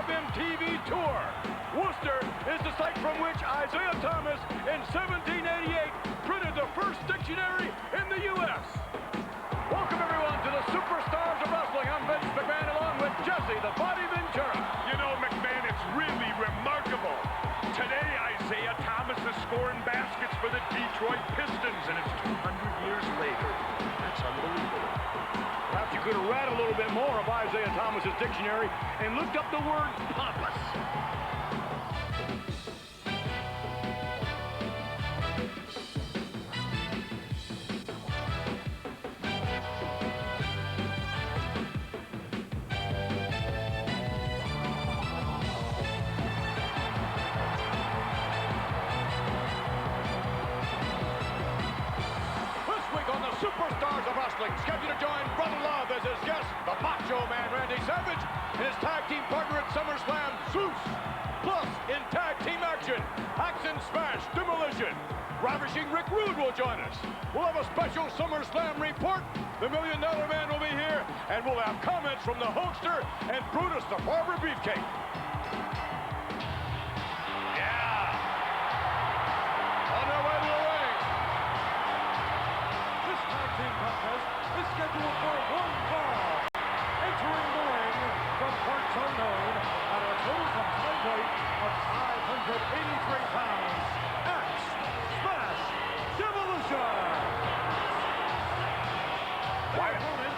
TV tour. Worcester is the site from which Isaiah Thomas in 1788 printed the first dictionary in the U.S. Welcome everyone to the Superstars of Wrestling. I'm Vince McMahon along with Jesse the Body Ventura. You know, McMahon, it's really remarkable. Today, Isaiah Thomas is scoring baskets for the Detroit Pistons, and it's 200 years later. That's unbelievable. Perhaps you could have read a little bit more of Isaiah Thomas's dictionary and looked up the word pompous. Superstars of Wrestling, scheduled to join Brother Love as his guest, the Macho Man Randy Savage, and his tag team partner at SummerSlam, Zeus. Plus, in tag team action, Axe and Smash, Demolition. Ravishing Rick Rude will join us. We'll have a special SummerSlam report. The $1 Million Man will be here, and we'll have comments from the Hulkster and Brutus the Barber Beefcake. Is scheduled for one fall. Entering the ring from parts unknown at a total combined weight of 583 pounds. Axe Smash Demolition.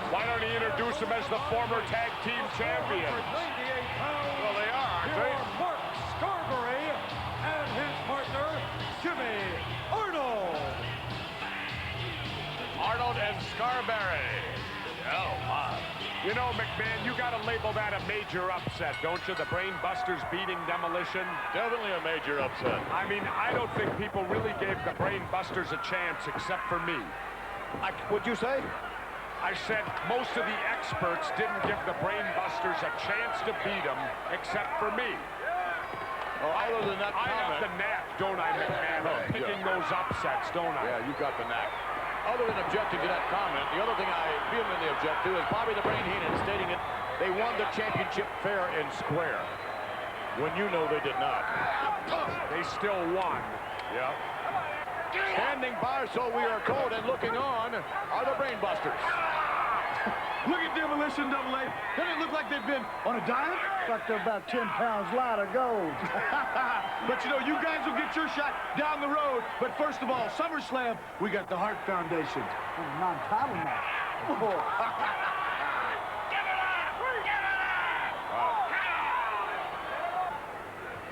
Why don't he introduce him as the former tag team champion? 98 pounds. Well, they are, aren't they? Mark Scarberry and his partner, Jimmy Arnold. Arnold and Scarberry. Oh, my. You know, McMahon, you got to label that a major upset, don't you? The Brain Busters beating Demolition. Definitely a major upset. I mean, I don't think people really gave the Brain Busters a chance except for me. What'd you say? I said most of the experts didn't give the Brain Busters a chance to beat them except for me. Oh, other than that I have the knack, don't I, McMahon, of picking those upsets, don't I? Yeah, you got the knack. Other than objecting to that comment, the other thing I vehemently object to is Bobby the Brain Heenan stating that they won the championship fair and square, when you know they did not. They still won. Yeah. Standing by, so we are told, and looking on, are the Brain Busters. Look at Demolition, Double A. Doesn't it look like they've been on a diet? Like they're about 10 pounds light of gold. But you know, you guys will get your shot down the road. But first of all, SummerSlam, we got the Hart Foundation. Non-title match.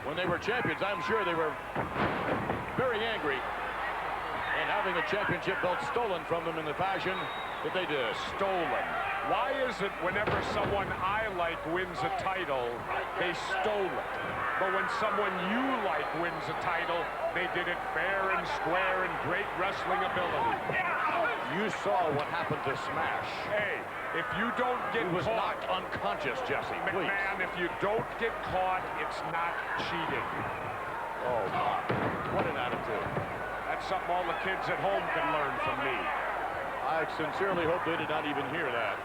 When they were champions, I'm sure they were very angry and having a championship belt stolen from them in the fashion that they did. Stolen. Why is it whenever someone I like wins a title, they stole it? But when someone you like wins a title, they did it fair and square and great wrestling ability. You saw what happened to Smash. Hey, if you don't get He was caught, knocked unconscious, Jesse, please. McMahon, if you don't get caught, it's not cheating. Oh, my. What an attitude. That's something all the kids at home can learn from me. I sincerely hope they did not even hear that.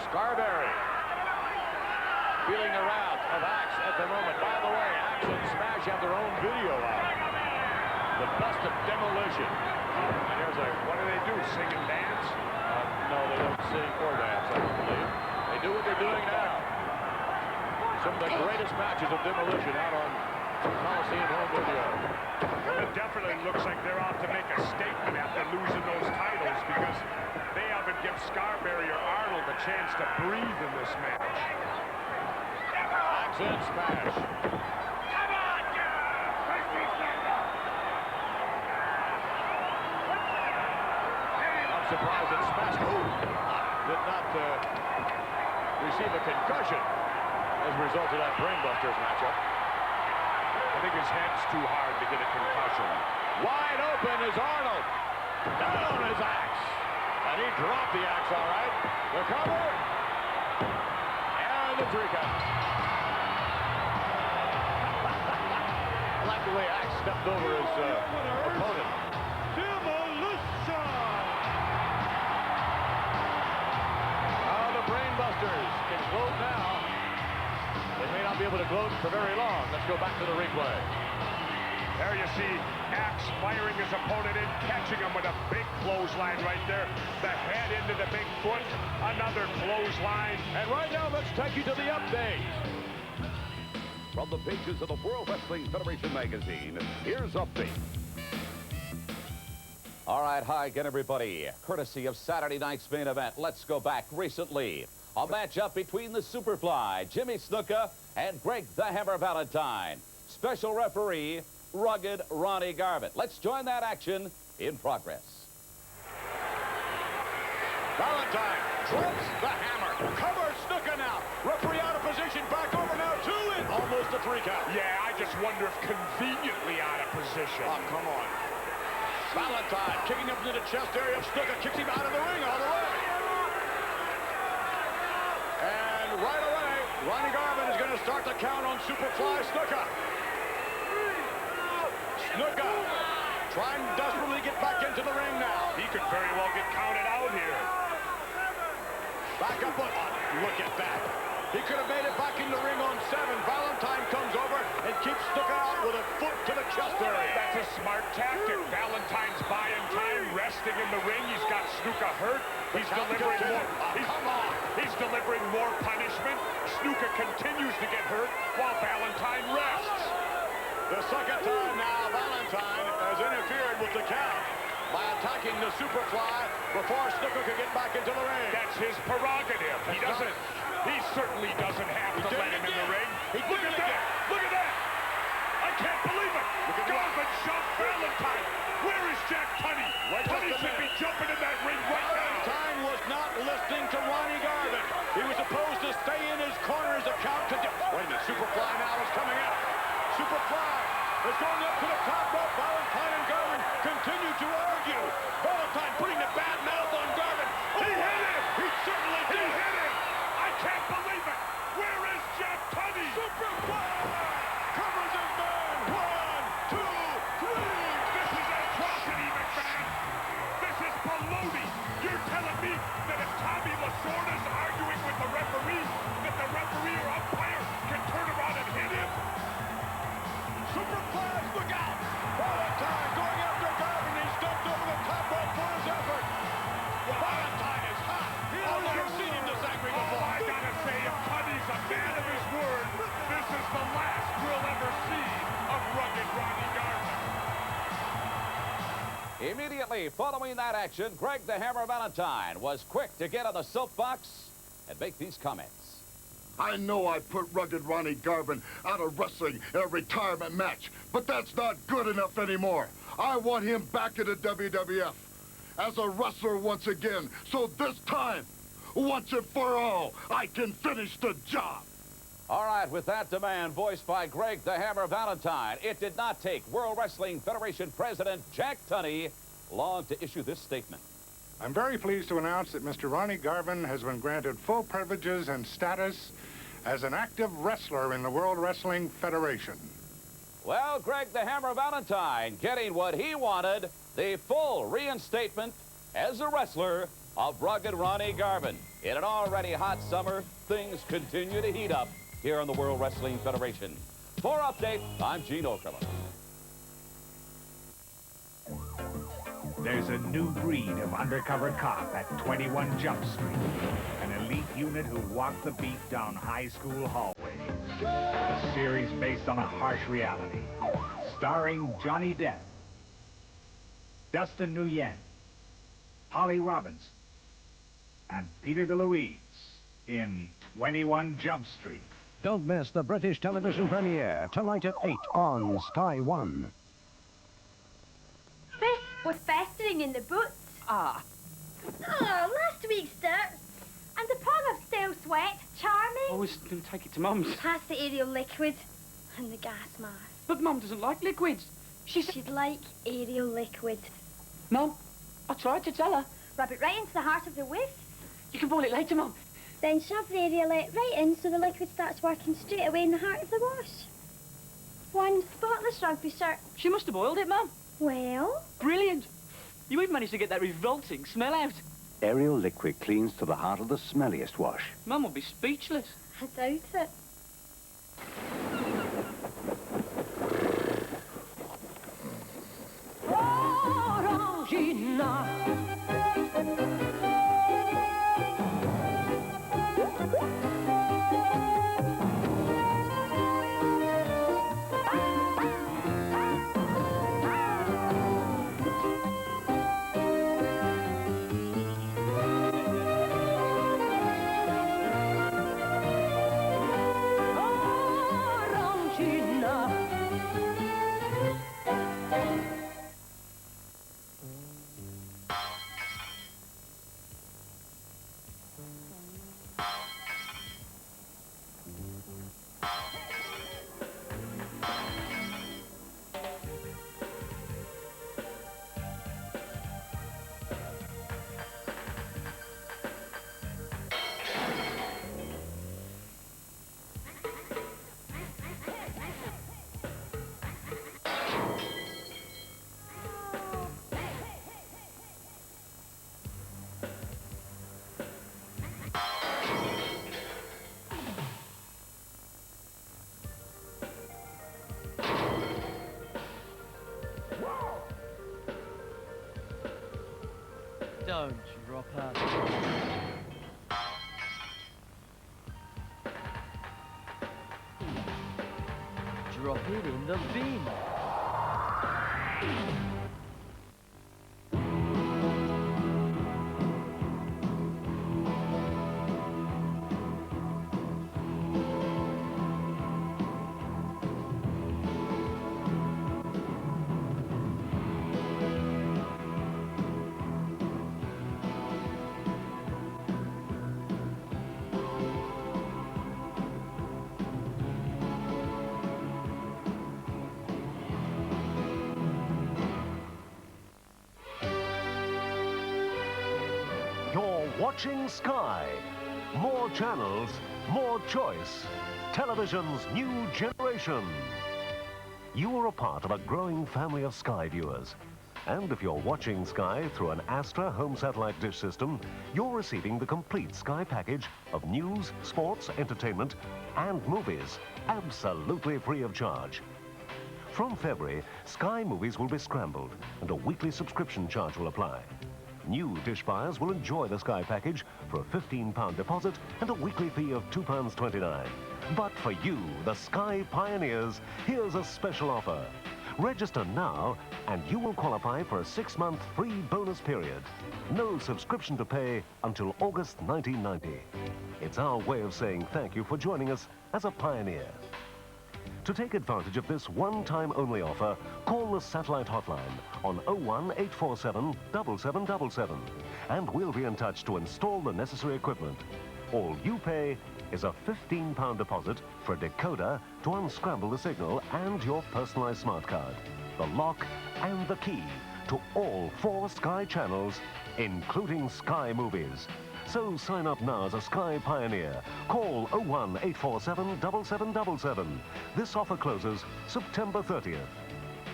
Scarberry feeling the wrath of Axe at the moment. By the way, Axe and Smash have their own video out. The best of Demolition. And here's what do they do, sing and dance? No, they don't sing or dance, I don't believe. They do what they're doing now. Some of the greatest matches of Demolition out on Coliseum home video. Well, it definitely looks like they're out to make a statement after losing those titles because they haven't given Scarberry or Arnold a chance to breathe in this match. Axe and Smash. I'm surprised that Smash did not receive a concussion as a result of that Brainbusters matchup. I think his head's too hard to get a concussion. Wide open is Arnold. Down is Axe. And he dropped the Axe, all right. The cover. And the 3 count. I like the way Axe stepped over his opponent. Demolition! The Brainbusters can vote now be able to gloat for very long. Let's go back to the replay. There you see Axe firing his opponent in, catching him with a big clothesline right there. The head into the big foot, another clothesline. And right now, let's take you to the update. From the pages of the World Wrestling Federation magazine, here's Update. All right, hi again, everybody. Courtesy of Saturday night's main event, let's go back recently. A matchup between the Superfly, Jimmy Snuka, and Greg the Hammer Valentine. Special referee, Rugged Ronnie Garvin. Let's join that action in progress. Valentine drops the hammer. Covers Snuka now. Referee out of position. Back over now. 2 in. Almost a 3 count. Yeah, I just wonder if conveniently out of position. Oh, come on. Valentine kicking up into the chest area of Snuka. Kicks him out of the ring all the way. And right away, Ronnie Garvin is going to start the count on Superfly Snuka. Snuka trying desperately to get back into the ring now. He could very well get counted out here. Back up on. Look at that. He could have made it back in the ring on 7. Valentine comes over and keeps Snuka out with a foot to the chest area. That's a smart tactic. Valentine's buying time, resting in the ring. He's got Snuka hurt. He's delivering more. He's delivering more punishment. Snuka continues to get hurt while Valentine rests. The second time now, Valentine has interfered with the count by attacking the Superfly before Snuka could get back into the ring. That's his prerogative. He certainly doesn't have to let him in the ring. Look at that! Look at that! I can't believe it! Garvin shoved Valentine. Where is Jack Tunney? Tunney should be jumping in that ring right now. Valentine was not listening to Ronnie Garvin. He was supposed to stay in his corner as the count continues. Wait a minute, Superfly now is coming out. Superfly is going up to the top rope. Valentine and Garvin continue to argue. Valentine putting the bad mouth on Garvin. He hit him! He certainly did. He hit him! I can't believe it! Where is Jack Tunney? Superfly covers his man. 1, 2, 3. This is atrocity, McMahon! This is baloney! You're telling me that if Tommy Lasorda's arguing with the referee, that the referee or umpire can turn around and hit him? Superfly, look out! Valentine going after Garvin. He stepped over the top rope for his effort. Valentine is hot. I've never seen him this angry before. Oh, I gotta say, if Tunney's a man of his word, this is the last we'll ever see of Rugged Ronnie Garvin. Immediately following that action, Greg the Hammer Valentine was quick to get on the soapbox and make these comments. I know I put Rugged Ronnie Garvin out of wrestling in a retirement match, but that's not good enough anymore. I want him back in the WWF as a wrestler once again, so this time, once and for all, I can finish the job. All right, with that demand voiced by Greg the Hammer Valentine, it did not take World Wrestling Federation President Jack Tunney long to issue this statement. I'm very pleased to announce that Mr. Ronnie Garvin has been granted full privileges and status as an active wrestler in the World Wrestling Federation. Well, Greg the Hammer Valentine getting what he wanted, the full reinstatement as a wrestler of Rugged Ronnie Garvin. In an already hot summer, things continue to heat up here in the World Wrestling Federation. For Update, I'm Gene Okerlund. There's a new breed of undercover cop at 21 Jump Street. An elite unit who walk the beat down high school hallways. A series based on a harsh reality. Starring Johnny Depp, Dustin Nguyen, Holly Robbins, and Peter DeLuise in 21 Jump Street. Don't miss the British television premiere tonight at 8 on Sky One. Was festering in the boots. Ah. Oh, last week's dirt. And the pong of stale sweat. Charming. I was going to take it to Mum's. Pass the aerial liquid and the gas mask. But Mum doesn't like liquids. She said she'd like aerial liquid. Mum, I tried to tell her. Rub it right into the heart of the whiff. You can boil it later, Mum. Then shove the aerialette right in so the liquid starts working straight away in the heart of the wash. One spotless rugby shirt. She must have boiled it, Mum. Well? Brilliant. You even managed to get that revolting smell out. Aerial liquid cleans to the heart of the smelliest wash. Mum will be speechless. I doubt it. Don't drop out. Drop it in the bin. You're watching Sky. More channels, more choice. Television's new generation. You are a part of a growing family of Sky viewers. And if you're watching Sky through an Astra home satellite dish system, you're receiving the complete Sky package of news, sports, entertainment, and movies, absolutely free of charge. From February, Sky movies will be scrambled, and a weekly subscription charge will apply. New dish buyers will enjoy the Sky package for a £15 deposit and a weekly fee of £2.29. But for you, the Sky pioneers, here's a special offer. Register now and you will qualify for a 6-month free bonus period. No subscription to pay until August 1990. It's our way of saying thank you for joining us as a pioneer. To take advantage of this one-time only offer, call the satellite hotline on 01847 7777 and we'll be in touch to install the necessary equipment. All you pay is a £15 deposit for a decoder to unscramble the signal and your personalized smart card, the lock and the key to all 4 Sky channels, including Sky movies. So sign up now as a Sky pioneer. Call 01847 7777. This offer closes September 30th.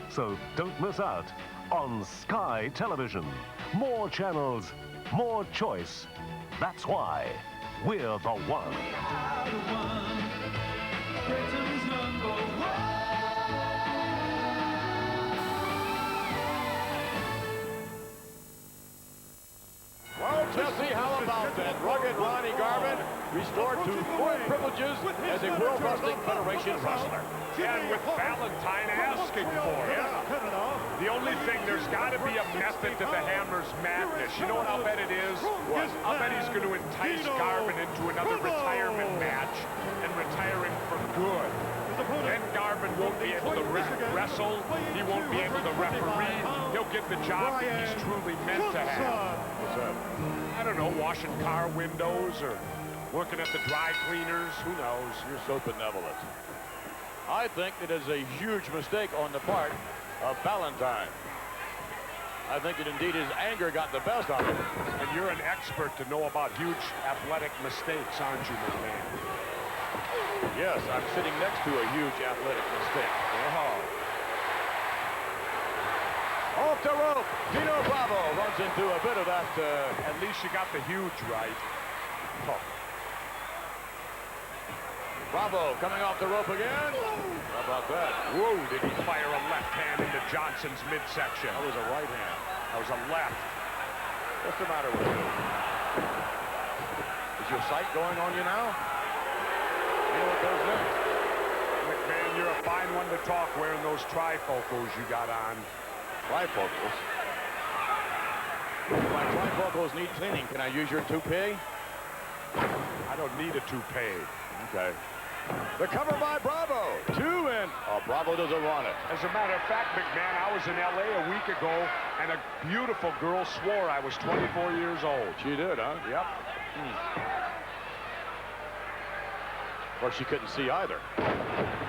So don't miss out on Sky Television. More channels, more choice. That's why we're the one. Britain's #1. Well, Jesse, how about that? Rugged Ronnie Garvin restored to full privileges as a World Wrestling Federation wrestler. And with Valentine asking for it. The only thing, there's got to be a method to the Hammer's madness. You know what I'll bet it is? I'll bet he's going to entice Garvin into another retirement match and retire him for good. Then Garvin won't be able to wrestle. He won't be able to referee. He'll get the job that he's truly meant to have. What's that? I don't know, washing car windows or working at the dry cleaners. Who knows? You're so benevolent. I think it is a huge mistake on the part of Valentine. I think that indeed his anger got the best of him. And you're an expert to know about huge athletic mistakes, aren't you, my man? Yes, I'm sitting next to a huge athletic mistake. Off the rope, Dino Bravo runs into a bit of that. At least you got the huge right. Bravo coming off the rope again. How about that? Whoa, did he fire a left hand into Johnson's midsection? That was a right hand. That was a left. What's the matter with you? Is your sight going on you now? Feel what goes next. McMahon, you're a fine one to talk wearing those trifocals you got on. Trifocals? My trifocals need cleaning. Can I use your toupee? I don't need a toupee. Okay. The cover by Bravo. 2 in. Oh, Bravo doesn't want it. As a matter of fact, McMahon, I was in L.A. a week ago, and a beautiful girl swore I was 24 years old. She did, huh? Yep. Of course, she couldn't see either.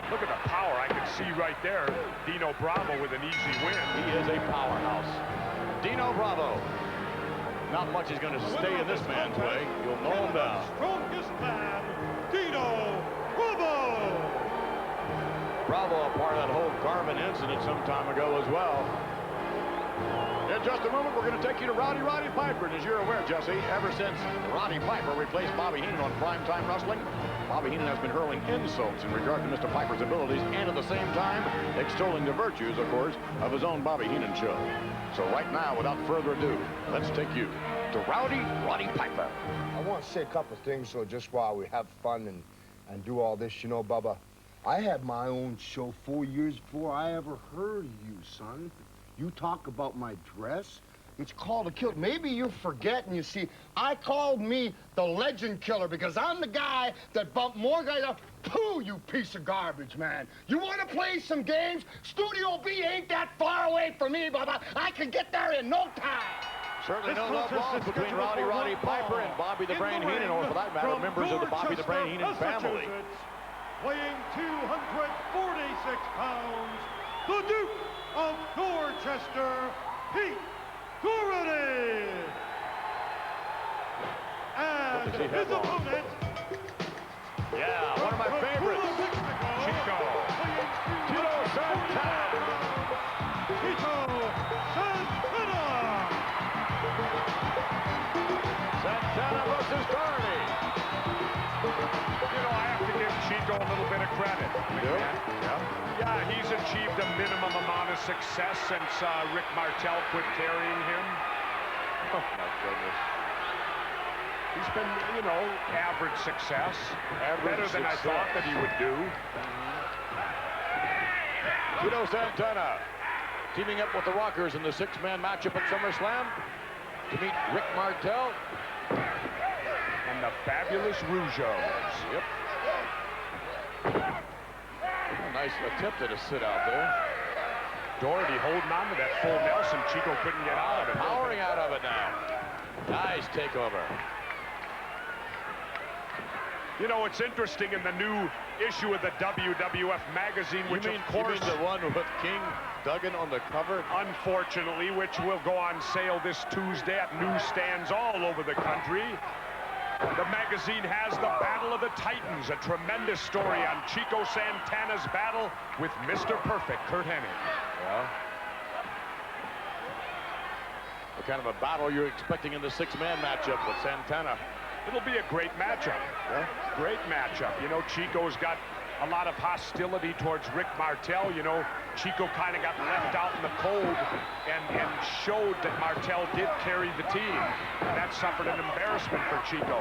Look at the power. I can see right there. Dino Bravo with an easy win. He is a powerhouse. Dino Bravo. Not much is going to stay in this man's way. You'll know him down. Strongest man, Dino Bravo. Bravo, a part of that whole Garvin incident some time ago as well. In just a moment, we're going to take you to Roddy Piper. And as you're aware, Jesse, ever since Roddy Piper replaced Bobby Heenan on Primetime Wrestling, Bobby Heenan has been hurling insults in regard to Mr. Piper's abilities and at the same time extolling the virtues, of course, of his own Bobby Heenan show. So right now, without further ado, let's take you to Roddy Piper. I want to say a couple things, so just while we have fun and do all this, you know, Bubba, I had my own show 4 years before I ever heard of you, son. You talk about my dress. It's called a kill. Maybe you're forgetting, you see. I called me the legend killer because I'm the guy that bumped more guys up. Pooh, you piece of garbage, man. You want to play some games? Studio B ain't that far away from me, Bubba. I can get there in no time. Certainly no love lost between Roddy Piper and Bobby the Brain Heenan, or for that matter, members of the Bobby the Brain Heenan family. Weighing 246 pounds, the Duke of Dorchester, Pete Doherty. And his opponent, yeah, one of my favorites, Chico. Tito Santana. Tito Santana. Santana versus Doherty. You know, I have to give Chico a little bit of credit. Yeah, he's achieved a minimum amount of success since Rick Martel quit carrying him. Oh, my goodness. He's been, you know, average success. Better than I thought that he would do. Tito Santana teaming up with the Rockers in the 6-man matchup at SummerSlam to meet Rick Martel and the Fabulous Rougeaus. Yep. A nice attempt at a sit out there. Doherty holding on to that full Nelson. Chico couldn't get out of it. Powering out of it now. Nice takeover. You know, it's interesting in the new issue of the WWF magazine, which of course... You mean the one with King Duggan on the cover? Unfortunately, which will go on sale this Tuesday at newsstands all over the country. The magazine has the Battle of the Titans, a tremendous story on Chico Santana's battle with Mr. Perfect, Kurt Hennig. Yeah. What kind of a battle you're expecting in the 6-man matchup with Santana? It'll be a great matchup. Yeah. Great matchup. You know, Chico's got a lot of hostility towards Rick Martel. You know, Chico kind of got left out in the cold and showed that Martel did carry the team. And that suffered an embarrassment for Chico.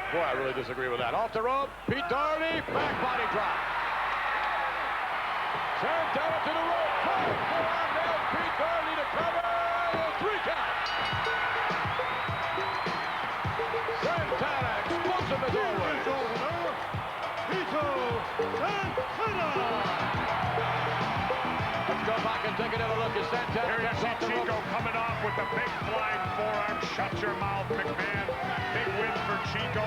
Boy, I really disagree with that. Off the rope, Pete Doherty, back body drop. Santana to the rope. Pete Doherty to cover. 3 count. Santana, explosive as always. Tito Santana. Let's go back and take another look at Santana. Here you see Chico coming off with the big flying forearm. Shut your mouth, McMahon. Big win for Chico,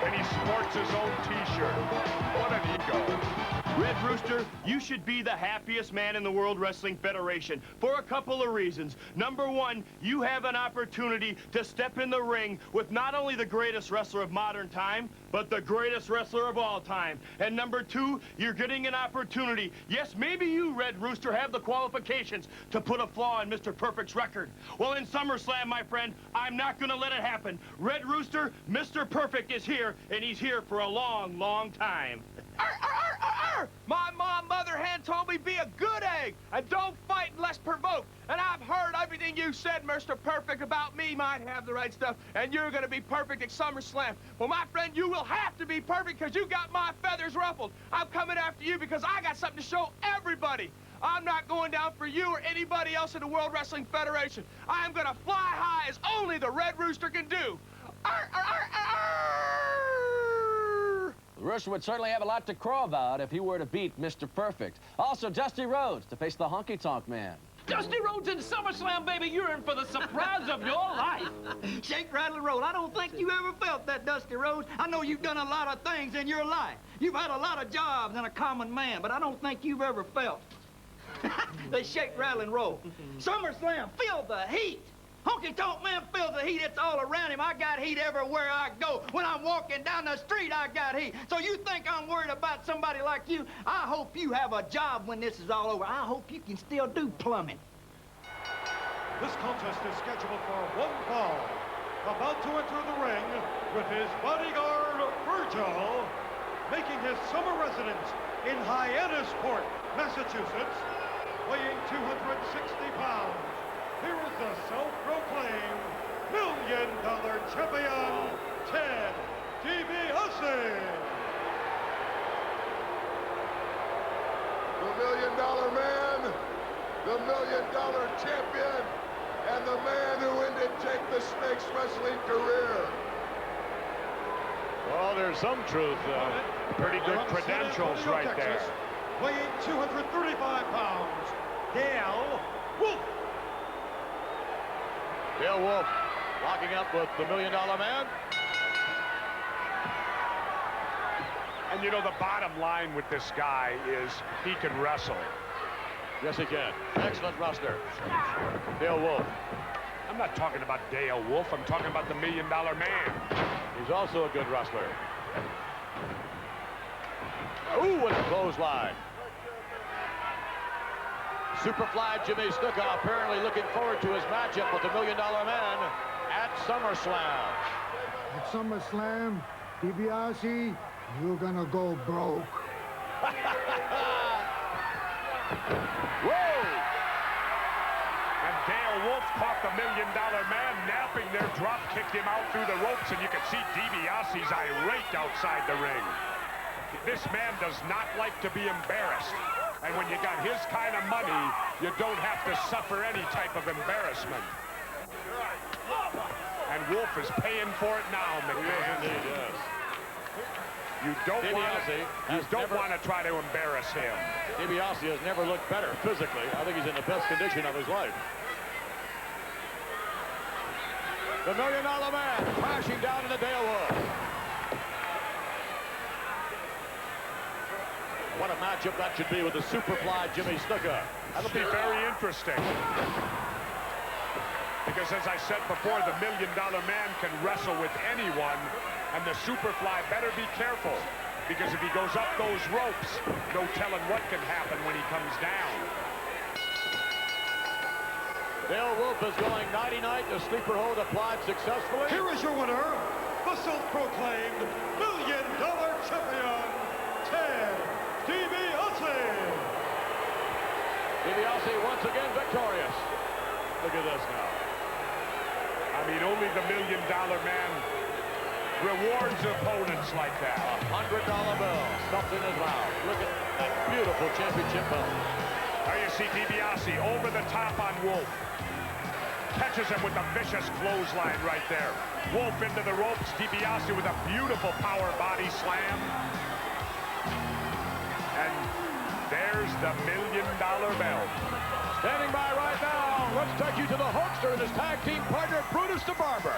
and he sports his own T-shirt. What an ego. Red Rooster, you should be the happiest man in the World Wrestling Federation for a couple of reasons. Number one, you have an opportunity to step in the ring with not only the greatest wrestler of modern time, but the greatest wrestler of all time. And number two, you're getting an opportunity. Yes, maybe you, Red Rooster, have the qualifications to put a flaw in Mr. Perfect's record. Well, in SummerSlam, my friend, I'm not going to let it happen. Red Rooster, Mr. Perfect is here, and he's he's here for a long, long time. My mother hen told me be a good egg and don't fight unless provoked. And I've heard everything you said, Mr. Perfect, about me might have the right stuff, and you're gonna be perfect at SummerSlam. Well, my friend, you will have to be perfect because you got my feathers ruffled. I'm coming after you because I got something to show everybody. I'm not going down for you or anybody else in the World Wrestling Federation. I am gonna fly high as only the Red Rooster can do. The Rooster would certainly have a lot to crow about if he were to beat Mr. Perfect. Also, Dusty Rhodes to face the Honky Tonk Man. Dusty Rhodes in SummerSlam, baby. You're in for the surprise of your life. Shake, rattle, and roll. I don't think you ever felt that, Dusty Rhodes. I know you've done a lot of things in your life. You've had a lot of jobs and a common man, but I don't think you've ever felt. They shake, rattle, and roll. SummerSlam, feel the heat. Honky Tonk Man feels the heat. It's all around him. I got heat everywhere I go. When I'm walking down the street, I got heat. So you think I'm worried about somebody like you? I hope you have a job when this is all over. I hope you can still do plumbing. This contest is scheduled for one fall. About to enter the ring with his bodyguard, Virgil, making his summer residence in Hyannisport, Massachusetts, weighing 260 pounds. Here is the self-proclaimed $1 Million Champion, Ted DiBiase. The $1 Million Man, the $1 Million Champion, and the man who ended Jake the Snake's wrestling career. Well, there's some truth. Pretty good credentials right there. Weighing 235 pounds, Dale Wolf. Dale Wolf locking up with the $1 Million Man. And you know, the bottom line with this guy is he can wrestle. Yes, he can. Excellent wrestler. Dale Wolf. I'm not talking about Dale Wolf. I'm talking about the $1 Million Man. He's also a good wrestler. Ooh, what a clothesline. Superfly Jimmy Snuka apparently looking forward to his matchup with the $1 Million Man at SummerSlam. At SummerSlam, DiBiase, you're gonna go broke. Whoa! And Dale Wolf caught the $1 Million Man napping there, drop kicked him out through the ropes, and you can see DiBiase's irate outside the ring. This man does not like to be embarrassed. And when you got his kind of money, you don't have to suffer any type of embarrassment. And Wolf is paying for it now, McMahon. Yes. You don't want to try to embarrass him. DiBiase has never looked better physically. I think he's in the best condition of his life. The $1 Million Man crashing down into Dale Wolf. What a matchup that should be with the Superfly Jimmy Snuka. That'll be very interesting. Because as I said before, the $1 Million Man can wrestle with anyone, and the Superfly better be careful. Because if he goes up those ropes, no telling what can happen when he comes down. Dale Wolf is going nighty-night. The sleeper hold applied successfully. Here is your winner, the self-proclaimed $1 Million Champion, Ted DiBiase. DiBiase once again victorious. Look at this now. I mean, only the $1 Million Man rewards opponents like that. $100 bill stuffed in his mouth. Look at that beautiful championship belt. There you see DiBiase over the top on Wolf. Catches him with a vicious clothesline right there. Wolf into the ropes. DiBiase with a beautiful power body slam. And there's the $1 Million belt. Standing by right now, let's take you to the Hulkster and his tag team partner, Brutus the Barber.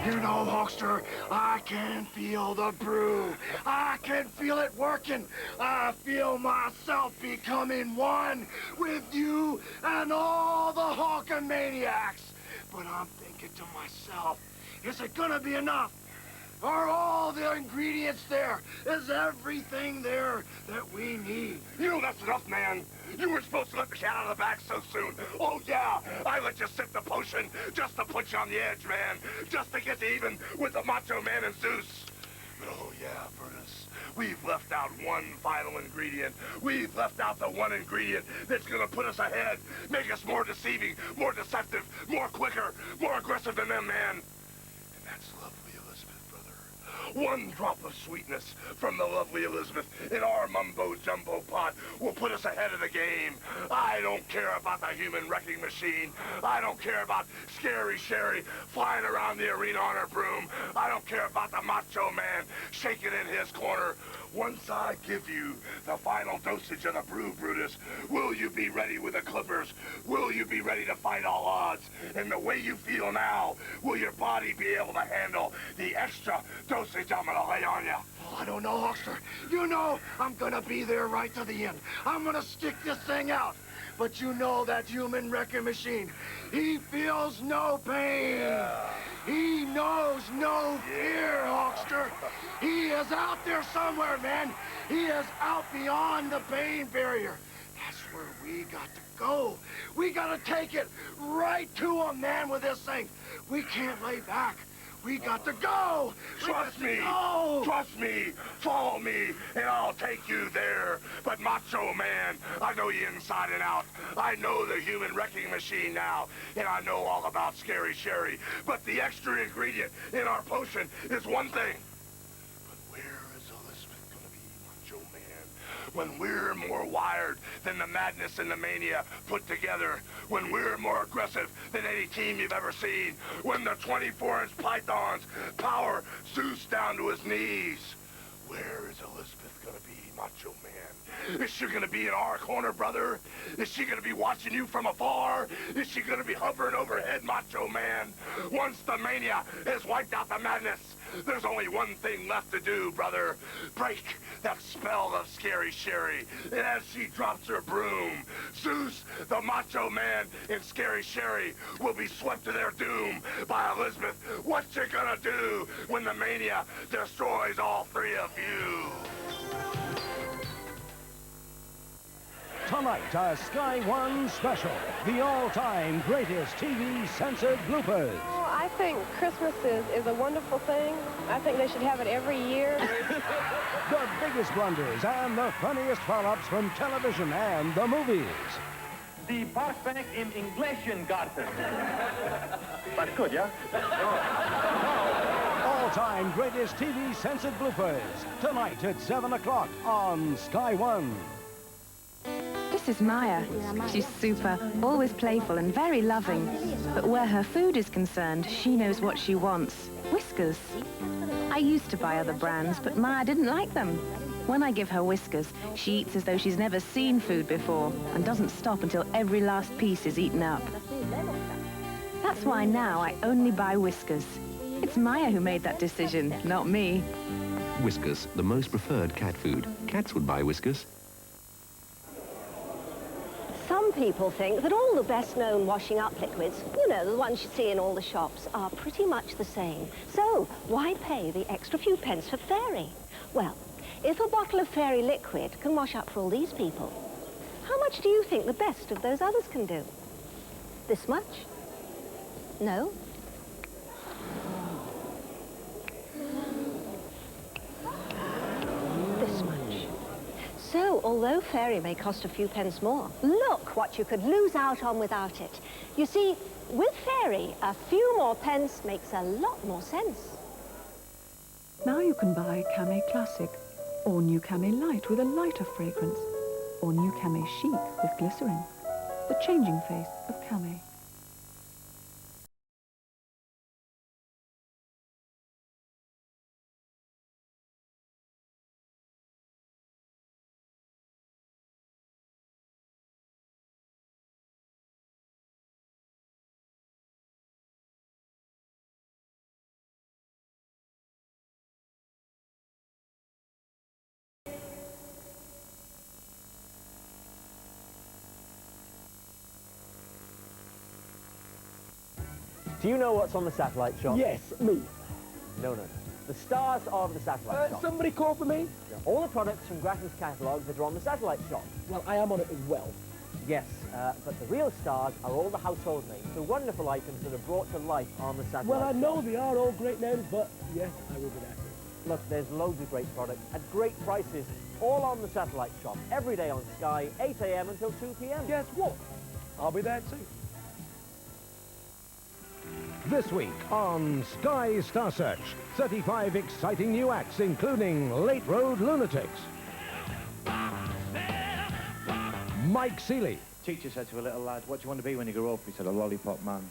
You know, Hulkster, I can feel the brew. I can feel it working. I feel myself becoming one with you and all the Hulkamaniacs. But I'm thinking to myself, is it gonna be enough? Are all the ingredients there? Is everything there that we need? You know that's enough, man. You weren't supposed to let the cat out of the bag so soon. Oh, yeah, I let you sip the potion just to put you on the edge, man. Just to get even with the Macho Man and Zeus. We've left out one final ingredient. We've left out the one ingredient that's gonna put us ahead, make us more deceiving, more deceptive, more quicker, more aggressive than them, man. And that's lovely Elizabeth, brother. One drop of sweetness from the lovely Elizabeth in our mumbo-jumbo pot will put us ahead of the game. I don't care about the human wrecking machine. I don't care about Scary Sherry flying around the arena on her broom. I don't care about the Macho Man shaking in his corner. Once I give you the final dosage of the Brew Brutus, will you be ready with the Clippers? Will you be ready to fight all odds? And the way you feel now, will your body be able to handle the extra dosage I'm gonna lay on you? Oh, I don't know, Huckster. You know I'm gonna be there right to the end. I'm gonna stick this thing out. But you know that human wrecking machine, he feels no pain. Yeah. He knows no fear, Huckster. He is out there somewhere, man. He is out beyond the pain barrier. That's where we got to go. We gotta take it right to him, man, with this thing. We can't lay back. We got to go! Trust me! Go. Trust me! Follow me, and I'll take you there. But Macho Man, I know you inside and out. I know the human wrecking machine now, and I know all about Scary Sherry. But the extra ingredient in our potion is one thing. But where is Elizabeth gonna be, Macho Man? When we're more wired than the madness and the mania put together, when we're more aggressive than any team you've ever seen, when the 24-inch pythons power Zeus down to his knees, where is Elizabeth gonna be, Macho Man? Is she gonna be in our corner, brother? Is she gonna be watching you from afar? Is she gonna be hovering overhead, Macho Man? Once the mania has wiped out the madness, there's only one thing left to do, brother. Break that spell of Scary Sherry. And as she drops her broom, Zeus, the Macho Man, and Scary Sherry will be swept to their doom by Elizabeth. What you gonna do when the mania destroys all three of you? Tonight, a Sky One special. The all-time greatest TV censored bloopers. Oh, I think Christmas is a wonderful thing. I think they should have it every year. The biggest blunders and the funniest follow-ups from television and the movies. Die Parkbank im Inglesiengarten. That's good, yeah? All-time greatest TV censored bloopers. Tonight at 7 o'clock on Sky One. This is Maya. She's super, always playful and very loving. But where her food is concerned, she knows what she wants. Whiskers. I used to buy other brands, but Maya didn't like them. When I give her Whiskers, she eats as though she's never seen food before and doesn't stop until every last piece is eaten up. That's why now I only buy Whiskers. It's Maya who made that decision, not me. Whiskers, the most preferred cat food. Cats would buy Whiskers. Some people think that all the best-known washing-up liquids, you know, the ones you see in all the shops, are pretty much the same. So, why pay the extra few pence for Fairy? Well, if a bottle of Fairy liquid can wash up for all these people, how much do you think the best of those others can do? This much? No? This much. So, although Fairy may cost a few pence more, look what you could lose out on without it. You see, with Fairy, a few more pence makes a lot more sense. Now you can buy Camay Classic, or New Camay Light with a lighter fragrance, or New Camay Chic with glycerin. The changing face of Camay. Do you know what's on the satellite shop? Yes, me. No. The stars of the satellite shop. Somebody call for me? All the products from Grattan's catalogue that are on the satellite shop. Well, I am on it as well. Yes, but the real stars are all the household names, the wonderful items that are brought to life on the satellite Well, I shop. know they are all great names, but yes, I will be there. Look, there's loads of great products at great prices, all on the satellite shop, every day on Sky, 8 a.m. until 2 p.m. Guess what? I'll be there too. This week on Sky Star Search, 35 exciting new acts, including Late Road Lunatics, Mike Seeley. Teacher said to a little lad, "What do you want to be when you grow up?" He said, "A lollipop man."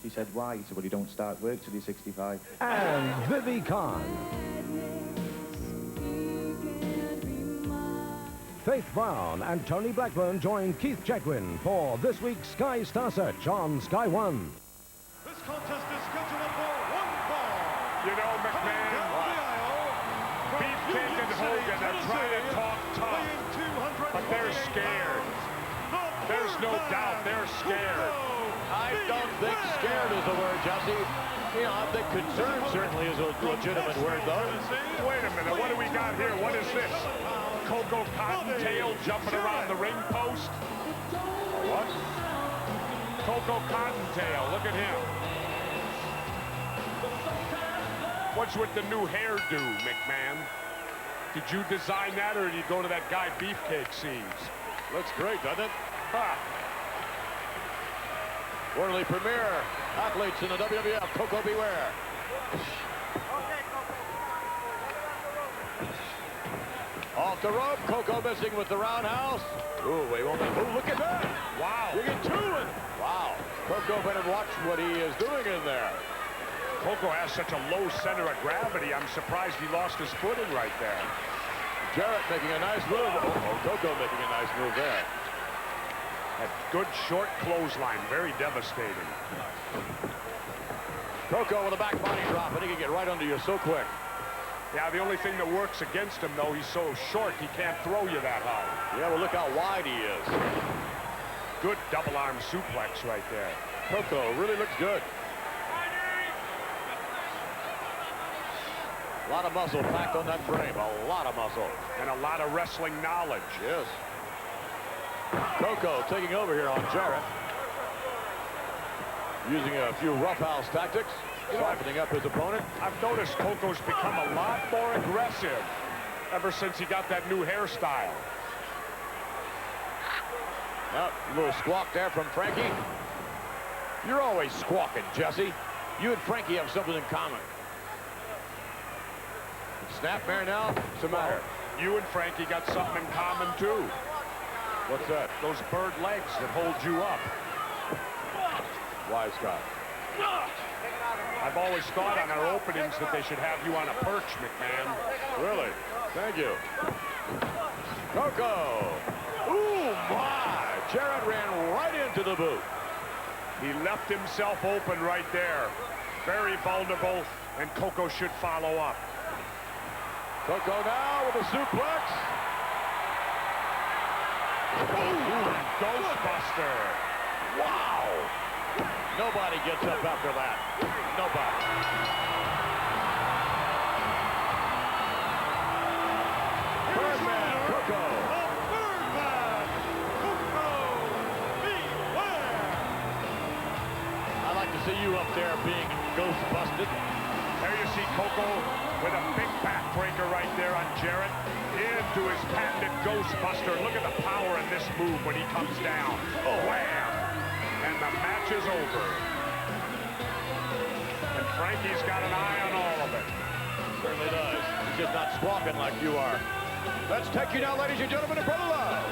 She said, "Why?" He said, "Well, you don't start work till you're 65. And Vivi Khan. Faith Brown and Tony Blackburn join Keith Chegwin for this week's Sky Star Search on Sky One. This contest is scheduled for one fall. You know, McMahon, Beefcake and Hogan are trying to talk tough, but they're scared. There's no doubt they're scared. I don't think scared is the word, Jesse. You know, I think concerned certainly is a legitimate word, though. Wait a minute, what do we got here? What is this? Coco Cottontail jumping around the ring post? What? Coco Cottontail, look at him. What's with the new hairdo, McMahon? Did you design that, or did you go to that guy Beefcake scenes? Looks great, doesn't it? Ha! Worldly premier athletes in the WWF, Coco beware. Off the rope, Coco missing with the roundhouse. Ooh, wait, won't oh, look at that! Wow. You get two in. Wow. Coco better watch what he is doing in there. Coco has such a low center of gravity, I'm surprised he lost his footing right there. Jarrett making a nice move. Oh, Coco making a nice move there. That good short clothesline, very devastating. Coco with a back body drop, and he can get right under you so quick. Yeah, the only thing that works against him, though, he's so short, he can't throw you that high. Yeah, well, look how wide he is. Good double arm suplex right there. Coco really looks good. A lot of muscle packed on that frame, a lot of muscle. And a lot of wrestling knowledge. Yes. Coco taking over here on Jarrett. Using a few roughhouse tactics, softening up his opponent. I've noticed Coco's become a lot more aggressive ever since he got that new hairstyle. Now, a little squawk there from Frankie. You're always squawking, Jesse. You and Frankie have something in common. Snapmare now. What's the matter? You and Frankie got something in common, too. What's that? Those bird legs that hold you up. Why, Scott? I've always thought on our openings that they should have you on a perch, McMahon. Really? Thank you. Coco. Ooh, my. Jarrett ran right into the boot. He left himself open right there. Very vulnerable, and Coco should follow up. Coco now with a suplex. Ooh, Ghostbuster. Wow. Nobody gets up after that. Nobody. Birdman, Coco. Birdman, Coco, beware. I like to see you up there being Ghostbusted. There you see Coco with a big backbreaker right there on Jarrett. Into his patented Ghostbuster. Look at the power in this move when he comes down. Oh, wham! And the match is over. And Frankie's got an eye on all of it. Certainly does. He's just not squawking like you are. Let's take you now, ladies and gentlemen, to Brother Love.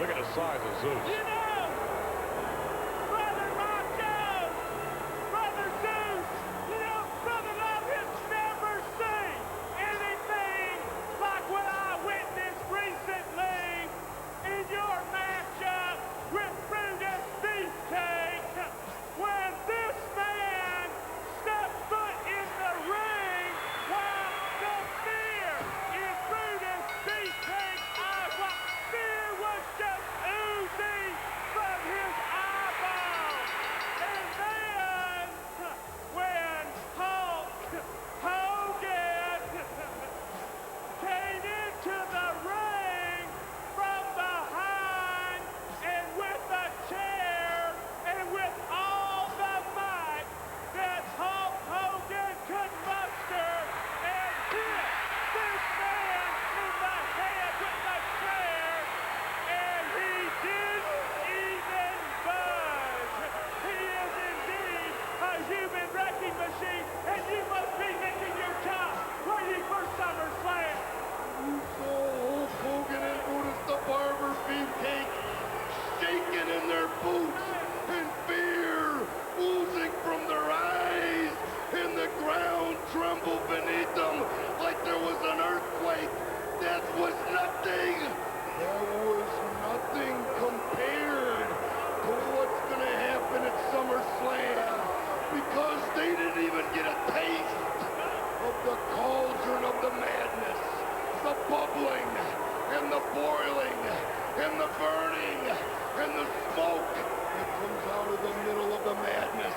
Look at the size of Zeus. You know, Brother Macho, Brother Zeus, you know, Brother Love has never seen anything like what I witnessed recently. and the burning and the smoke that comes out of the middle of the madness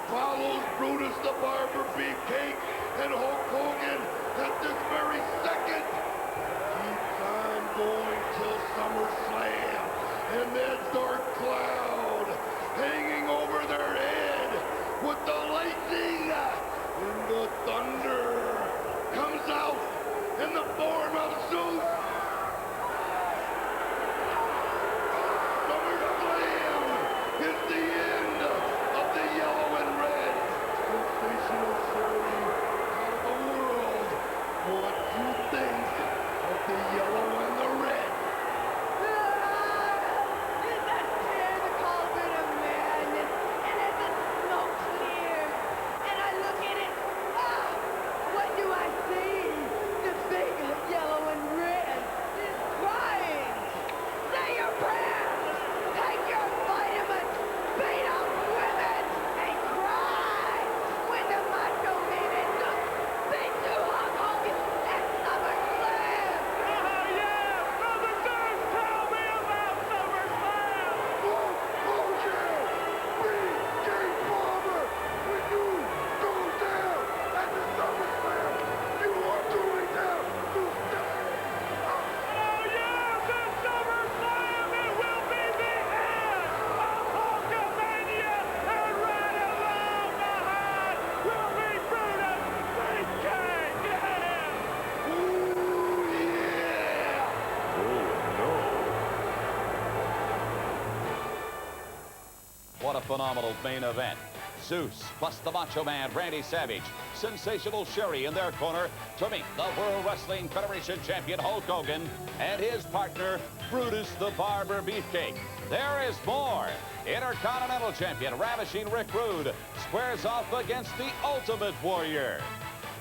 follows Brutus the Barber Beefcake and Hulk Hogan at this very second. Keeps on going till SummerSlam, and that dark cloud hanging over their head with the lightning and the thunder comes out in the form of Zeus. SummerSlam is the end of the yellow and red. Sensational showing out of the world. What do you think of the yellow and the red? What a phenomenal main event. Zeus plus the Macho Man Randy Savage, Sensational Sherry in their corner to meet the World Wrestling Federation champion Hulk Hogan and his partner Brutus the Barber Beefcake. There is more. Intercontinental champion Ravishing Rick Rude squares off against the Ultimate Warrior.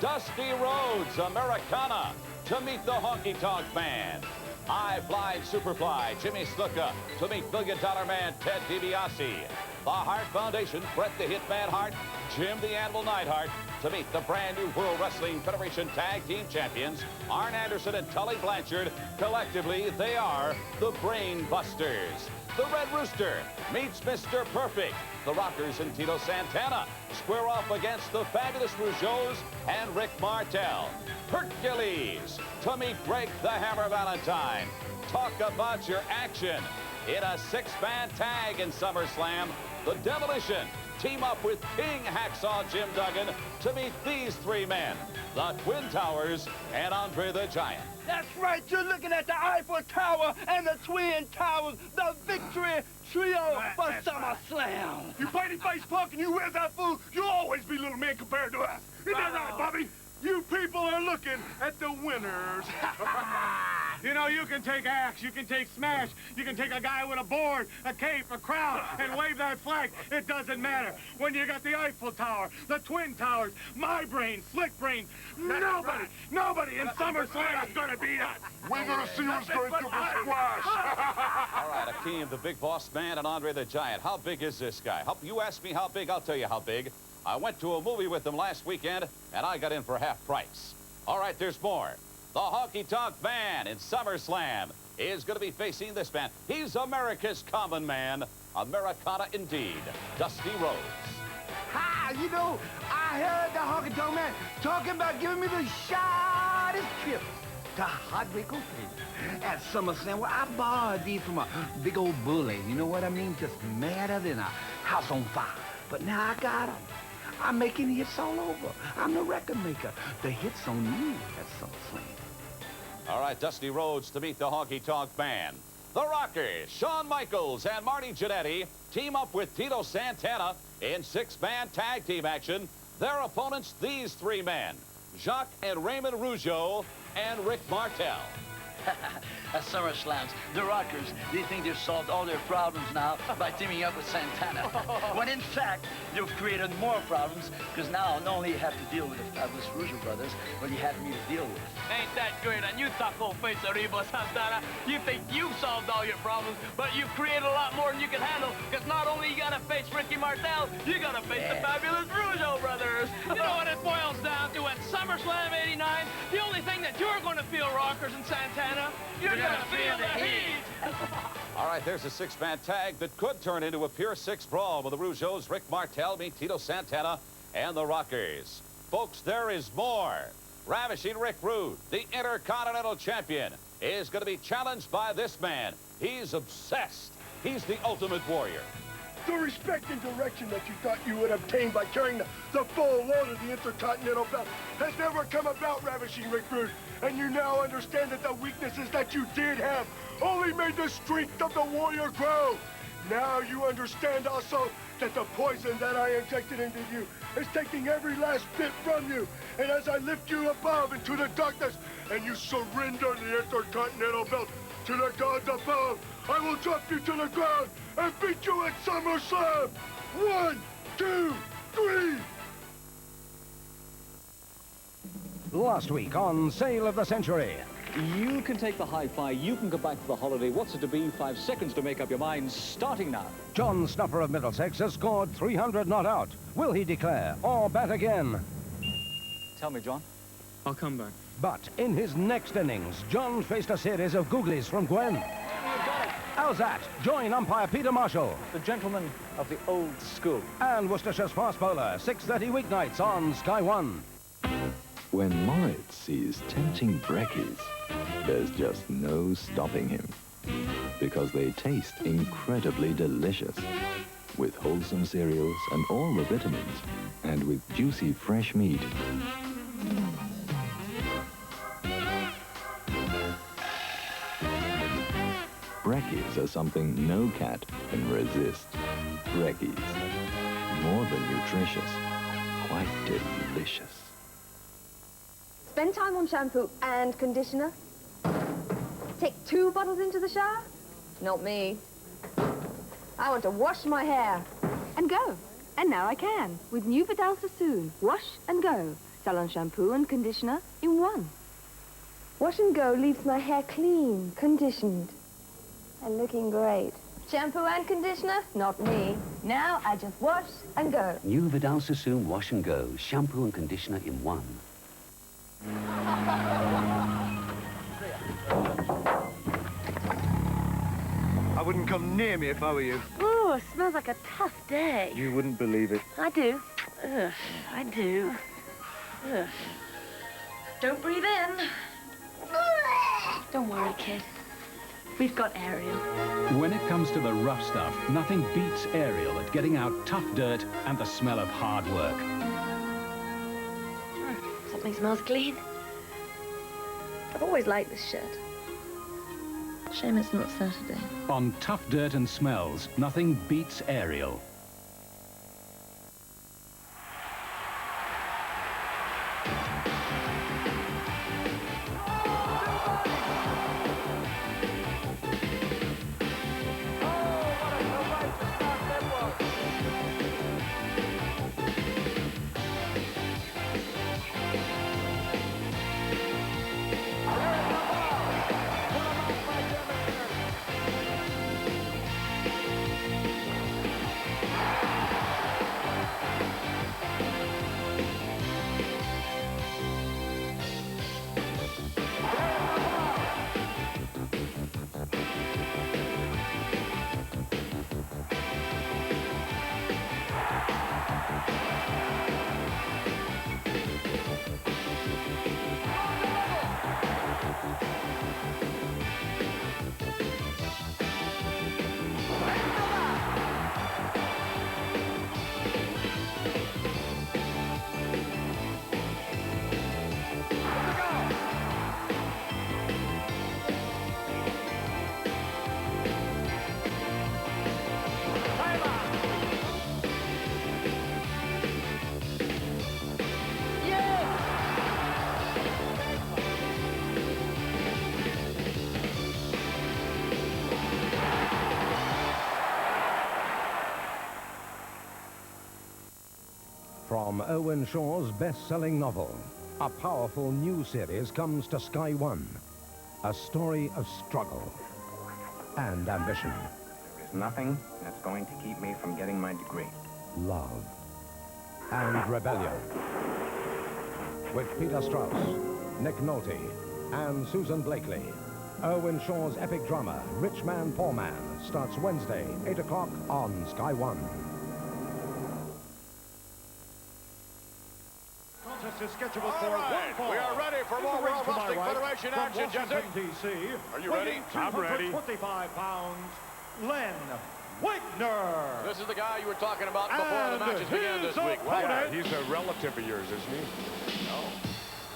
Dusty Rhodes Americana to meet the Honky Tonk Man. High-flying Superfly Jimmy Snuka to meet $1 Million Man Ted DiBiase. The Hart Foundation, Bret the Hitman Hart, Jim the Animal Neidhart to meet the brand new World Wrestling Federation Tag Team Champions, Arn Anderson and Tully Blanchard. Collectively, they are the Brain Busters. The Red Rooster meets Mr. Perfect. The Rockers and Tito Santana square off against the Fabulous Rougeaus and Rick Martel. Hercules to meet Greg the Hammer Valentine. Talk about your action. In a six-man tag in SummerSlam, the Demolition team up with King Hacksaw Jim Duggan to meet these three men, the Twin Towers and Andre the Giant. That's right, you're looking at the Eiffel Tower and the Twin Towers, the victory trio for SummerSlam. You baby-face punk and you wear that fool, you'll always be little man compared to us. Isn't that right, Bobby? You people are looking at the winners. You know, you can take Axe, you can take Smash, you can take a guy with a board, a cape, a crown, and wave that flag. It doesn't matter. When you got the Eiffel Tower, the Twin Towers, my brain, Slick Brain, nobody in SummerSlam is going to beat us. We're going to see who's going to the squash. All right, Akeem, the Big Boss Man, and Andre the Giant. How big is this guy? You ask me how big, I'll tell you how big. I went to a movie with him last weekend, and I got in for half price. All right, there's more. The Honky Tonk Man in SummerSlam is going to be facing this man. He's America's common man. Americana indeed. Dusty Rhodes. Hi, you know, I heard the Honky Tonk Man talking about giving me the shortest trip to Hardwick Open at SummerSlam. Well, I borrowed these from a big old bully. You know what I mean? Just madder than a house on fire. But now I got them. I'm making hits all over. I'm the record maker. The hits on you at SummerSlam. All right, Dusty Rhodes to meet the Honky Tonk Man. The Rockers, Shawn Michaels and Marty Jannetty team up with Tito Santana in six-man tag team action. Their opponents, these three men, Jacques and Raymond Rougeau and Rick Martel. At SummerSlams, the Rockers, they think they've solved all their problems now by teaming up with Santana. When in fact, you've created more problems, because now not only you have to deal with the Fabulous Rougeau brothers, but you have me to deal with. Ain't that great on you, Taco Face Arriba Santana? You think you've solved all your problems, but you've created a lot more than you can handle, because not only you gotta face Ricky Martel, you gotta face the Fabulous Rougeau brothers. You know what it boils down to? At SummerSlam 89, the only thing that you're gonna feel, Rockers and Santana, you're gonna feel the heat. right, there's a six-man tag that could turn into a pure six brawl with the Rougeaus, Rick Martel, meet Tito Santana, and the Rockers. Folks, there is more. Ravishing Rick Rude, the Intercontinental Champion, is going to be challenged by this man. He's obsessed. He's the ultimate warrior. The respect and direction that you thought you would obtain by carrying the full load of the Intercontinental belt has never come about, Ravishing Rick Rude. And you now understand that the weaknesses that you did have only made the strength of the warrior grow. Now you understand also that the poison that I injected into you is taking every last bit from you. And as I lift you above into the darkness and you surrender the Intercontinental belt to the gods above, I will drop you to the ground and beat you at SummerSlam. 1, 2, 3. Last week on Sale of the Century. You can take the hi-fi, you can go back for the holiday. What's it to be? 5 seconds to make up your mind, starting now. John Snuffer of Middlesex has scored 300 not out. Will he declare or bat again? Tell me, John. I'll come back. But in his next innings, John faced a series of googlies from Gwen. How's that? Join umpire Peter Marshall. The gentleman of the old school. And Worcestershire's fast bowler, 6:30 weeknights on Sky 1. When Moritz sees tempting brekkies, there's just no stopping him. Because they taste incredibly delicious. With wholesome cereals and all the vitamins. And with juicy fresh meat. Brekkies are something no cat can resist. Brekkies. More than nutritious. Quite delicious. Spend time on shampoo and conditioner. Take 2 bottles into the shower. Not me. I want to wash my hair. And go. And now I can. With new Vidal Sassoon. Wash and go. Salon shampoo and conditioner in one. Wash and go leaves my hair clean, conditioned, and looking great. Shampoo and conditioner? Not me. Now I just wash and go. New Vidal Sassoon Wash and Go. Shampoo and conditioner in one. I wouldn't come near me if I were you. Oh, it smells like a tough day. You wouldn't believe it. I do. Ugh, I do. Ugh. Don't breathe in. Don't worry, kid. We've got Ariel. When it comes to the rough stuff, nothing beats Ariel at getting out tough dirt and the smell of hard work. Something smells clean. I've always liked this shirt. Shame it's not Saturday. On tough dirt and smells, nothing beats Ariel. From Owen Shaw's best-selling novel, a powerful new series comes to Sky 1. A story of struggle and ambition. There's nothing that's going to keep me from getting my degree. Love and rebellion. With Peter Strauss, Nick Nolte, and Susan Blakely. Owen Shaw's epic drama, Rich Man, Poor Man, starts Wednesday, 8 o'clock on Sky One. Contest is scheduled for All right, one fall. we are ready for more World Wrestling Federation action, Washington, Jesse. D.C. Are you ready? I'm ready. 25 pounds, Len Wagner. This is the guy you were talking about before the matches began this week. Yeah, he's a relative of yours, isn't he? No.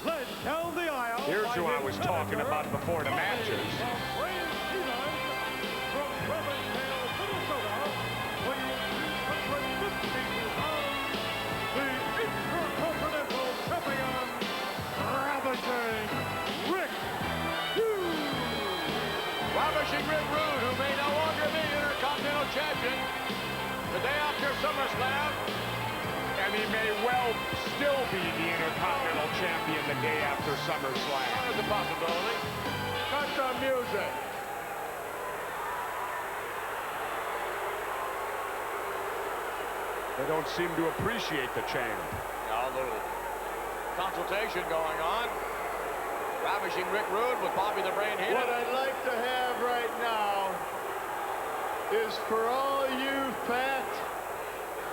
Led down the aisle. Here's who I was talking about before the matches. Ravishing Rick Rude, who may no longer be Intercontinental Champion the day after SummerSlam. And he may well still be the Intercontinental Champion the day after SummerSlam. There's a possibility. Cut the music. They don't seem to appreciate the champ. Now a little consultation going on. Ravishing Rick Rude with Bobby the Brain Heenan. What I'd like to have right now is for all you fat,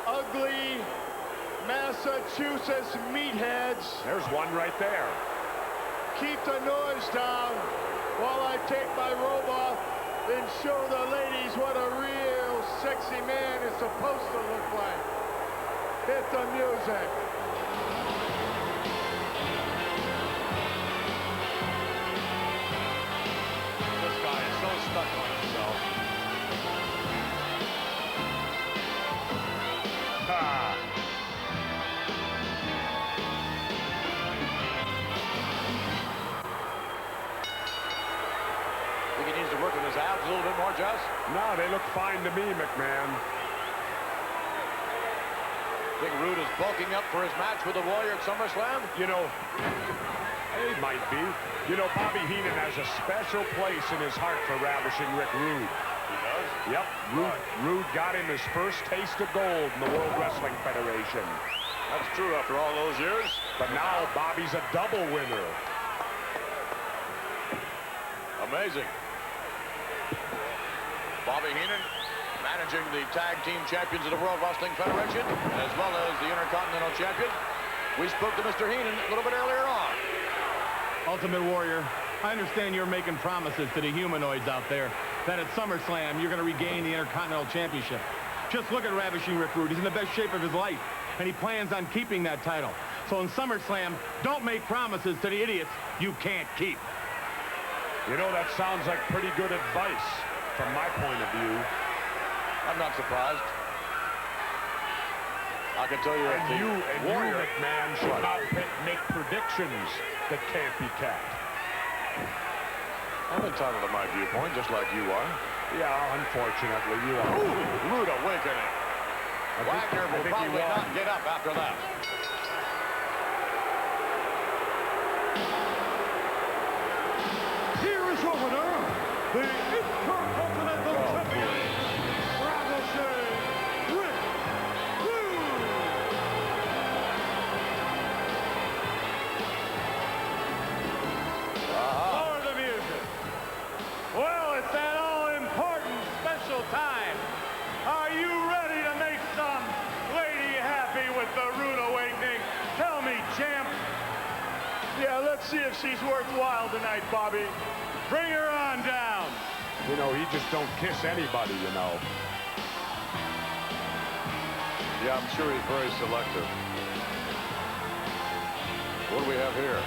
ugly Massachusetts meatheads. There's one right there. Keep the noise down while I take my robe off and show the ladies what a real sexy man is supposed to look like. Hit the music. This guy is so stuck on himself. Ah. Think he needs to work on his abs a little bit more, Jess? No, they look fine to me, McMahon. Think Rude is bulking up for his match with the Warrior at SummerSlam? You know, it might be. You know, Bobby Heenan has a special place in his heart for Ravishing Rick Rude. He does? Yep. Rude got him his first taste of gold in the World Wrestling Federation. That's true after all those years. But now Bobby's a double winner. Amazing. Bobby Heenan managing the tag team champions of the World Wrestling Federation, as well as the Intercontinental Champion. We spoke to Mr. Heenan a little bit earlier on. Ultimate Warrior, I understand you're making promises to the humanoids out there that at SummerSlam you're going to regain the Intercontinental Championship. Just look at Ravishing Rick Rude. He's in the best shape of his life, and he plans on keeping that title. So in SummerSlam, don't make promises to the idiots you can't keep. You know, that sounds like pretty good advice from my point of view. I'm not surprised. I can tell you that the Warrior McMahon should not make predictions that can't be kept. I'm entitled to my viewpoint, just like you are. Yeah, unfortunately, you are. Ooh, rude awakening. Wagner will probably not get up after that. Here is your winner, the Intercontinental Champion, Ravishing Rick Rude. Lower the music. Well, it's that all-important special time. Are you ready to make some lady happy with the rude awakening? Tell me, champ. Yeah, let's see if she's worthwhile tonight, Bobby. Bring her on down. You know, he just don't kiss anybody, you know. Yeah, I'm sure he's very selective. What do we have here?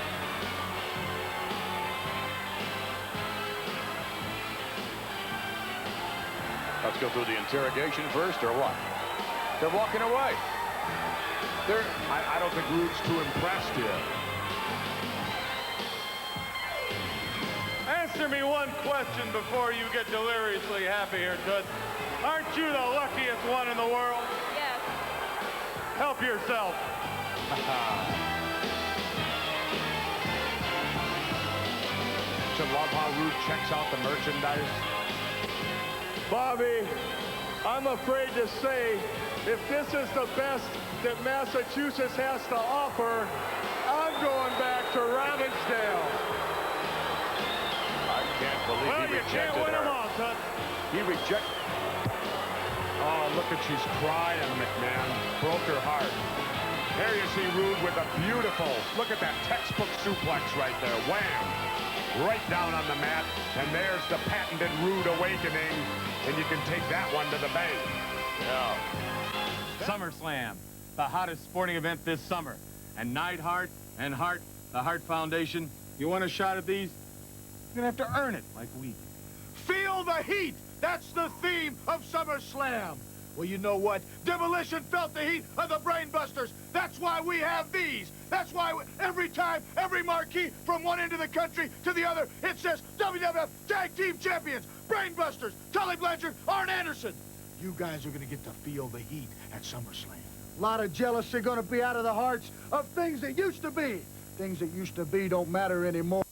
Let's go through the interrogation first, or what? They're walking away. I don't think Rude's too impressed here. Answer me one question before you get deliriously happy here, Toots. Aren't you the luckiest one in the world? Yes. Help yourself. To love how Rude checks out the merchandise. Bobby, I'm afraid to say, if this is the best that Massachusetts has to offer, I'm going back to Ravensdale. I can't believe rejected her. He rejected. Oh, look at she's crying, McMahon. Broke her heart. There you see Rude with a beautiful, look at that textbook suplex right there. Wham! Right down on the mat. And there's the patented Rude awakening. And you can take that one to the bank. Yeah. SummerSlam, the hottest sporting event this summer. And Neidhart and Hart, the Hart Foundation, you want a shot at these? You're gonna have to earn it like we did. Feel the heat! That's the theme of SummerSlam. Well, you know what? Demolition felt the heat of the Brainbusters. That's why we have these. That's why every time, every marquee from one end of the country to the other, it says WWF Tag Team Champions, Brainbusters, Tully Blanchard, Arn Anderson. You guys are going to get to feel the heat at SummerSlam. A lot of jealousy going to be out of the hearts of things that used to be. Things that used to be don't matter anymore.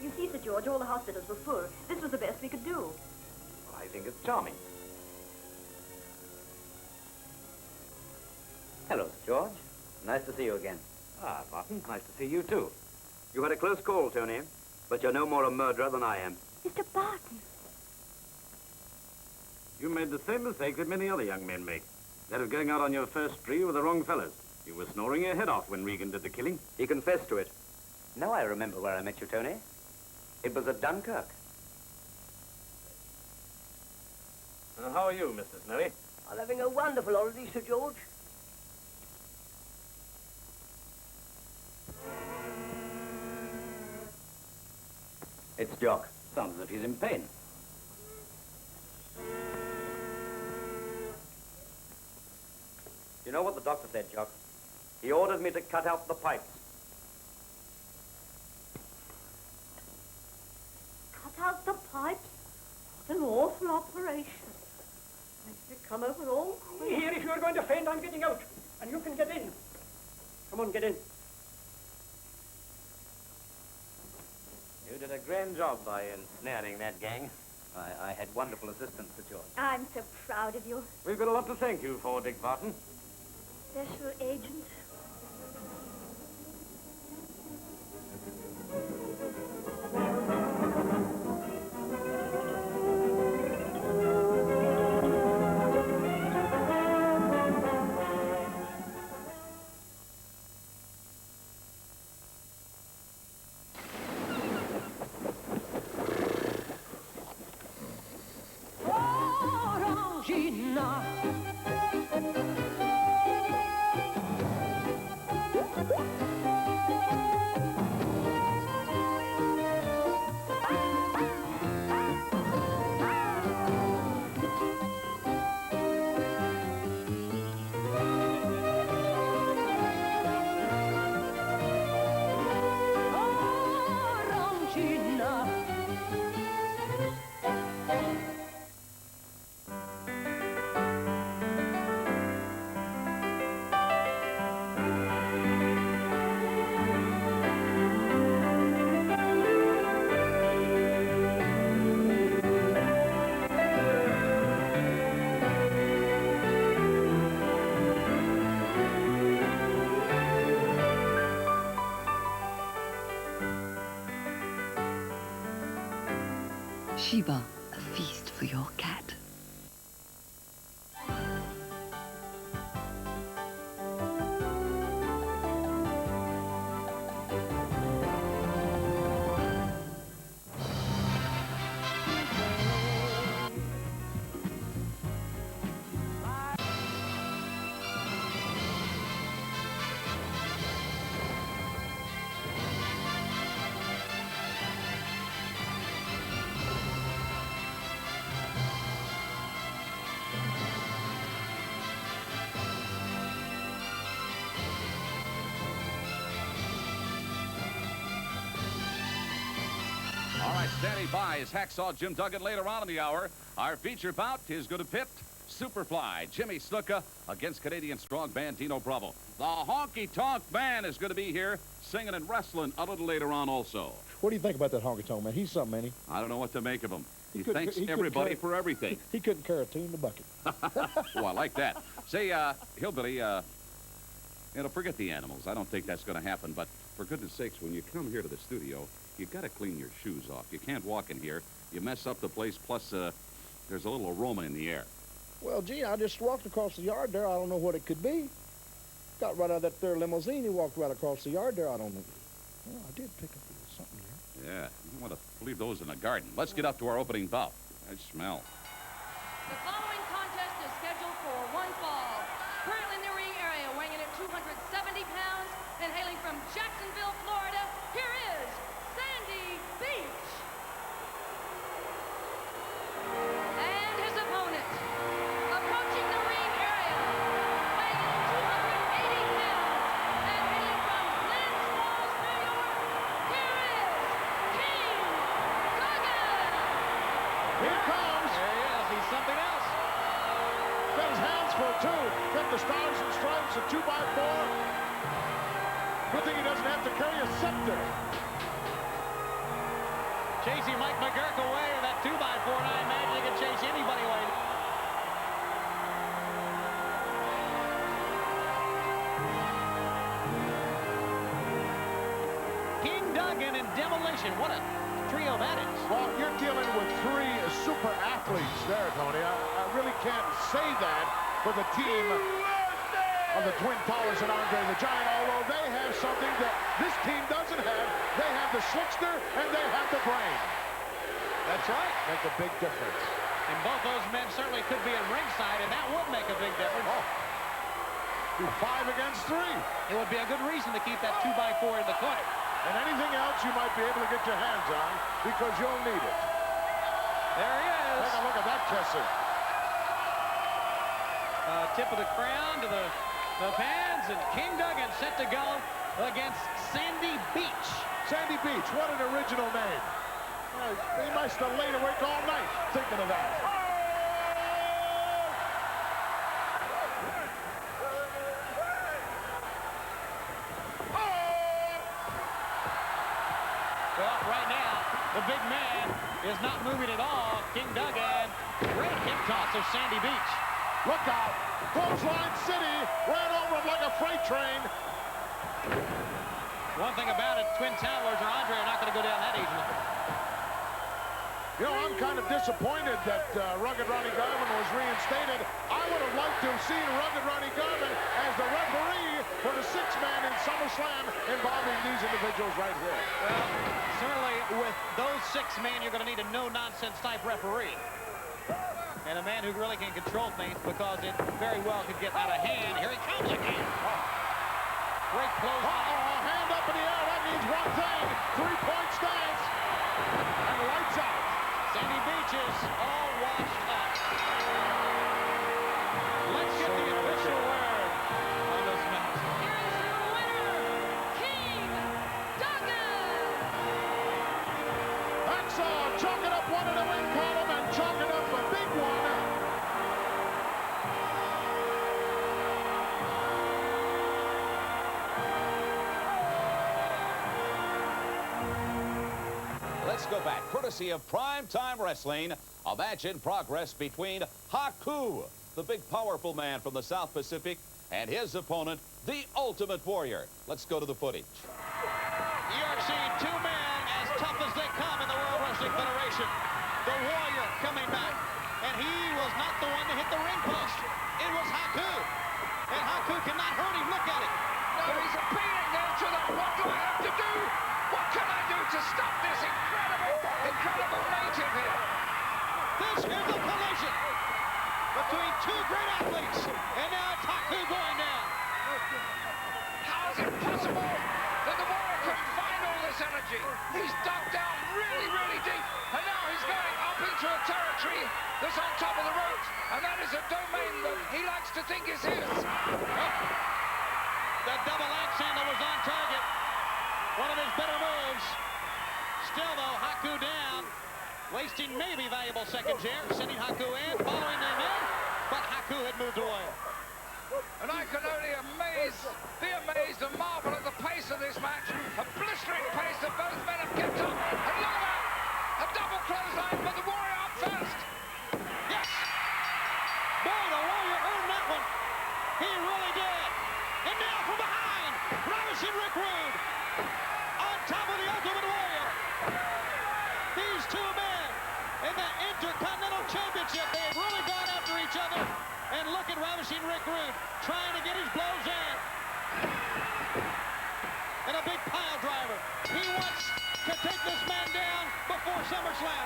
You see, Sir George, all the hospitals were full. This was the best we could do. I think it's charming. Hello, Sir George. Nice to see you again. Ah, Barton, nice to see you, too. You had a close call, Tony, but you're no more a murderer than I am. Mr. Barton. You made the same mistake that many other young men make. That of going out on your first spree with the wrong fellas. You were snoring your head off when Regan did the killing. He confessed to it. Now I remember where I met you, Tony. It was at Dunkirk. How are you, Mr. Snowy? I'm having a wonderful holiday, Sir George. It's Jock. Sounds as if he's in pain. You know what the doctor said, Jock? He ordered me to cut out the pipes. Cut out the pipes? What an awful operation. Makes me come over all queer. Here, if you're going to faint, I'm getting out. And you can get in. Come on, get in. You did a grand job by ensnaring that gang. I had wonderful assistance, Sir George. I'm so proud of you. We've got a lot to thank you for, Dick Barton. Special agent. Shiva, a feast for your cat. All right, standing by is Hacksaw Jim Duggan later on in the hour. Our feature bout is going to pit Superfly Jimmy Snuka against Canadian strongman Dino Bravo. The Honky Tonk Man is going to be here singing and wrestling a little later on also. What do you think about that Honky Tonk Man? He's something, ain't he? I don't know what to make of him. He couldn't- thanks he couldn't everybody carry- for everything. He couldn't carry a tune in the bucket. Oh, I like that. Say, Hillbilly, forget the animals. I don't think that's going to happen, but for goodness sakes, when you come here to the studio, you got to clean your shoes off. You can't walk in here. You mess up the place, plus there's a little aroma in the air. Well, gee, I just walked across the yard there. I don't know what it could be. Got right out of that there limousine. He walked right across the yard there. I don't know. Well, I did pick up a little something there. Yeah, you don't want to leave those in the garden. Let's get up to our opening bout. I smell. The following contest is scheduled for one fall. Currently in the ring area, weighing in at 270 pounds and hailing from Jacksonville, Florida, here is Sandy Beach. And his opponent, approaching the ring area, weighing in at 280 pounds and hailing from Glens Falls, New York, here is King Duggan. Here he comes. There he is. He's something else. Got his hands full, too. Got the stars and stripes, a 2x4. Good thing he doesn't have to carry a scepter. Chasing Mike McGurk away with that 2x4, and I imagine he can chase anybody away. King Duggan and Demolition. What a trio that is. Well, you're dealing with three super athletes there, Tony. I really can't say that for the team of the Twin Towers and Andre the Giant, although they have something that this team doesn't have. They have the slickster and they have the brain. That's right. Make a big difference. And both those men certainly could be at ringside, and that would make a big difference. Do 5 against 3. It would be a good reason to keep that 2x4 in the corner. And anything else you might be able to get your hands on because you'll need it. There he is. Take a look at that kissing. Tip of the crown to the pans, and King Duggan set to go against Sandy Beach. Sandy Beach, what an original name. He must have laid awake all night thinking of that. Well, right now, the big man is not moving at all. King Duggan, great hip toss of Sandy Beach. Look out. Clothesline City ran over him like a freight train. One thing about it, Twin Towers or Andre are not going to go down that easily. You know, I'm kind of disappointed that Rugged Ronnie Garvin was reinstated. I would have liked to have seen Rugged Ronnie Garvin as the referee for the 6-man in SummerSlam involving these individuals right here. Well, certainly with those 6 men, you're going to need a no-nonsense type referee. And a man who really can control things because it very well could get out of hand. Here he comes again. Great close. Hand up in the air. That means one thing. 3-point stance. And lights out. Sandy Beach is all washed up. Let's get the official word on this match. Here is your winner, King Duggan. Hacksaw chalking up one in the win column and chalking up a big one. Let's go back, courtesy of Primetime Wrestling, a match in progress between Haku, the big powerful man from the South Pacific, and his opponent, the Ultimate Warrior. Let's go to the footage. You are seeing 2 men as tough as they come in the World Wrestling Federation. The now he's appealing there to them. What do I have to do? What can I do to stop this incredible native here? This is a collision between two great athletes, and now it's Haku going down. How is it possible that the Warrior can find all this energy? He's dug down really, really deep, and now he's going up into a territory that's on top of the ropes, and that is a domain that he likes to think is his. The double axe handle was on target. One of his better moves. Still, though, Haku down, wasting maybe valuable seconds here, sending Haku in, following them in, but Haku had moved away. And I can only be amazed and marvel at the pace of this match. A blistering pace that both men have kept up. And look at that! A double clothesline, but the Warrior up first. Yes! Boy, the Warrior earned that one. He really did. And now from behind, Ravishing Rick Rude on top of the Ultimate Warrior. These two men in the Intercontinental Championship, they have really gone after each other. And look at Ravishing Rick Rude trying to get his blows in. And a big pile driver. He wants to take this man down before SummerSlam.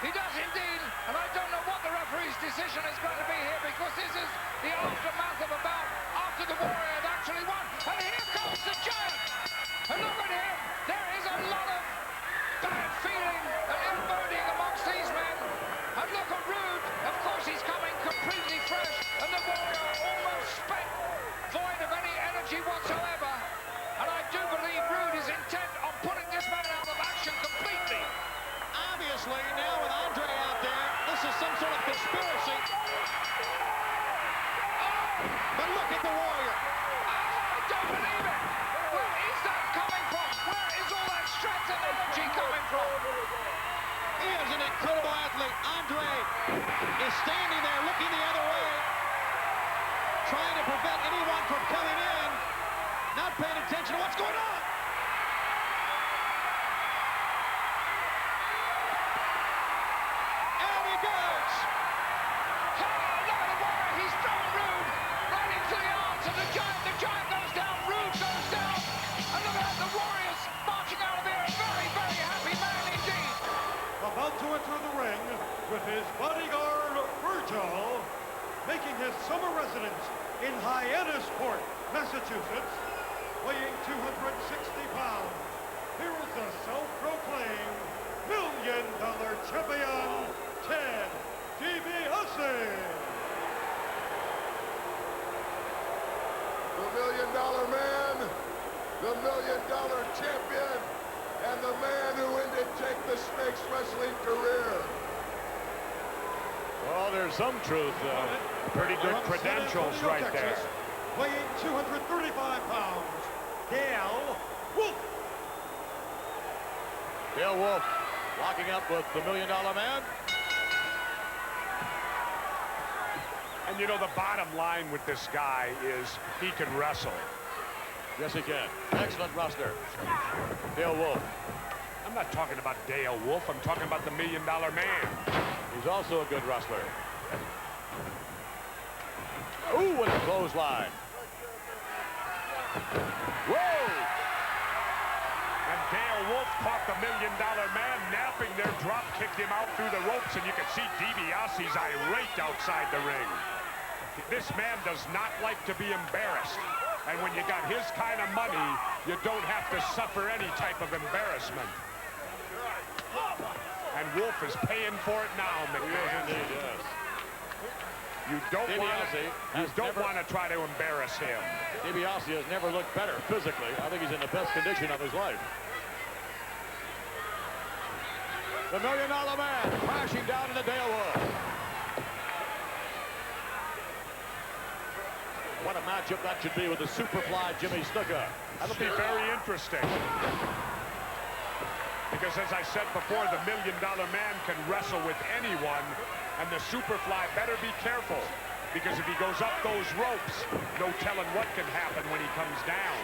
He does indeed, and I don't know what the referee's decision is going to be here, because this is the aftermath of a bout after the Warrior had actually won. And here comes the Giant. And look at him. There is a lot of bad feeling and ill-boding amongst these men. And look at Rude. Of course, he's coming completely fresh, and the Warrior almost spent, void of any energy whatsoever. And I do believe Rude is intent on putting this man out of action completely. Obviously, now with Andre out there, this is some sort of conspiracy. But look at the Warrior. I don't believe it. Where is that coming from? Where is all that strength and energy coming from? He is an incredible athlete. Andre is standing there looking the other way, trying to prevent anyone from coming in, not paying attention to what's going on. And he goes. Oh, look at the Warrior. He's thrown Rude right into the arms of the Giant. The Giant goes down. Rude goes down. And look at that. The Warrior's marching out of here. A very, very happy man indeed. About to enter the ring with his bodyguard, Virgil, making his summer residence in Hyannisport, Massachusetts, weighing 260 pounds. Here is the self-proclaimed $1 Million Champion, Ted DiBiase. The $1 Million Man, the $1 Million Champion, and the man who ended Jake the Snake's wrestling career. Well, there's some truth. Pretty good credentials right there. Weighing 235 pounds, Dale Wolf. Dale Wolf locking up with the $1 Million Man. And you know, the bottom line with this guy is he can wrestle. Yes, he can. Excellent wrestler. Dale Wolf. I'm not talking about Dale Wolf. I'm talking about the $1 Million Man. He's also a good wrestler. Ooh, with a clothesline. Whoa! And Dale Wolf caught the $1 Million Man napping there, drop kicked him out through the ropes, and you can see DiBiase's irate outside the ring. This man does not like to be embarrassed. And when you got his kind of money, you don't have to suffer any type of embarrassment. And Wolf is paying for it now, McMahon. Yes, indeed, yes. You don't want to try to embarrass him. DiBiase has never looked better physically. I think he's in the best condition of his life. The $1 Million Man crashing down into Dale Wolf. What a matchup that should be with the Superfly Jimmy Snuka. That'll be very interesting. Because as I said before, the $1 Million Man can wrestle with anyone, and the Superfly better be careful, because if he goes up those ropes, no telling what can happen when he comes down.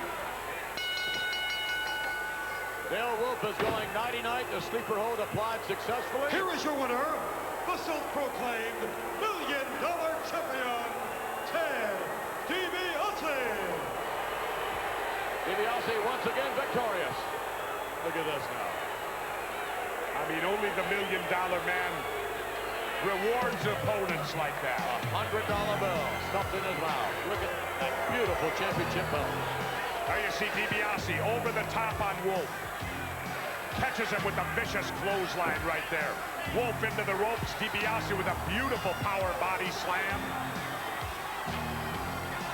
Dale Wolf is going nighty-night. The sleeper hold applied successfully. Here is your winner, the self-proclaimed $1 Million Champion, Ted DiBiase. DiBiase once again victorious. Look at this now. I mean, only the $1 Million Man rewards opponents like that. $100 bill stuffed in his mouth. Look at that beautiful championship belt. Now you see DiBiase over the top on Wolf. Catches him with a vicious clothesline right there. Wolf into the ropes. DiBiase with a beautiful power body slam.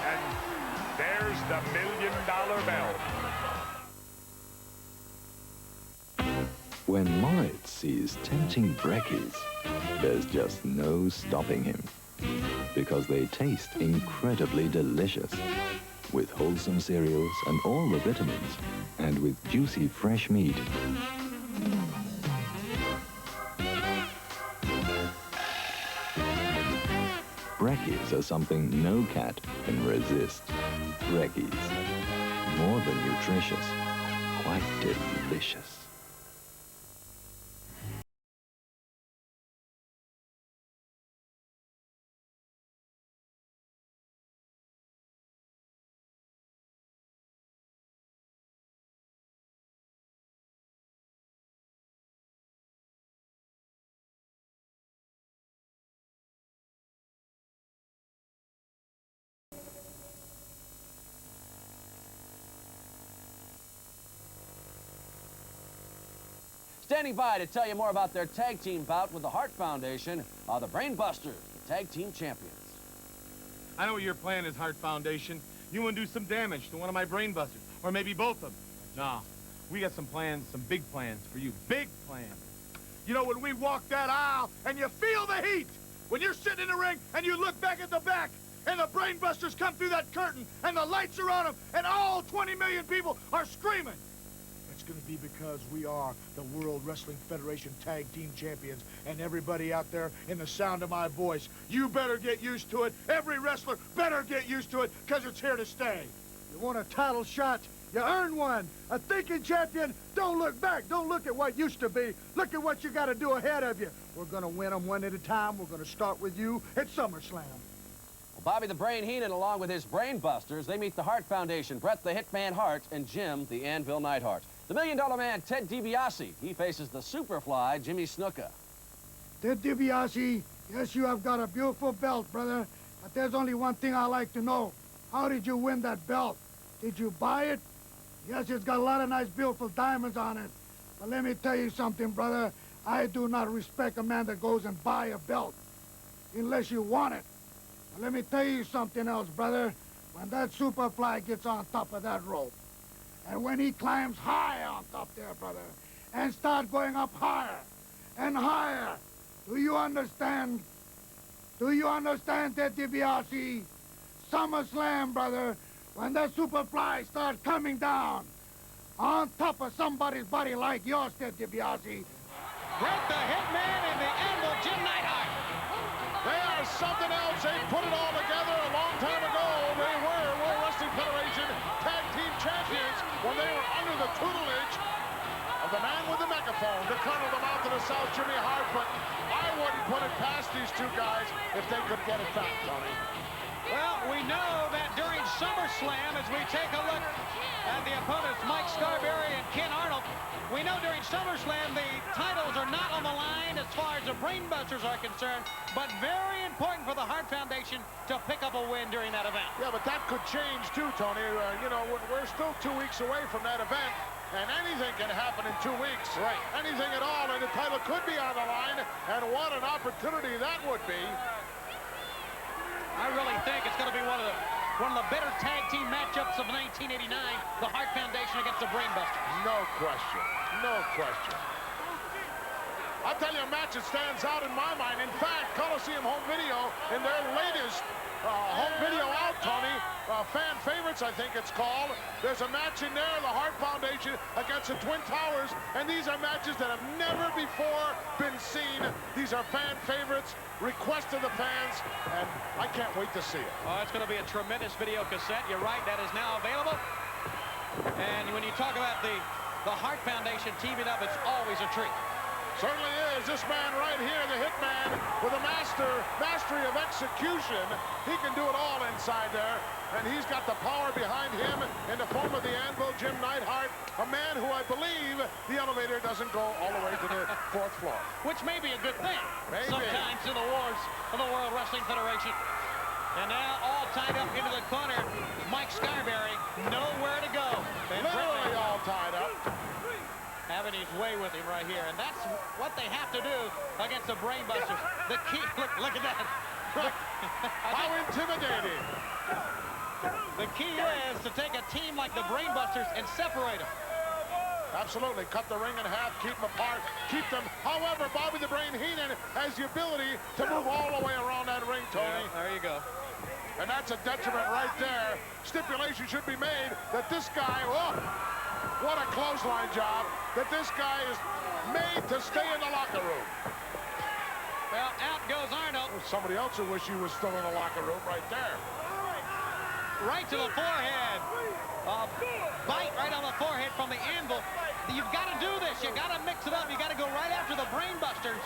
And there's the $1 Million belt. When Moritz sees tempting brekkies, there's just no stopping him. Because they taste incredibly delicious. With wholesome cereals and all the vitamins. And with juicy fresh meat. Brekkies are something no cat can resist. Brekkies. More than nutritious. Quite delicious. Standing by to tell you more about their tag team bout with the Hart Foundation are the Brain Busters, the tag team champions. I know what your plan is, Hart Foundation. You want to do some damage to one of my Brain Busters, or maybe both of them. No, we got some plans, some big plans for you. Big plans. You know, when we walk that aisle and you feel the heat, when you're sitting in the ring and you look back at the back and the Brain Busters come through that curtain and the lights are on them and all 20 million people are screaming. It's going to be because we are the World Wrestling Federation Tag Team Champions, and everybody out there in the sound of my voice, you better get used to it. Every wrestler better get used to it, because it's here to stay. You want a title shot? You earn one. A thinking champion, don't look back. Don't look at what used to be. Look at what you got to do ahead of you. We're going to win them one at a time. We're going to start with you at SummerSlam. Well, Bobby the Brain Heenan, along with his Brain Busters, they meet the Hart Foundation, Bret the Hitman Hart, and Jim the Anvil Neidhart. The $1 Million Man, Ted DiBiase, he faces the Superfly, Jimmy Snuka. Ted DiBiase, yes, you have got a beautiful belt, brother. But there's only one thing I'd like to know. How did you win that belt? Did you buy it? Yes, it's got a lot of nice, beautiful diamonds on it. But let me tell you something, brother. I do not respect a man that goes and buy a belt. Unless you want it. But let me tell you something else, brother. When that Superfly gets on top of that rope, and when he climbs high on top there, brother, and starts going up higher and higher, do you understand? Do you understand, Ted DiBiase? SummerSlam, brother, when that Superfly starts coming down on top of somebody's body like yours, Ted DiBiase. Bret the Hitman and the Anvil, Jim Neidhart. They are something else. They put it all together a long time ago. They were World Wrestling Federation Tag Team Champions when they were under the tutelage of the man with the megaphone, the Colonel of the Mountain of the South, Jimmy Hart. But I wouldn't put it past these two guys if they could get it done, Tony. Well, we know that during SummerSlam, as we take a look at the opponents, Mike Scarberry and Ken Arnold, we know during SummerSlam the titles are not on the line as far as the Brain Busters are concerned, but very important for the Hart Foundation to pick up a win during that event. Yeah, but that could change too, Tony. You know, we're still 2 weeks away from that event, and anything can happen in 2 weeks. Right. Anything at all, and the title could be on the line, and what an opportunity that would be. I really think it's going to be one of the better tag team matchups of 1989, the Hart Foundation against the Brain Busters. No question. No question. I'll tell you a match that stands out in my mind. In fact, Coliseum Home Video, in their latest home video out, Tony, Fan Favorites, I think it's called. There's a match in there, the Hart Foundation against the Twin Towers, and these are matches that have never before been seen. These are fan favorites, request of the fans, and I can't wait to see it. Oh, it's going to be a tremendous video cassette. You're right, that is now available. And when you talk about the Hart Foundation teaming up, it's always a treat. Certainly is. This man right here, the Hitman, with a mastery of execution. He can do it all inside there. And he's got the power behind him in the form of the Anvil, Jim Neidhart, a man who I believe the elevator doesn't go all the way to the 4th floor. Which may be a good thing. Maybe. Sometimes in the wars of the World Wrestling Federation. And now all tied up into the corner. Mike Scarberry, nowhere to go. And literally all tied up. Having his way with him right here. And that's what they have to do against the Brainbusters. The key, look at that. How intimidating. The key is to take a team like the Brainbusters and separate them. Absolutely. Cut the ring in half, keep them apart, keep them. However, Bobby the Brain Heenan has the ability to move all the way around that ring, Tony. Yeah, there you go. And that's a detriment right there. Stipulation should be made that this guy, oh, what a clothesline job, that this guy is made to stay in the locker room. Well, out goes Arnold. There's somebody else who wish he was still in the locker room right there. Right to the forehead. Bite right on the forehead from the Anvil. You've got to do this. You got to mix it up. You got to go right after the Brainbusters.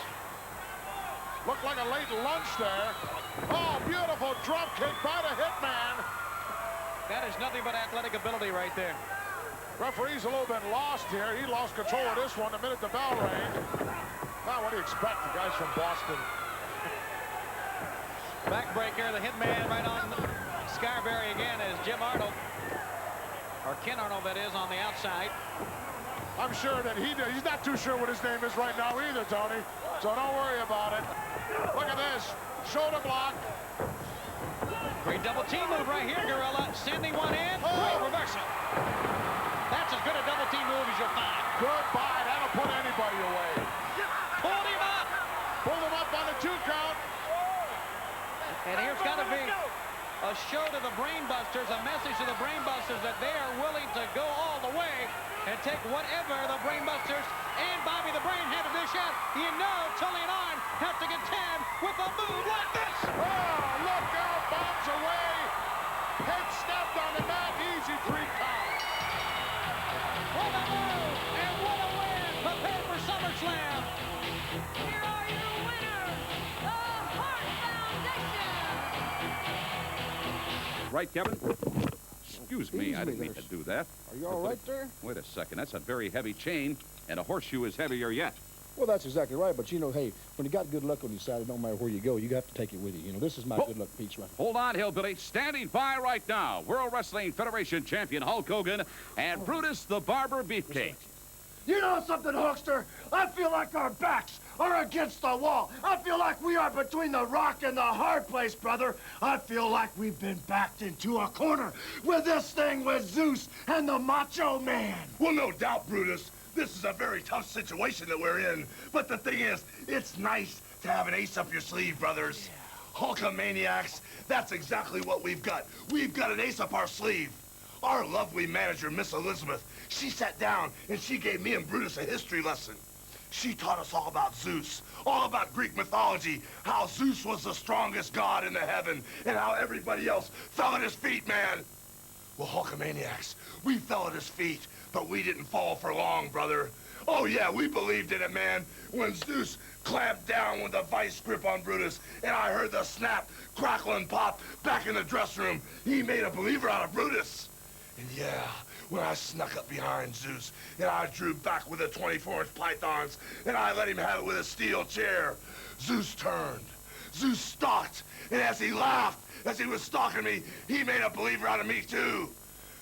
Looked like a late lunch there. Oh, beautiful drop kick by the Hitman. That is nothing but athletic ability right there. Referee's a little bit lost here. He lost control of this one the minute the bell rang. Now, what do you expect? The guys from Boston. Backbreaker, the Hitman right on Scarberry again as Jim Arnold, or Ken Arnold that is, on the outside. I'm sure that he's not too sure what his name is right now either, Tony. So don't worry about it. Look at this. Shoulder block. Great double team move right here, Gorilla. Sending one in. Great reversal. That's as good a double team move as you'll find. Goodbye. That'll put anybody away. Pulled him up. Pulled him up on the 2 count. And here's got to be a show to the Brainbusters, a message to the Brainbusters that they are willing to go all the way and take whatever the Brainbusters and Bobby the Brain had to dish out. You know Tully and Arn have to contend with a move like this. Oh, look out, bombs away. Head snapped on the mat, easy 3 count. What a move, and what a win. Prepare for SummerSlam. Here are your winners, the Hart Foundation. Right, Kevin? Excuse me, I didn't mean to do that. Are you all right there? Wait a second, that's a very heavy chain, and a horseshoe is heavier yet. Well, that's exactly right, but you know, hey, when you got good luck on your side, it don't matter where you go, you have to take it with you. You know, this is my good luck piece right here. Hold on, Hillbilly. Standing by right now, World Wrestling Federation champion Hulk Hogan and Brutus the Barber Beefcake. You know something, Hulkster? I feel like our backs are against the wall. I feel like we are between the rock and the hard place, brother. I feel like we've been backed into a corner with this thing with Zeus and the Macho Man. Well, no doubt, Brutus. This is a very tough situation that we're in. But the thing is, it's nice to have an ace up your sleeve, brothers. Hulkamaniacs, that's exactly what we've got. We've got an ace up our sleeve. Our lovely manager, Miss Elizabeth, she sat down and she gave me and Brutus a history lesson. She taught us all about Zeus, all about Greek mythology, how Zeus was the strongest god in the heaven, and how everybody else fell at his feet, man. Well, Hulkamaniacs, we fell at his feet, but we didn't fall for long, brother. Oh, yeah, we believed in it, man. When Zeus clamped down with a vice grip on Brutus, and I heard the snap, crackle, and pop back in the dressing room, he made a believer out of Brutus. And yeah, when I snuck up behind Zeus, and I drew back with the 24-inch pythons, and I let him have it with a steel chair, Zeus turned. Zeus stalked, and as he laughed, as he was stalking me, he made a believer out of me, too.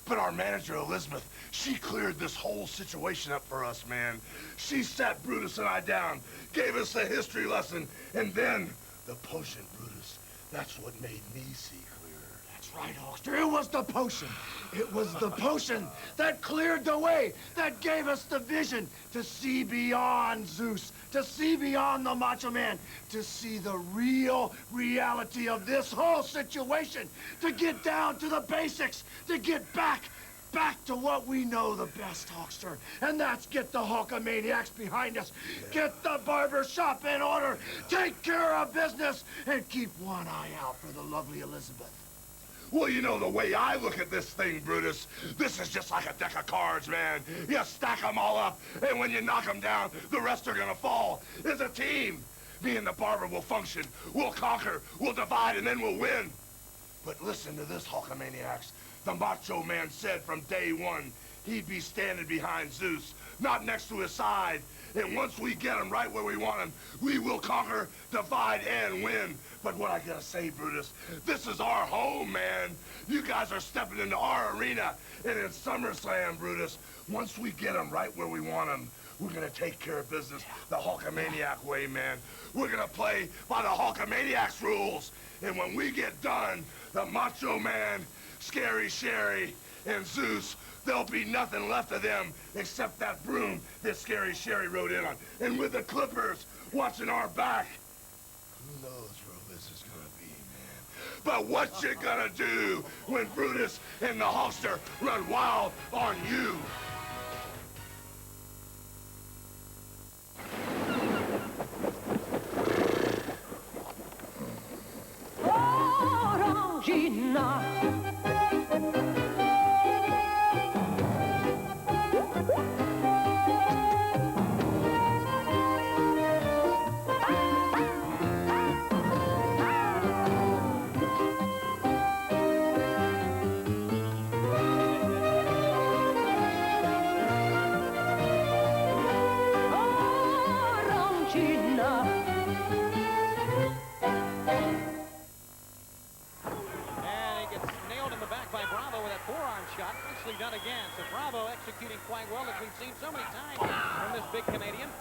But our manager, Elizabeth, she cleared this whole situation up for us, man. She sat Brutus and I down, gave us the history lesson, and then the potion, Brutus. That's what made me see clearer. That's right, Hulkster. It was the potion. It was the potion that cleared the way, that gave us the vision to see beyond Zeus, to see beyond the Macho Man, to see the real reality of this whole situation, to get down to the basics, to get back to what we know the best, Hulkster. And that's get the Hulkamaniacs behind us, get the barber shop in order, take care of business, and keep one eye out for the lovely Elizabeth. Well, you know, the way I look at this thing, Brutus, this is just like a deck of cards, man. You stack them all up, and when you knock them down, the rest are gonna fall. It's a team. Me and the barber will function. We'll conquer, we'll divide, and then we'll win. But listen to this, Hulkamaniacs. The Macho Man said from day one he'd be standing behind Zeus, not next to his side. And once we get him right where we want him, we will conquer, divide, and win. But what I gotta say, Brutus, this is our home, man. You guys are stepping into our arena. And in SummerSlam, Brutus, once we get him right where we want him, we're gonna take care of business the Hulkamaniac way, man. We're gonna play by the Hulkamaniacs rules. And when we get done, the Macho Man, Scary Sherry, and Zeus, there'll be nothing left of them except that broom that Scary Sherry rode in on. And with the Clippers watching our back, who knows where this is gonna be, man. But what you gonna do when Brutus and the Hulkster run wild on you? Done again. So Bravo executing quite well, as we've seen so many times from this big Canadian.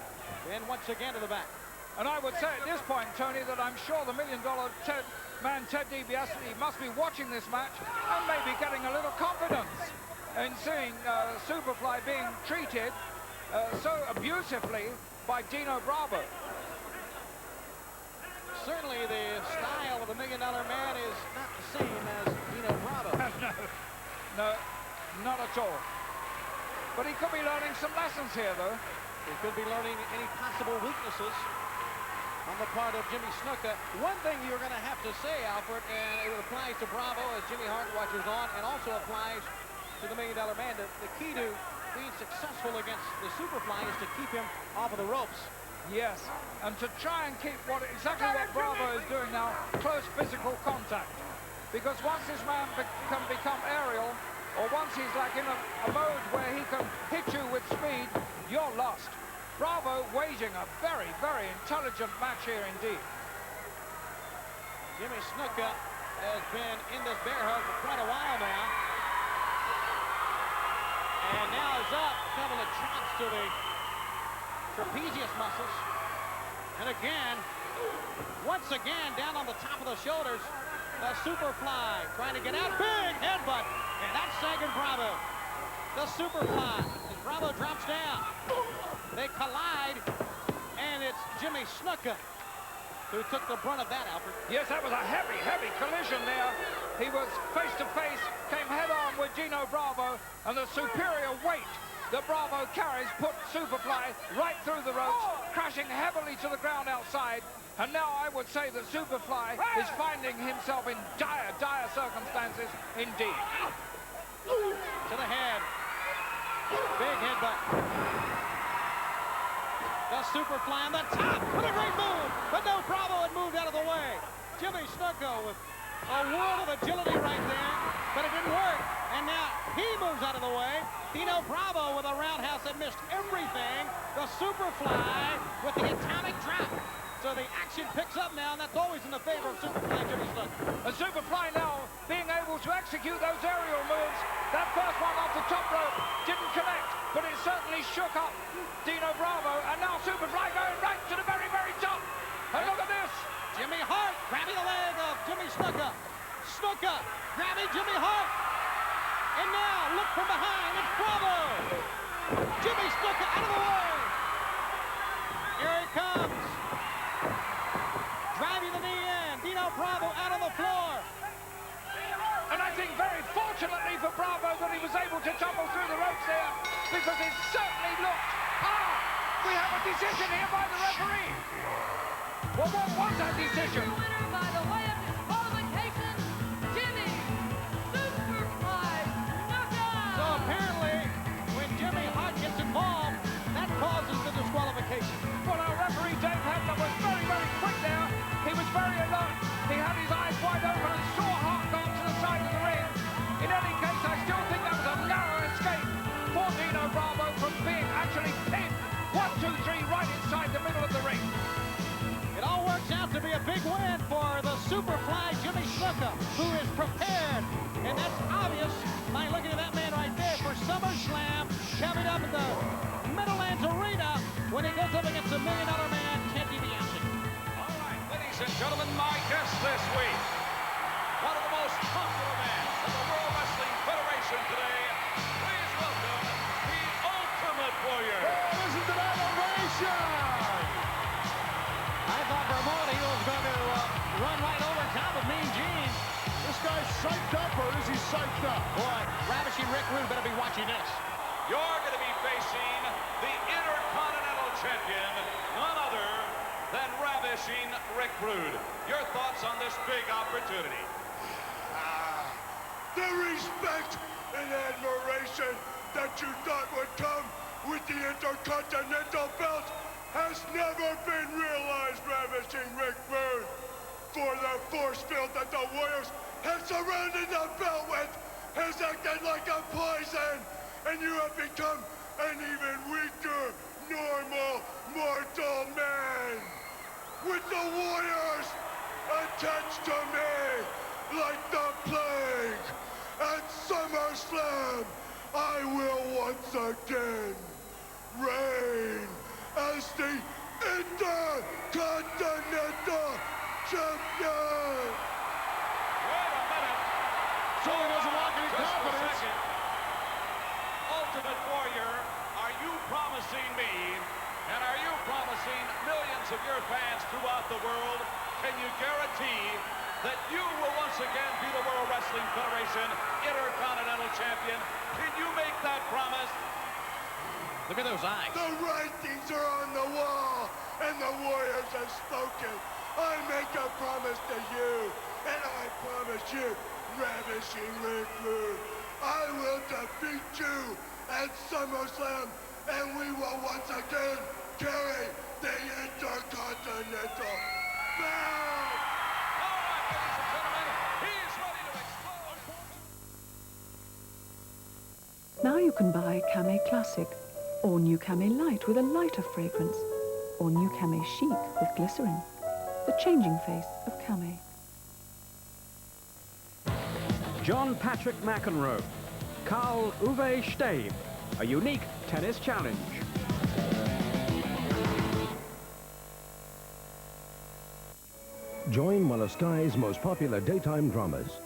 And once again to the back. And I would say at this point, Tony, that I'm sure the $1 Million Man Ted DiBiase must be watching this match and maybe getting a little confidence in seeing Superfly being treated so abusively by Dino Bravo. Certainly the style of the $1 Million Man is not the same as Dino Bravo. No, not at all. But he could be learning some lessons here, though. He could be learning any possible weaknesses on the part of Jimmy Snuka. One thing you're going to have to say, Alfred, and it applies to Bravo as Jimmy Hart watches on, and also applies to the $1 Million Man, the key to being successful against the Superfly is to keep him off of the ropes. Yes, and to try and keep exactly what Bravo is doing now, close physical contact. Because once this man can become aerial, or once he's like in a mode where he can hit you with speed, you're lost. Bravo waging a very, very intelligent match here indeed. Jimmy Snuka has been in this bear hug for quite a while now. And now is up, a couple of chops to the trapezius muscles. And again, once again, down on the top of the shoulders, the Superfly trying to get out. Big headbutt. And that's Sagan Bravo. The Superfly. As Bravo drops down. They collide. And it's Jimmy Snuka who took the brunt of that, Alfred. Yes, that was a heavy, heavy collision there. He was face to face, came head on with Dino Bravo, and the superior weight that Bravo carries put Superfly right through the ropes, crashing heavily to the ground outside. And now I would say that Superfly is finding himself in dire, dire circumstances indeed. To the head. Big headbutt. The Superfly on the top with a great move. But no, Bravo had moved out of the way. Jimmy Snuka with a world of agility right there. But it didn't work. And now he moves out of the way. Dino Bravo with a roundhouse that missed everything. The Superfly with the atomic drop. So the action picks up now, and that's always in the favor of Superfly Jimmy Snuka. And Superfly now being able to execute those aerial moves. That first one off the top rope didn't connect, but it certainly shook up Dino Bravo. And now Superfly going right to the very, very top. And look at this. Jimmy Hart grabbing the leg of Jimmy Snuka. Snuka grabbing Jimmy Hart. And now, look from behind, it's Bravo. Jimmy Snuka out of the way. Here he comes. Driving the knee in. Dino Bravo out on the floor. And I think very fortunately for Bravo that he was able to tumble through the ropes there, because it certainly looked, we have a decision here by the referee. Well, what was that decision? Winner by the way of disqualification, Jimmy a big win for the Superfly Jimmy Snuka, who is prepared. And that's obvious by looking at that man right there for SummerSlam coming up at the Meadowlands Arena when he goes up against the $1 Million Man, Ted DiBiase. All right, ladies and gentlemen, my guest this week, one of the most popular men in the World Wrestling Federation today. Please welcome the Ultimate Warrior. Listen to that ovation! I thought for a moment he was going to run right over top of Mean Gene. This guy's psyched up, or is he psyched up? Boy, Ravishing Rick Rude better be watching this. You're going to be facing the Intercontinental Champion, none other than Ravishing Rick Rude. Your thoughts on this big opportunity? The respect and admiration that you thought would come with the Intercontinental belt has never been realized, Ravishing Rick Rude. For the force field that the Warriors have surrounded the belt with has acted like a poison, and you have become an even weaker, normal, mortal man. With the Warriors attached to me like the plague, at SummerSlam, I will once again reign as the Intercontinental Champion! Wait a minute. So he doesn't lack any Just confidence. a second. Ultimate Warrior, are you promising me, and are you promising millions of your fans throughout the world, can you guarantee that you will once again be the World Wrestling Federation Intercontinental Champion? Can you make that promise? Look at those eyes. The writings are on the wall, and the Warriors have spoken. I make a promise to you, and I promise you, Ravishing Rick Rude, I will defeat you at SummerSlam, and we will once again carry the Intercontinental belt! All right, ladies and gentlemen, he's ready to explode. Now you can buy Camay Classic, or New Camay Light with a lighter fragrance, or New Camay Chic with glycerin. The changing face of Camay. John Patrick McEnroe, Karl Uwe Stein, a unique tennis challenge. Join one of Sky's most popular daytime dramas.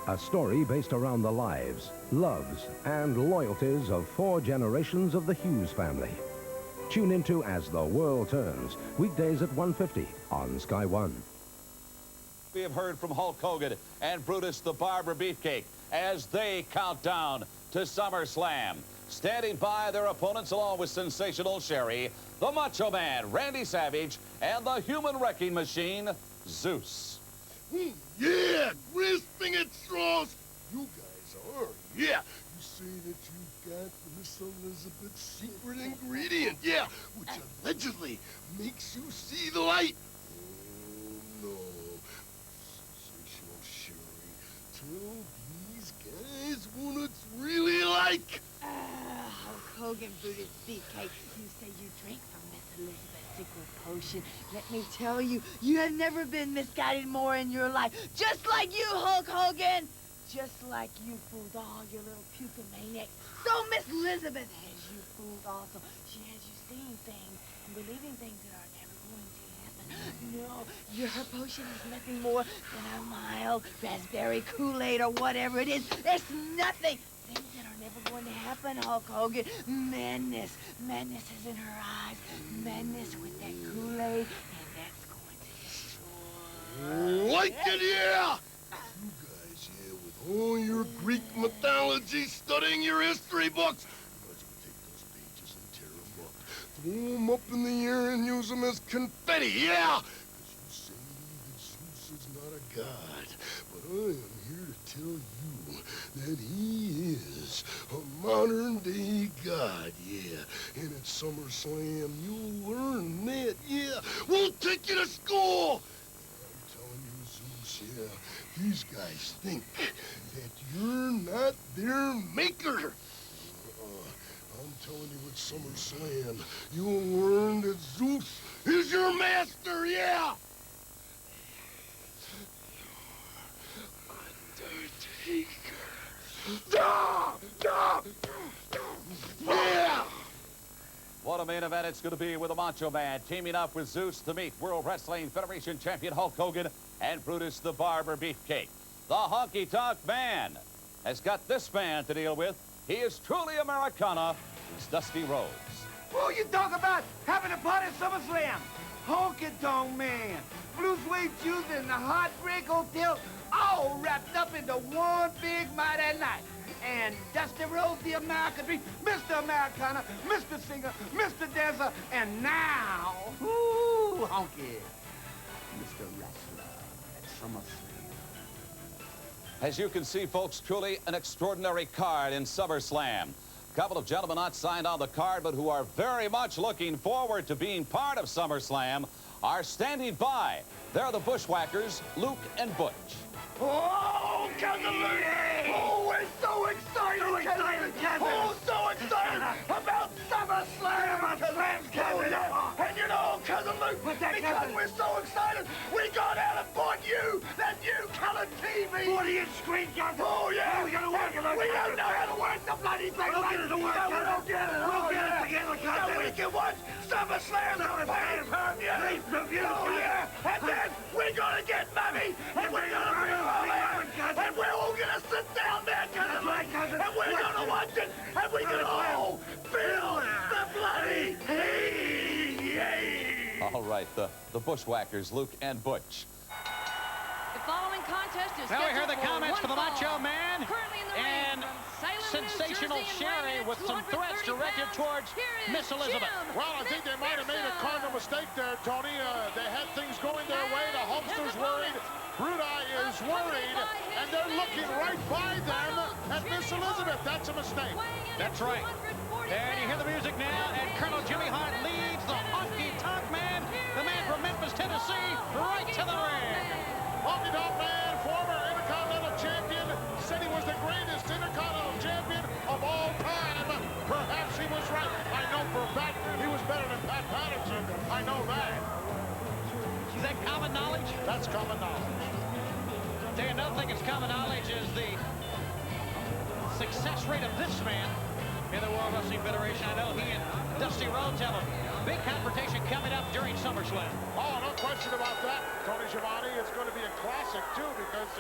A story based around the lives, loves, and loyalties of 4 generations of the Hughes family. Tune into As the World Turns, weekdays at 1:50 on Sky One. We have heard from Hulk Hogan and Brutus the Barber Beefcake as they count down to SummerSlam. Standing by their opponents along with Sensational Sherry, the Macho Man, Randy Savage, and the Human Wrecking Machine, Zeus. Yeah, grasping at straws. You guys are, yeah. You say that you've got Miss Elizabeth's secret ingredient, yeah, which allegedly makes you see the light. Oh, no. Sensational Sherry, tell these guys what it's really like. Hulk Hogan, Brutus Beefcake, you say you drink from Miss Elizabeth's secret potion. Let me tell you, you have never been misguided more in your life. Just like you, Hulk Hogan. Just like you fooled all your little puka maniacs. So Miss Elizabeth has you fooled also. She has you seeing things and believing things that are never going to happen. No, her potion is nothing more than a mild raspberry Kool-Aid or whatever it is. It's nothing. Things that are never going to happen, Hulk Hogan. Madness. Madness is in her eyes. Madness with that Kool-Aid, and that's going to destroy. Like it, yeah! You guys, yeah, with all your Greek mythology, studying your history books, you guys would take those pages and tear them up, throw them up in the air and use them as confetti, yeah! Because you say that Zeus is not a god, but I am here to tell you that he is a modern-day god, yeah. And at SummerSlam, you'll learn that, yeah. We'll take you to school! And I'm telling you, Zeus, yeah, these guys think that you're not their maker. I'm telling you at SummerSlam, you'll learn that Zeus is your master, yeah! Yeah! What a main event it's going to be with the Macho Man teaming up with Zeus to meet World Wrestling Federation champion Hulk Hogan and Brutus the Barber Beefcake. The Honky Tonk Man has got this man to deal with. He is truly Americana. He's Dusty Rhodes. Oh, you talk about having a party at SummerSlam. Honky Tonk Man, Blue Suede Shoes, and the Heartbreak Hotel, all wrapped up into one big mighty night. And Dusty Rhodes, the American Dream, Mr. Americana, Mr. Singer, Mr. Dancer, and now, ooh, Honky, Mr. Wrestler at SummerSlam. As you can see, folks, truly an extraordinary card in SummerSlam. A couple of gentlemen not signed on the card, but who are very much looking forward to being part of SummerSlam, are standing by. They're the Bushwhackers, Luke and Butch. Oh, Cousin Luke! Oh, we're so excited, Cousin! Oh, so excited about SummerSlam! Cousin! And you know, Cousin Luke, because we're so excited, we got out and bought you that new color TV! 40-inch screen, Cousin! Oh, yeah! We gotta work it! We don't know how to work the bloody thing! We'll get it to work, Cousin! We'll get it! We'll get it together, Cousin! So we can watch SummerSlam pay-per-view! Oh, yeah! And then we're gonna get Mummy! And we're gonna bring her all in! And we're all gonna sit down there, Cousin! And we're gonna watch it! And we're gonna all feel the bloody heat! All right, the Bushwhackers, Luke and Butch. The following contest is Now we hear scheduled the comments for the one Macho fall. Man Currently in the and ring from Salem, New sensational Jersey, and Sherry weighing in with at some threats 230 directed pounds, towards here is Miss Elizabeth. Jim Well, I think they might have made a cardinal mistake there, Tony. They had things going their way. The Hulkster's worried. Brudi is worried. And they're looking right by them at Miss Elizabeth. That's a mistake. That's right. And you hear the music now, and Colonel Jimmy Hart leads the Honky Tonk Man, the man from Memphis, Tennessee, right to the ring. Honky Tonk Man, former Intercontinental Champion, said he was the greatest Intercontinental Champion of all time. Perhaps he was right. I know for a fact he was better than Pat Patterson. I know that. Is that common knowledge? That's common knowledge. Tell you another thing that's common knowledge is the success rate of this man in the World Wrestling Federation. I know he and Dusty Rhodes have a big confrontation coming up during SummerSlam. Oh, no question about that, Tony Schiavone. It's going to be a classic, too, because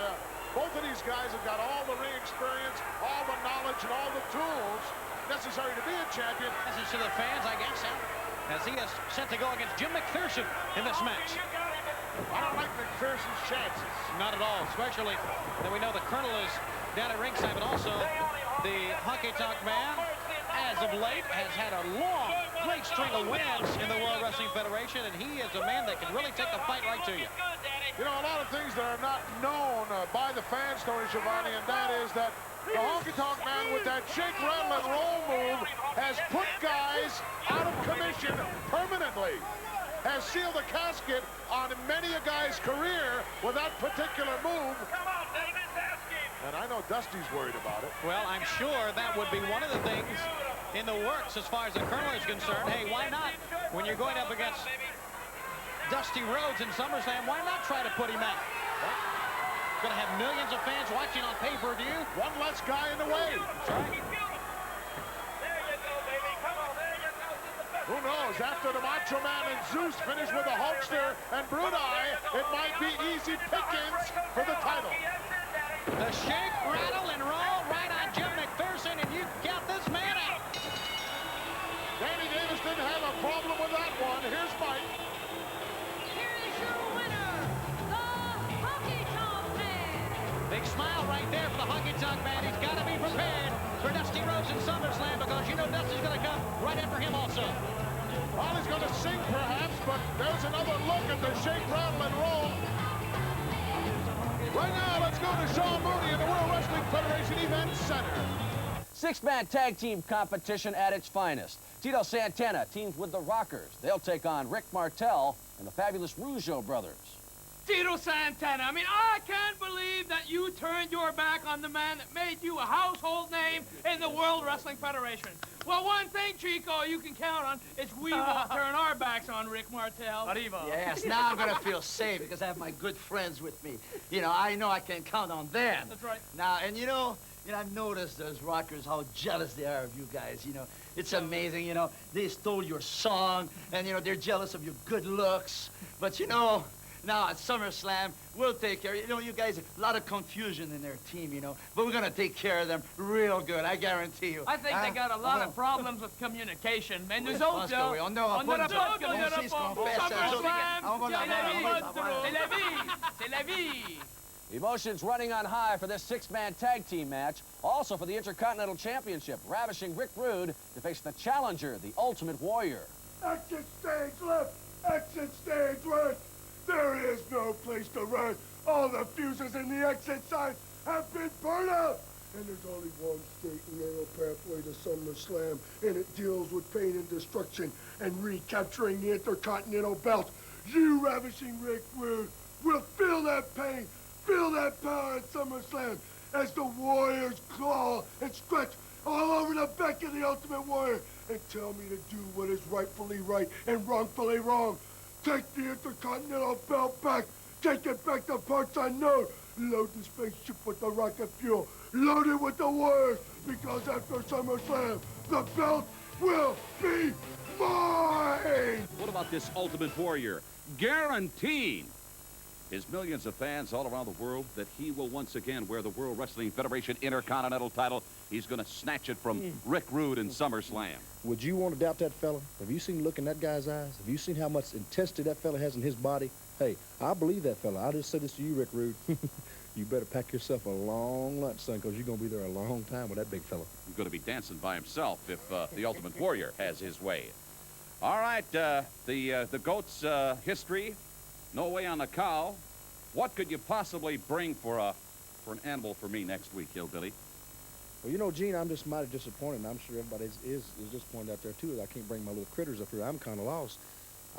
both of these guys have got all the ring experience, all the knowledge, and all the tools necessary to be a champion. Message to the fans, I guess, as he is set to go against Jim McPherson in this match. I don't like McPherson's chances. Not at all, especially that we know the Colonel is down at ringside, but also the Honky Tonk Man, as of late, has had a long, great string of wins in the World Wrestling Federation, and he is a man that can really take the fight right to you. You know, a lot of things that are not known by the fans, Tony Schiavone, and that is that the Honky Tonk Man with that shake, rattle, and roll move has put guys out of commission permanently. Has sealed the casket on many a guy's career with that particular move. And I know Dusty's worried about it. Well, I'm sure that would be one of the things in the works as far as the Colonel is concerned. Hey, why not? When you're going up against Dusty Rhodes in SummerSlam, why not try to put him out? Going to have millions of fans watching on pay-per-view. One less guy in the way. That's right. Who knows? After the Macho Man and Zeus finish with the Hulkster and Brudi, it might be easy pickings for the title. The shake, rattle, and roll right on Jim McPherson, and you got this man out. Danny Davis didn't have a problem with that one. Here's Mike. Here is your winner, the Honky Tonk Man. Big smile right there for the Honky Tonk Man. He's got to be prepared for Dusty Rhodes in SummerSlam because you know Dusty's going to come right after him also. Well, he's going to sing perhaps, but there's another look at the shake, rattle, and roll. Right now, let's go to Sean Mooney in the World Wrestling Federation Event Center. Six-man tag team competition at its finest. Tito Santana teams with the Rockers. They'll take on Rick Martel and the fabulous Rougeau brothers. Tito Santana, I mean, I can't believe that you turned your back on the man that made you a household name in the World Wrestling Federation. Well, one thing, Chico, you can count on is we won't turn our backs on Rick Martel. Arriba. Yes, now I'm going to feel safe because I have my good friends with me. You know I can count on them. That's right. Now, and you know, You know, I've noticed those rockers, how jealous they are of you guys, you know. It's amazing, you know. They stole your song, and, you know, they're jealous of your good looks. But, you know, now at SummerSlam, we'll take care. You know, you guys, a lot of confusion in their team, you know. But we're going to take care of them real good, I guarantee you. I think they got a lot of problems with communication. Mais nous autres, là, on n'aura pas SummerSlam, c'est la vie, c'est la vie. Emotions running on high for this six-man tag team match. Also for the Intercontinental Championship, ravishing Rick Rude to face the challenger, the Ultimate Warrior. Exit stage left, exit stage right. There is no place to run. All the fuses in the exit sign have been burned out. And there's only one straight and narrow pathway to SummerSlam, and it deals with pain and destruction and recapturing the Intercontinental belt. You, ravishing Rick Rude, will feel that pain, feel that power at SummerSlam as the Warriors claw and stretch all over the back of the Ultimate Warrior and tell me to do what is rightfully right and wrongfully wrong. Take the Intercontinental belt back. Take it back to parts unknown. Load the spaceship with the rocket fuel. Load it with the Warriors, because after SummerSlam, the belt will be mine! What about this Ultimate Warrior? Guaranteed his millions of fans all around the world that he will once again wear the World Wrestling Federation Intercontinental title. He's going to snatch it from Rick Rude in SummerSlam. Would you want to doubt that fella? Have you seen the look in that guy's eyes? Have you seen how much intensity that fella has in his body? Hey, I believe that fella. I just say this to you, Rick Rude. You better pack yourself a long lunch, son, because you're going to be there a long time with that big fella. He's going to be dancing by himself if the Ultimate Warrior has his way. All right, the GOAT's history, no way on the cow. What could you possibly bring for an animal for me next week, Hillbilly? Well, you know, Gene, I'm just mighty disappointed, and I'm sure everybody is disappointed out there, too, that I can't bring my little critters up here. I'm kind of lost.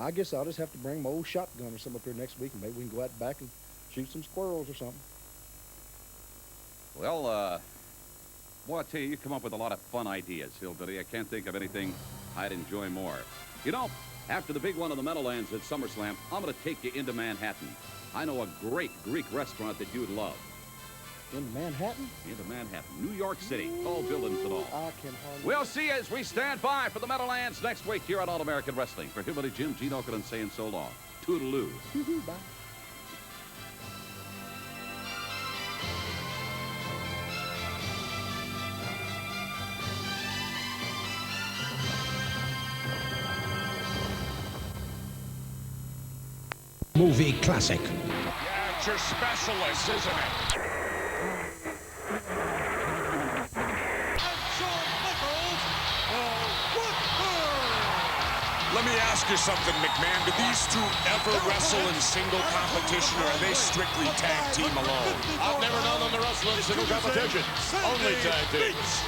I guess I'll just have to bring my old shotgun or something up here next week, and maybe we can go out back and shoot some squirrels or something. Well, boy, I tell you, you come up with a lot of fun ideas, Hillbilly. I can't think of anything I'd enjoy more. You know, after the big one of the Meadowlands at SummerSlam, I'm going to take you into Manhattan. I know a great Greek restaurant that you'd love. In Manhattan? Into Manhattan, New York City, tall buildings and all. I can hardly... We'll see you as we stand by for the Meadowlands next week here on All American Wrestling. For Hillbilly Jim, Gene Okerlund saying so long. Toodaloo. Bye. Movie classic. Yeah, it's your specialist, isn't it? Let me ask you something, McMahon. Do these two ever wrestle in single competition, or are they strictly tag team alone? I've never known them to wrestle in single competition. Only tag teams.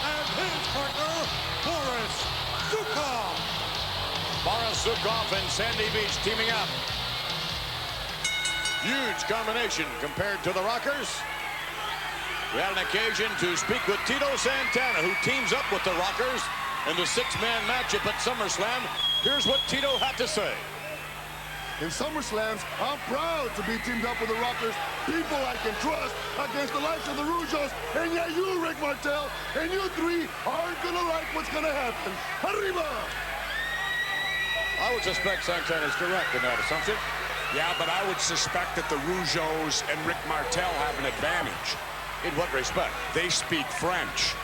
And his partner, Boris Zukov. Boris Zukov and Sandy Beach teaming up. Huge combination compared to the Rockers. We had an occasion to speak with Tito Santana, who teams up with the Rockers in the six-man matchup at SummerSlam. Here's what Tito had to say. In SummerSlams, I'm proud to be teamed up with the Rockers, people I can trust against the likes of the Rougeos, and yeah, you, Rick Martel, and you three aren't gonna like what's gonna happen. Arriba! I would suspect Santana's correct in that assumption. Yeah, but I would suspect that the Rougeos and Rick Martel have an advantage. In what respect? They speak French.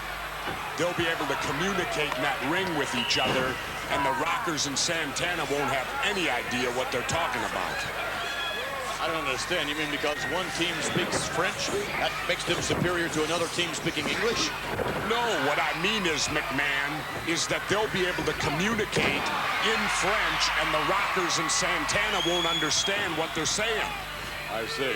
They'll be able to communicate in that ring with each other, and the Rockers and Santana won't have any idea what they're talking about. I don't understand. You mean because one team speaks French, that makes them superior to another team speaking English? No, what I mean is, McMahon, is that they'll be able to communicate in French, and the Rockers and Santana won't understand what they're saying. I see.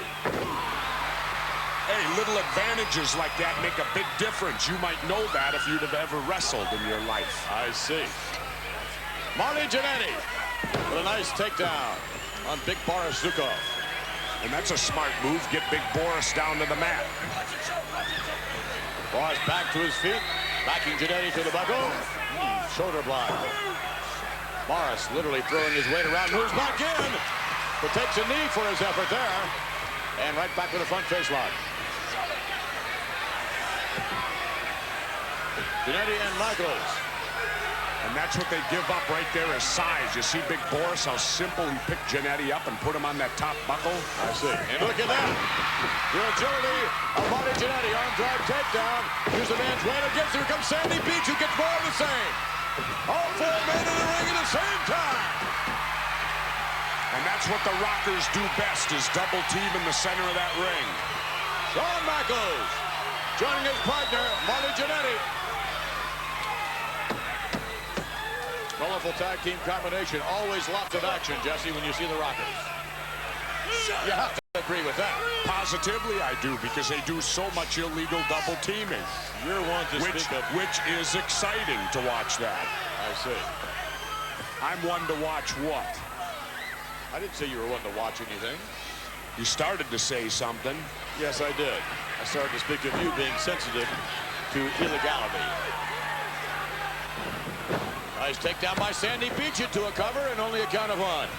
Hey, little advantages like that make a big difference. You might know that if you'd have ever wrestled in your life. I see. Marty Jannetty with a nice takedown on Big Boris Zukov. And that's a smart move. Get Big Boris down to the mat. Boris back to his feet, backing Jannetty to the buckle. Shoulder block. Boris literally throwing his weight around, moves back in, but takes a knee for his effort there. And right back with a front face lock. Jannetty and Michaels. And that's what they give up right there is size. You see Big Boris, how simple he picked Jannetty up and put him on that top buckle? I see. And look at that. The agility of Marty Jannetty. Arm drive takedown. Here's the man's way against. Here comes Sandy Beach, who gets more of the same. All four men in the ring at the same time. And that's what the Rockers do best, is double team in the center of that ring. Shawn Michaels joining his partner, Marty Jannetty. Colorful tag team combination. Always lots of action, Jesse, when you see the Rockers. You have to agree with that. Positively, I do, because they do so much illegal double teaming. You're one to speak of. Which is exciting to watch that. I see. I'm one to watch what? I didn't say you were one to watch anything. You started to say something. Yes, I did. I started to speak of you being sensitive to illegality. Nice takedown by Sandy Beach into a cover and only a count of one.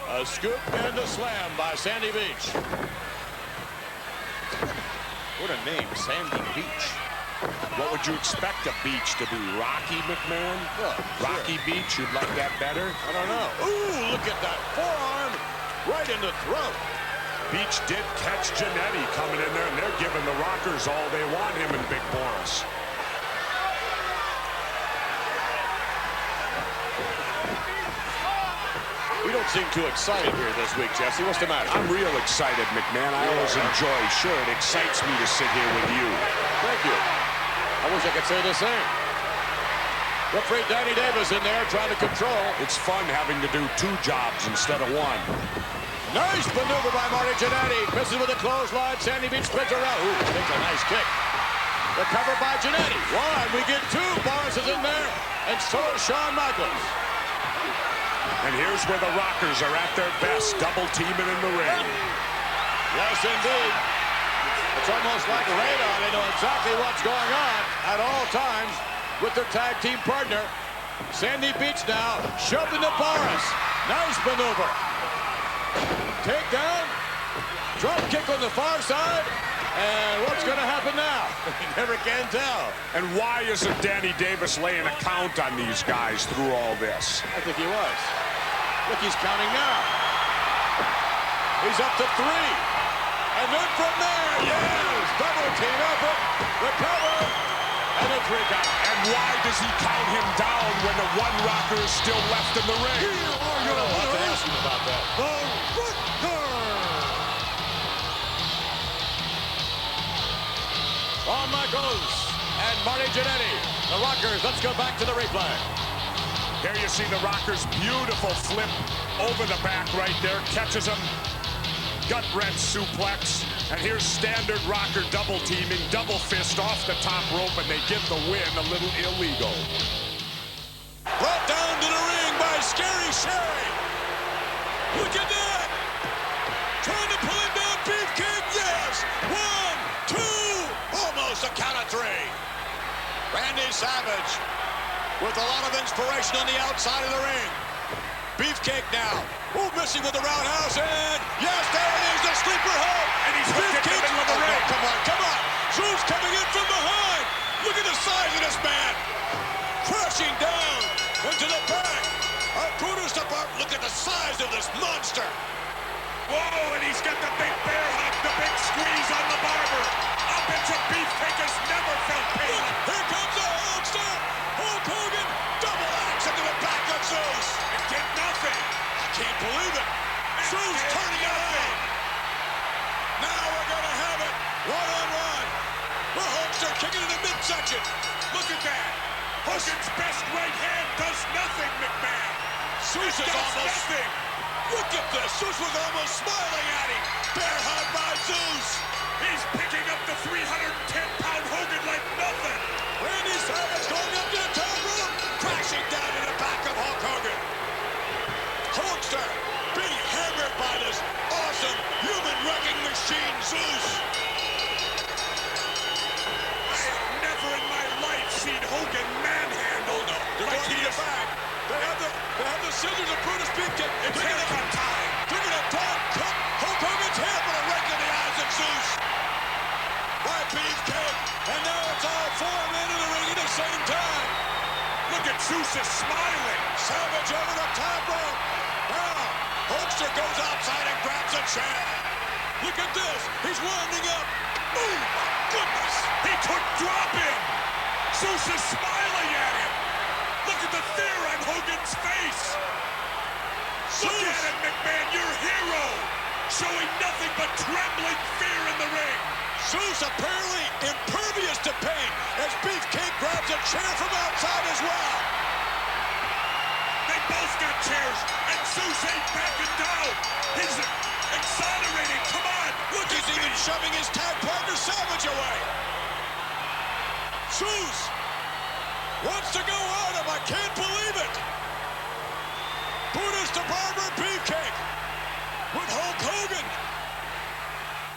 A scoop and a slam by Sandy Beach. What a name, Sandy Beach. What would you expect a Beach to be? Rocky McMahon? Well, Rocky sure. Beach? You'd like that better? I don't know. Ooh, look at that forearm right in the throat. Beach did catch Jannetty coming in there, and they're giving the Rockers all they want, him and Big Boris. We don't seem too excited here this week, Jesse. What's the matter? I'm real excited, McMahon. I always enjoy. Sure, it excites me to sit here with you. Thank you. I wish I could say the same. Referee Danny Davis in there trying to control. It's fun having to do two jobs instead of one. Nice maneuver by Marty Jannetty. Misses with a clothesline. Sandy Beach spins around. Ooh, takes a nice kick. Recovered by Jannetty. One, we get two. Boris is in there, and so is Shawn Michaels. And here's where the Rockers are at their best, double teaming in the ring. Yes, indeed. It's almost like radar. They know exactly what's going on at all times with their tag team partner. Sandy Beach now shoved into Boris. Nice maneuver. Takedown. Drop kick on the far side. And what's going to happen now? You never can tell. And why isn't Danny Davis laying a count on these guys through all this? I think he was. Look, he's counting now. He's up to 3. And then from there, yes, double team effort, the cover, and a 3 count. And why does he count him down when the one Rocker is still left in the ring? I don't have to ask him about that. The Rocker! Shawn Michaels and Marty Jannetty. The Rockers, let's go back to the replay. Here you see the Rockers' beautiful flip over the back right there. Catches him. Gut-wrench suplex. And here's standard Rocker double teaming. Double fist off the top rope, and they get the win. A little illegal. Brought down to the ring by Scary Sherry. Look at that. Trying to pull him down. Beefcake, yes. 1, 2. Almost a count of 3. Randy Savage with a lot of inspiration on the outside of the ring. Beefcake now. Ooh, missing with the roundhouse, and yes, there it is, the sleeper hold. And he's Beefcake with the ring. Come on, come on. Zeus coming in from behind. Look at the size of this man. Crashing down into the back. Arcudus apart. Look at the size of this monster. Whoa, and he's got the big bear hug, the big squeeze on the barber. Up into Beefcake has never felt pain. Here comes the Hulkster. Hulk Hogan, double axe into the back of Zeus. It did nothing. I can't believe it. Zeus turning it on. Now we're going to have it one-on-one. The Hulkster kicking in the midsection. Look at that. Hogan's best right hand does nothing, McMahon. Zeus is almost... nothing. Look at this. Zeus was almost smiling at him. Bear hug by Zeus. He's picking up the 310-pound Hogan like nothing. Randy Savage going up to the top rope. Crashing down to the back of Hulk Hogan. Hulkster being hammered by this awesome human wrecking machine, Zeus. I have never in my life seen Hogan manhandle. Oh, no. They're like going to the back. They have the scissors of Brutus Beefcake. It's haircut time. They're going to cut Hulk Hogan's hair for a rake in the eyes of Zeus. By Beefcake. And now it's all 4 men in the top rope. Now, Hulkster goes outside and grabs a chair. Look at this. He's winding up. Oh, my goodness. He couldn't drop him. Zeus is smiling at him. Look at the fear on Hogan's face. Look at him, McMahon, your hero. Showing nothing but trembling fear in the ring. Zeus apparently impervious to pain as Beefcake grabs a chair from outside as well. They both got chairs, and Zeus ain't backing down. He's exonerating. Come on. Look, he's even shoving his tag partner Savage away. Zeus wants to go at him. I can't believe it. Brutus the Barber Beefcake with Hulk Hogan.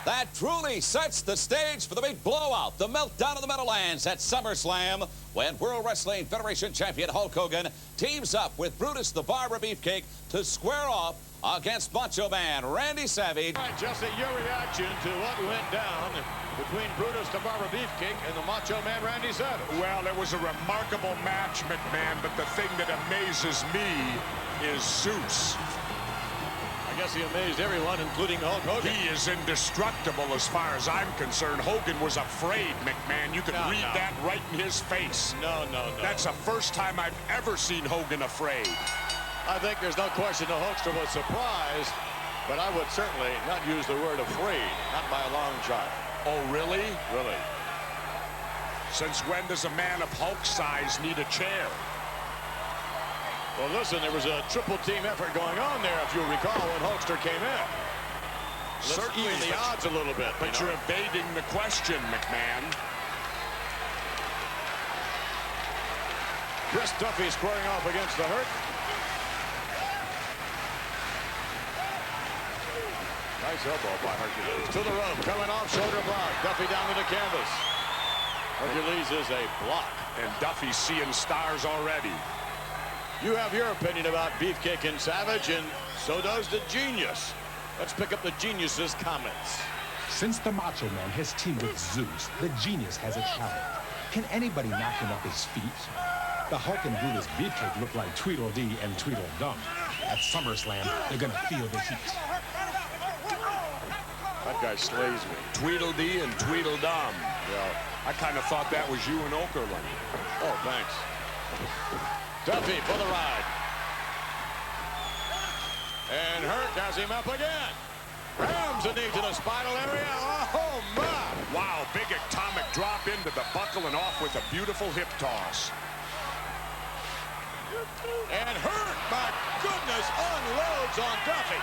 That truly sets the stage for the big blowout, the meltdown of the Meadowlands at SummerSlam, when World Wrestling Federation champion Hulk Hogan teams up with Brutus the Barber Beefcake to square off against Macho Man Randy Savage. All right, Jesse, your reaction to what went down between Brutus the Barber Beefcake and the Macho Man Randy Savage? Well, it was a remarkable match, McMahon, but the thing that amazes me is Zeus. I guess he amazed everyone, including Hulk Hogan. He is indestructible as far as I'm concerned. Hogan was afraid, McMahon. You could read that right in his face. No. That's the first time I've ever seen Hogan afraid. I think there's no question the Hulkster was surprised, but I would certainly not use the word afraid, not by a long shot. Oh, really? Really. Since when does a man of Hulk's size need a chair? Well, listen, there was a triple team effort going on there, if you'll recall, when Hulkster came in. Let's Certainly, even the odds a little bit. But you're evading the question, McMahon. Chris Duffy squaring off against the Hurt. Nice elbow by Hercules. To the rope, coming off, shoulder block. Duffy down to the canvas. Hercules is a block. And Duffy's seeing stars already. You have your opinion about Beefcake and Savage, and so does the Genius. Let's pick up the Genius's comments. Since the Macho Man has teamed with Zeus, the Genius has a challenge. Can anybody knock him off his feet? The Hulk and Brutus Beefcake look like Tweedledee and Tweedledum. At SummerSlam, they're gonna feel the heat. That guy slays me. Tweedledee and Tweedledum. Yeah. I kind of thought that was you and Okerlund. Oh, thanks. Duffy for the ride. And Hurt has him up again. Rams a knee to the spinal area. Oh, my. Wow, big atomic drop into the buckle and off with a beautiful hip toss. And Hurt, my goodness, unloads on Duffy.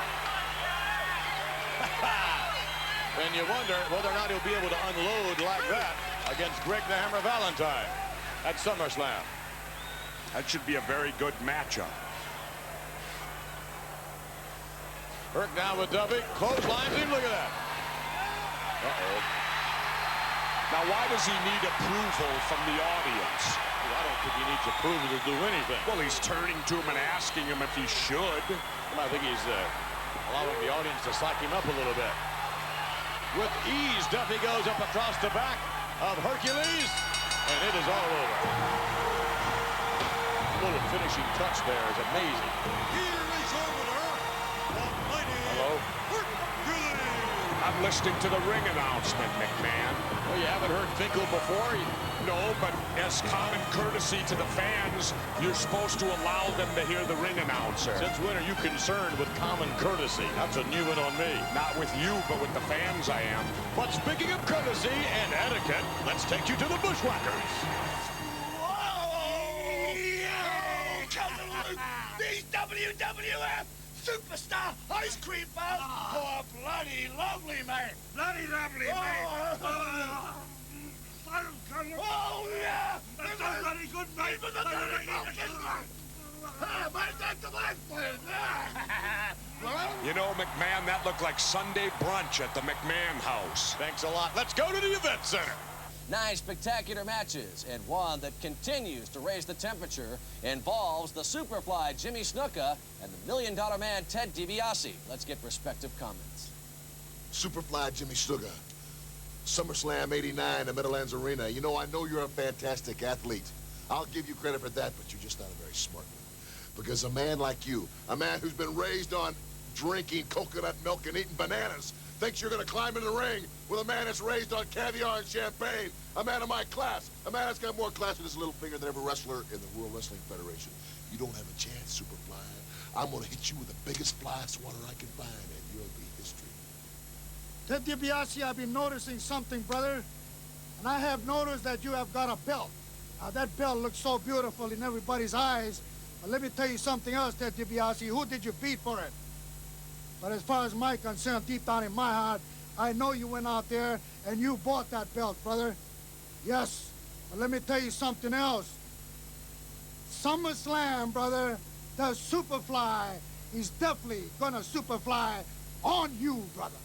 And you wonder whether or not he'll be able to unload like that against Greg the Hammer Valentine at SummerSlam. That should be a very good matchup. Hurt down with Duffy. Clotheslines him. Look at that. Uh-oh. Now, why does he need approval from the audience? Well, I don't think he needs approval to do anything. Well, he's turning to him and asking him if he should. Well, I think he's allowing the audience to psych him up a little bit. With ease, Duffy goes up across the back of Hercules, and it is all over. A little finishing touch there is amazing. Here is your winner, the mighty Hello? Hercules. I'm listening to the ring announcement, McMahon. Well, you haven't heard Finkel before? No, but as common courtesy to the fans, you're supposed to allow them to hear the ring announcer. Since when are you concerned with common courtesy? That's a new one on me. Not with you, but with the fans I am. But speaking of courtesy and etiquette, let's take you to the Bushwhackers. These WWF superstar ice cream balls for a bloody lovely man. Bloody lovely man. Oh, yeah. That's a bloody good man. You know, McMahon, that looked like Sunday brunch at the McMahon house. Thanks a lot. Let's go to the event center. 9 spectacular matches, and one that continues to raise the temperature involves the Superfly Jimmy Snuka and the $1 Million Man Ted DiBiase. Let's get respective comments. Superfly Jimmy Snuka, SummerSlam '89 at Meadowlands Arena. You know, I know you're a fantastic athlete. I'll give you credit for that, but you're just not a very smart one. Because a man like you, a man who's been raised on drinking coconut milk and eating bananas, thinks you're gonna climb in the ring with a man that's raised on caviar and champagne, a man of my class, a man that's got more class with his little finger than every wrestler in the World Wrestling Federation. You don't have a chance, Superfly. I'm gonna hit you with the biggest fly swatter I can find, and you'll be history. Ted DiBiase, I've been noticing something, brother. And I have noticed that you have got a belt. Now, that belt looks so beautiful in everybody's eyes. But let me tell you something else, Ted DiBiase. Who did you beat for it? But as far as my concern, deep down in my heart, I know you went out there and you bought that belt, brother. Yes, but let me tell you something else. SummerSlam, brother, the Superfly is definitely gonna Superfly on you, brother.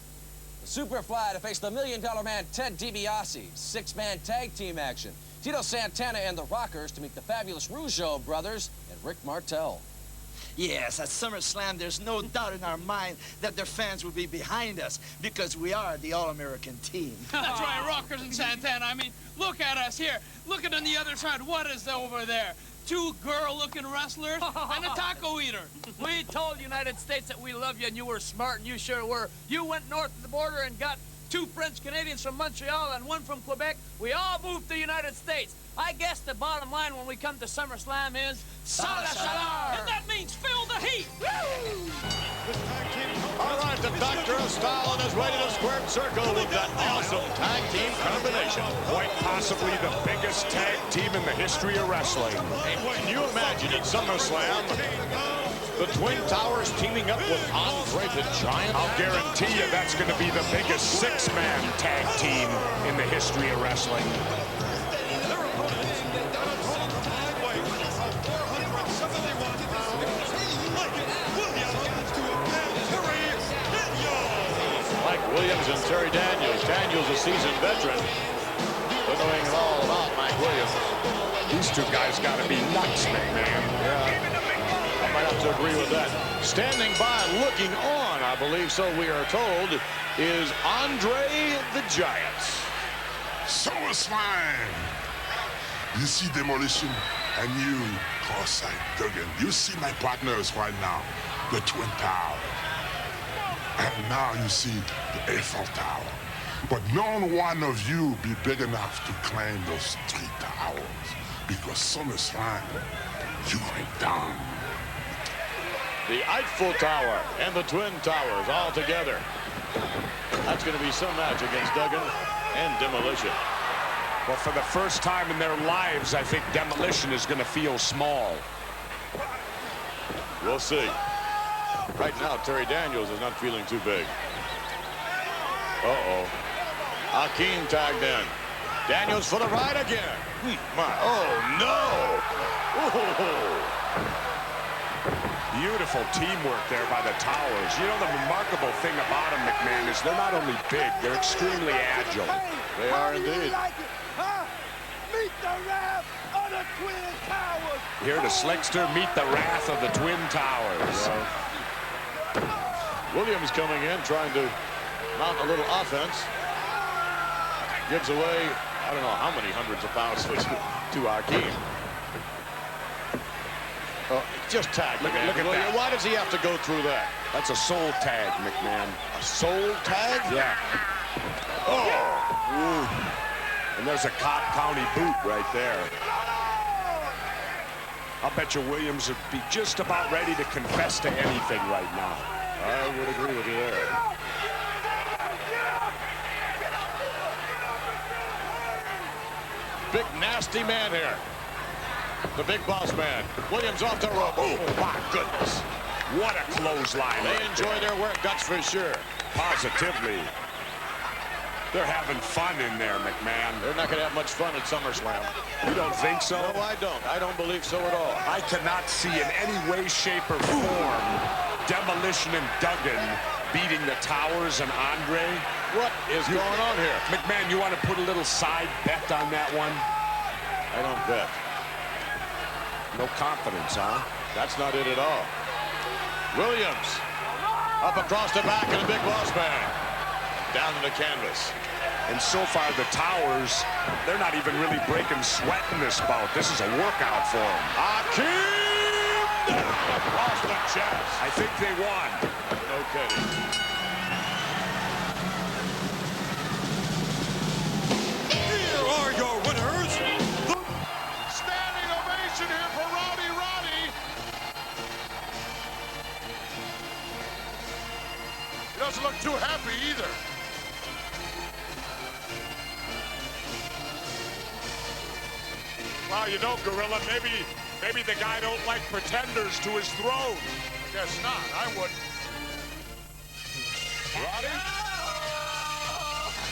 The Superfly to face the $1 Million Man Ted DiBiase. 6-man tag team action. Tito Santana and the Rockers to meet the fabulous Rougeau brothers and Rick Martel. Yes, at SummerSlam, there's no doubt in our mind that their fans will be behind us because we are the All-American team. That's right, Rockers and Santana. I mean, look at us here. Look at on the other side. What is over there? 2 girl-looking wrestlers and a taco eater. We told the United States that we love you and you were smart, and you sure were. You went north of the border and got 2 French Canadians from Montreal and 1 from Quebec. We all moved to the United States. I guess the bottom line when we come to SummerSlam is Sala Salar! And that means feel the heat! Woo! All right, the Doctor of Style on his way to the squared circle with that awesome tag team combination. Quite possibly the biggest tag team in the history of wrestling. Can you imagine at SummerSlam, the Twin Towers teaming up with Andre the Giant? I'll guarantee you that's going to be the biggest 6-man tag team in the history of wrestling. Mike Williams and Terry Daniels. Daniels, a seasoned veteran, but knowing all about Mike Williams. These 2 guys got to be nuts, McMahon. Yeah, I might have to agree with that. Standing by, looking on, I believe so we are told, is Andre the Giant. SummerSlam! You see Demolition and you, cross-eyed Duggan. You see my partners right now, the Twin Towers. And now you see the Eiffel Tower. But none one of you be big enough to claim those 3 towers. Because SummerSlam, you went down. The Eiffel Tower and the Twin Towers all together. That's going to be some match against Duggan and Demolition. Well, for the first time in their lives, I think Demolition is going to feel small. We'll see. Right now, Terry Daniels is not feeling too big. Uh-oh. Akeem tagged in. Daniels for the ride again. Oh, no. Oh. Beautiful teamwork there by the Towers. You know, the remarkable thing about them, McMahon, is they're not only big, they're extremely agile. They are indeed. Like it, huh? Meet the wrath of the Twin Towers. Here to Slickster, meet the wrath of the Twin Towers. Williams coming in, trying to mount a little offense. Gives away, I don't know how many hundreds of pounds to Akeem. Oh, just tag. Look at that. Why does he have to go through that? That's a soul tag, McMahon. A soul tag? Yeah. Oh. Ooh. And there's a Cobb County boot right there. I'll bet you Williams would be just about ready to confess to anything right now. I would agree with you there. Big nasty man here. The big boss man. Williams off the rope. Oh, my goodness. What a clothesline. They enjoy their work, that's for sure. Positively. They're having fun in there, McMahon. They're not going to have much fun at SummerSlam. You don't think so? No, I don't. I don't believe so at all. I cannot see in any way, shape, or form Demolition and Duggan beating the Towers and Andre. What is going on here? McMahon, you want to put a little side bet on that one? I don't bet. No confidence, huh? That's not it at all. Williams up across the back of the big boss man. Down to the canvas. And so far, the Towers, they're not even really breaking sweat in this bout. This is a workout for them. Akeem Across the chest. I think they won. No kidding. Here are your winners. Standing ovation here for Rowdy Roddy. He doesn't look too happy either. Well, you know, Gorilla, maybe the guy don't like pretenders to his throne. I guess not. I wouldn't. Roddy?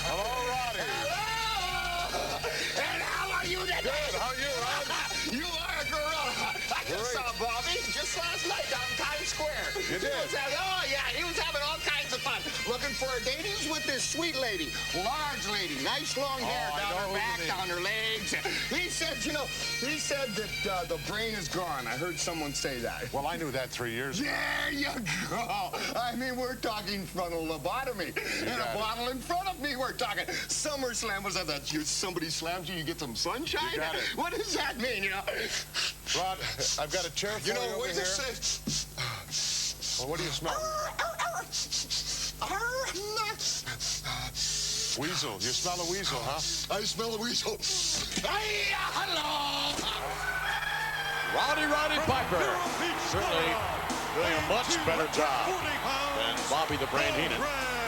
Hello, Roddy. And how are you today? Good. How are you, Rod? You are a gorilla. I just saw Bobby just last night down Times Square. You did? Oh, yeah. He was having all kinds of fun. Looking for a date. He was with this sweet lady. Large lady. Nice long hair down her back, down her legs. He said, you know, he said that the brain is gone. I heard someone say that. Well, I knew that 3 years ago. There you go. I mean, we're talking frontal lobotomy. And a bottle in front of me, we're talking. SummerSlam, was that somebody slams you, you get some sunshine? You got it. What does that mean, you know? Rod, I've got a chair for You know, over what here. does it say? Well, what do you smell? Weasel. You smell a weasel, huh? I smell a weasel. Hey, hello! Roddy Piper. Certainly doing a much better job than Bobby the Brain Heenan.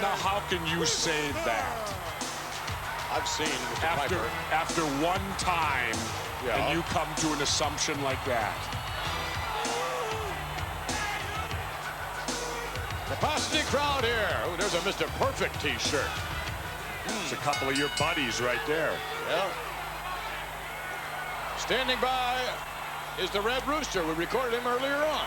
Now, how can you say that? I've seen Mr. Piper. After one time, Yeah. and you come to an assumption like that. Capacity crowd here. Oh, there's a Mr. Perfect t-shirt. It's a couple of your buddies right there. Yeah. Standing by is the Red Rooster. We recorded him earlier on.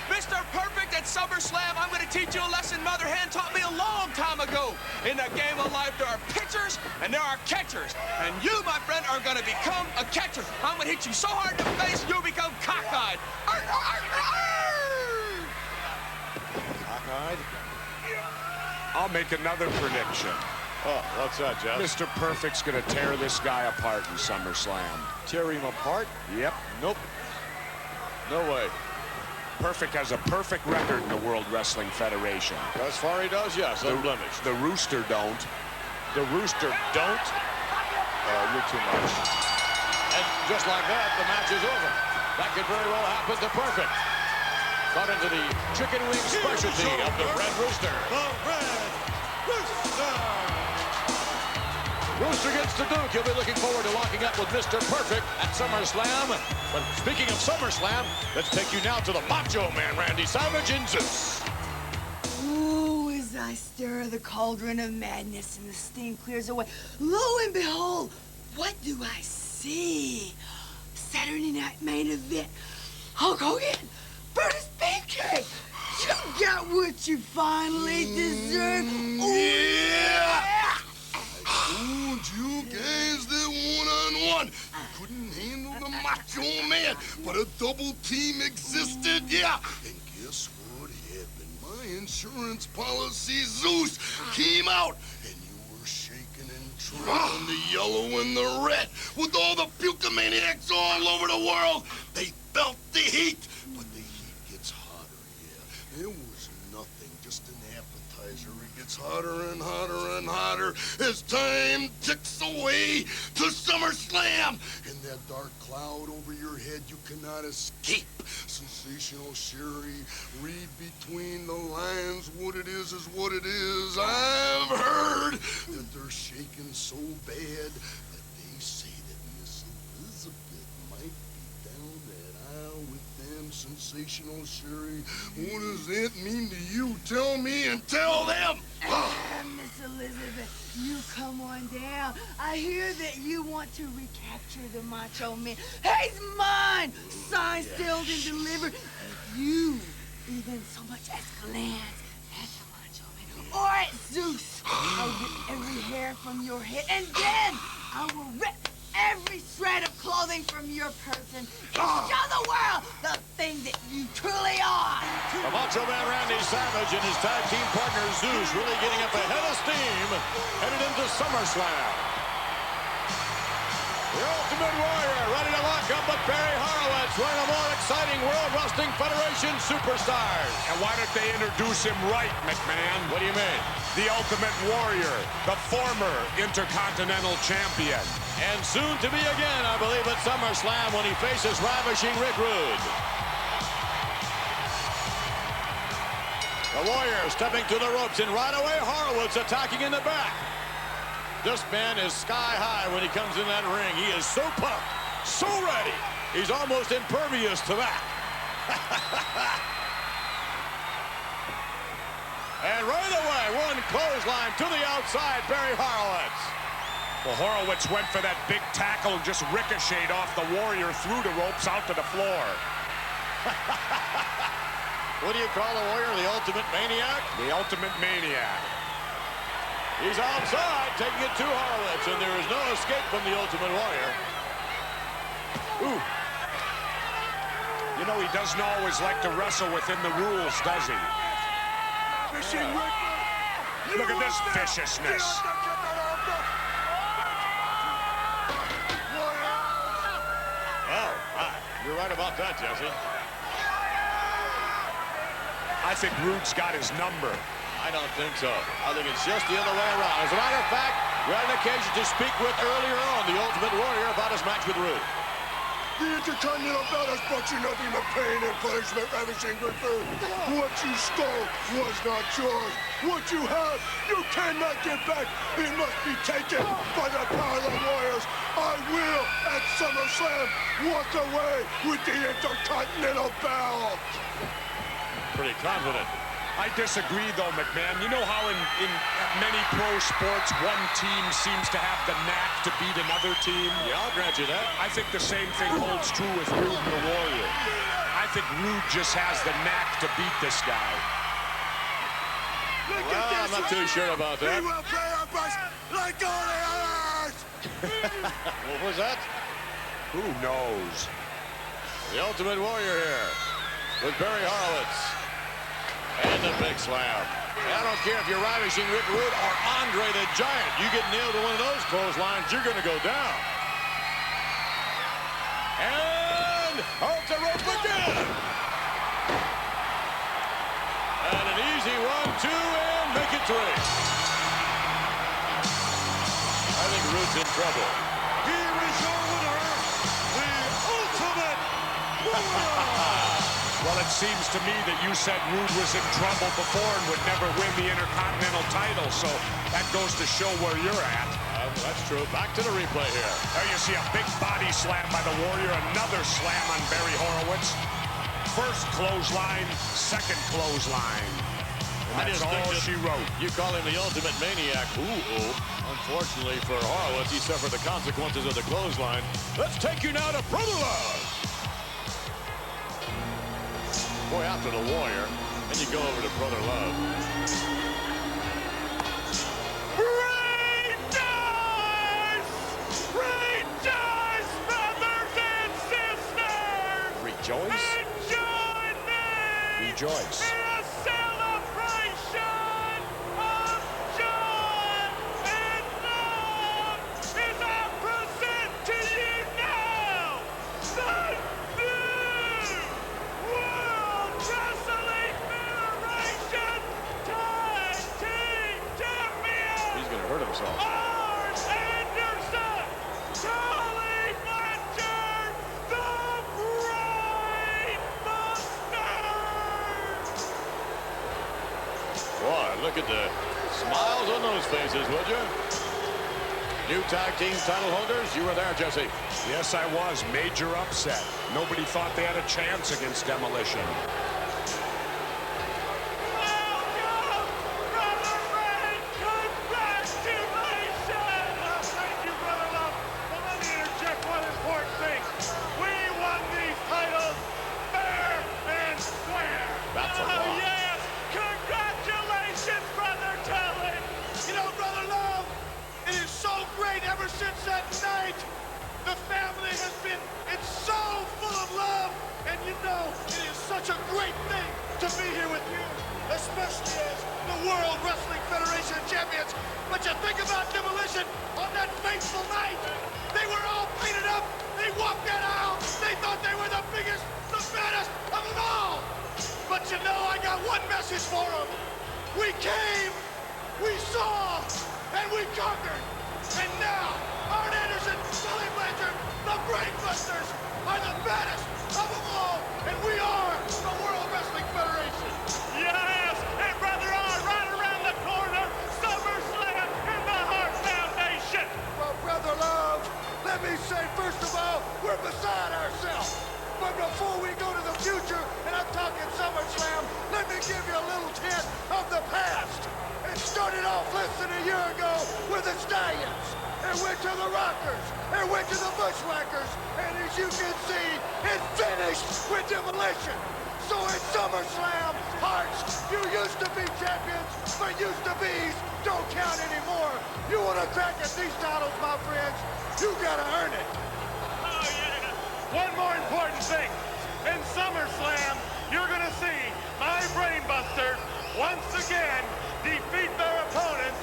Mr. Perfect at SummerSlam, I'm going to teach you a lesson Mother Hen taught me a long time ago. In the game of life, there are pitchers and there are catchers. And you, my friend, are going to become a catcher. I'm going to hit you so hard in the face, you'll become cockeyed. Cockeyed? I'll make another prediction. Oh, what's that, Jeff? Mr. Perfect's going to tear this guy apart in SummerSlam. Tear him apart? Yep. Nope. No way. Perfect has a perfect record in the World Wrestling Federation. As far he does, yes, unblemished. The Rooster don't. The Rooster don't? Oh, you're too much. And just like that, the match is over. That could very well happen to Perfect. Got into the chicken wing specialty of the Red Rooster. The Red Rooster! Rooster gets the Duke. He'll be looking forward to locking up with Mr. Perfect at SummerSlam. But speaking of SummerSlam, let's take you now to the Macho Man, Randy Savage and Zeus. Ooh, as I stir the cauldron of madness and the steam clears away, lo and behold, what do I see? Saturday Night Main Event. Hulk Hogan versus Beefcake. You got what you finally deserve. Ooh, yeah! I told you guys that one-on-one, you couldn't handle the Macho Man, but a double team existed, yeah. And guess what happened? My insurance policy, Zeus, came out, and you were shaking and trembling the yellow and the red. With all the pukemaniacs all over the world, they felt the heat, but the heat gets hotter, yeah. It was nothing, just an appetizer. It gets hotter and hotter and hotter as time ticks away to SummerSlam. And that dark cloud over your head you cannot escape. Sensational Sherry, read between the lines. What it is what it is. I've heard that they're shaking so bad that they say that Miss Elizabeth might be down that aisle with them. Sensational Sherry, what does that mean to you? Tell me and tell them. Miss Elizabeth, you come on down. I hear that you want to recapture the Macho Man. He's mine! Signed, sealed, and delivered. If you even so much as glance at the Macho Man or at Zeus, I'll rip every hair from your head, and then I will rip every shred of clothing from your person and show the world the thing that you truly are. The Macho Man Randy Savage and his tag team partner Zeus really getting up ahead of steam, headed into SummerSlam. The ultimate Ultimate Warrior ready to lock up with Barry Horowitz, one of the more exciting World Wrestling Federation superstars. And why don't they introduce him right, McMahon? What do you mean? The Ultimate Warrior, the former Intercontinental Champion. And soon to be again, I believe, at SummerSlam when he faces Ravishing Rick Rude. The Warrior stepping to the ropes, and right away Horowitz attacking in the back. This man is sky high when he comes in that ring. He is so pumped, so ready. He's almost impervious to that. And right away, one clothesline to the outside, Barry Horowitz. Well, Horowitz went for that big tackle and just ricocheted off the Warrior through the ropes out to the floor. What do you call the Warrior? The Ultimate Maniac? The Ultimate Maniac. He's outside, taking it to Horowitz, and there is no escape from the Ultimate Warrior. Ooh. You know, he doesn't always like to wrestle within the rules, does he? Look at this viciousness. Well, you're right about that, Jesse. I think Rude's got his number. I don't think so. I think it's just the other way around. As a matter of fact, we had an occasion to speak with earlier on the Ultimate Warrior about his match with Rude. The Intercontinental Belt has brought you nothing but pain and punishment, Ravishing Rick Rude. What you stole was not yours. What you have, you cannot get back. It must be taken by the power of the Warriors. I will, at SummerSlam, walk away with the Intercontinental Belt. Pretty confident. I disagree, though, McMahon. You know how in many pro sports, one team seems to have the knack to beat another team? Yeah, I'll grant you that. I think the same thing holds true with Rude and the Warrior. I think Rude just has the knack to beat this guy. Well, I'm not too sure about that. We will play our best like all the others! What was that? Who knows? The Ultimate Warrior here with Barry Horowitz. And the big slam. And I don't care if you're Ravishing Rick Rude or Andre the Giant. You get nailed to one of those clotheslines, you're going to go down. And out the rope again. And an easy 1, 2, and make it 3. I think Rude's in trouble. Here is your winner, the Ultimate Warrior! Well, it seems to me that you said Rude was in trouble before and would never win the Intercontinental title, so that goes to show where you're at. That's true. Back to the replay here. There you see a big body slam by the Warrior, another slam on Barry Horowitz. First clothesline, second clothesline. And that's all she wrote. You call him the Ultimate Maniac. Ooh. Unfortunately for Horowitz, he suffered the consequences of the clothesline. Let's take you now to Brother Love. Boy, after the Warrior, then you go over to Brother Love. Rejoice, brothers and sisters! Rejoice? And join me! Rejoice. In a celebration of joy and love as I present to you now the new World Wrestling Federation Tag Team Champion! He's going to hurt himself. Arn Anderson, Charlie Fletcher, the Brain Buster! Boy, look at the smiles on those faces, would you? New tag team title holders, you were there, Jesse. Yes, I was. Major upset. Nobody thought they had a chance against Demolition. Thank you, Brother Love. But let me interject one important thing. We won these titles fair and square. That's a lot. Yes. Congratulations, Brother Telly. You know, Brother Love, it is so great ever since that night. The family has been, it's so full of love. And you know, it is such a great thing to be here with you, especially as the World Wrestling Federation champions. But you think about Demolition on that fateful night. They were all painted up. They walked that aisle. They thought they were the biggest, the baddest of them all. But you know, I got one message for them. We came, we saw, and we conquered. And now, Arn Anderson, Billy Blanchard, the Brainbusters are the baddest of them all. And we are the World Wrestling Federation. Yes, and Brother Arn, right around the corner, SummerSlam and the Hart Foundation. Well, Brother Love, let me say, first of all, we're beside ourselves. But before we go to the future, and I'm talking SummerSlam, let me give you a little hint of the past. It started off less than a year ago with the Stallions. It went to the Rockers. It went to the Bushwhackers. And as you can see, it finished with Demolition. So at SummerSlam, Hearts, you used to be champions, but used to be's don't count anymore. You want to crack at these titles, my friends, you gotta earn it. Oh, yeah. One more important thing. In SummerSlam, you're going to see my Brainbusters once again defeat their opponents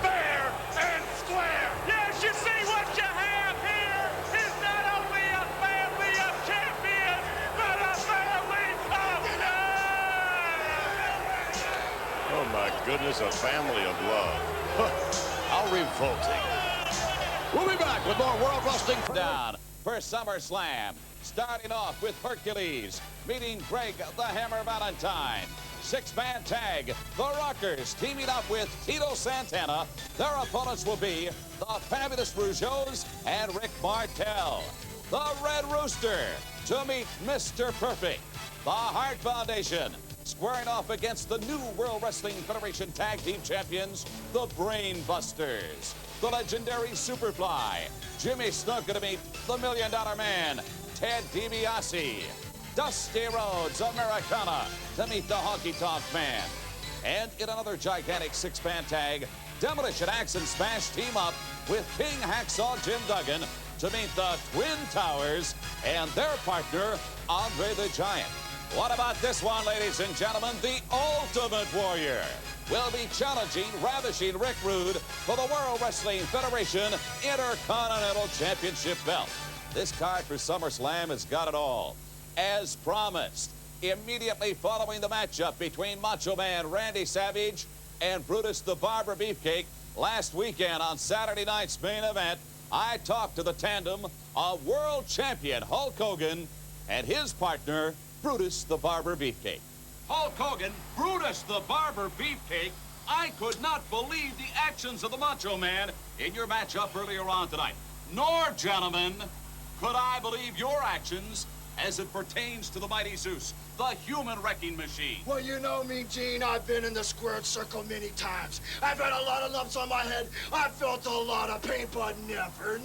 fair and square. Yes, you see what you have here is not only a family of champions, but a family of love. Oh, my goodness, a family of love. How revolting. We'll be back with more World Wrestling Down for SummerSlam. Starting off with Hercules meeting Greg the Hammer Valentine. Six-man tag, the Rockers teaming up with Tito Santana. Their opponents will be the Fabulous Rougeaus and Rick Martel. The Red Rooster to meet Mr. Perfect. The Hart Foundation squaring off against the new World Wrestling Federation Tag Team Champions, the Brain Busters. The legendary Superfly, Jimmy Snuka to meet the $1 Million Man, Ted DiBiase. Dusty Rhodes Americana to meet the Honky Tonk Man. And in another gigantic six-man tag, Demolition Axe and Smash team up with King Hacksaw Jim Duggan to meet the Twin Towers and their partner, Andre the Giant. What about this one, ladies and gentlemen? The Ultimate Warrior will be challenging Ravishing Rick Rude for the World Wrestling Federation Intercontinental Championship belt. This card for SummerSlam has got it all. As promised, immediately following the matchup between Macho Man Randy Savage and Brutus the Barber Beefcake last weekend on Saturday night's main event, I talked to the tandem of world champion Hulk Hogan and his partner, Brutus the Barber Beefcake. Hulk Hogan, Brutus the Barber Beefcake, I could not believe the actions of the Macho Man in your matchup earlier on tonight. Nor, gentlemen, could I believe your actions as it pertains to the mighty Zeus, the human wrecking machine. Well, you know me, Gene. I've been in the squared circle many times. I've had a lot of lumps on my head. I've felt a lot of pain, but never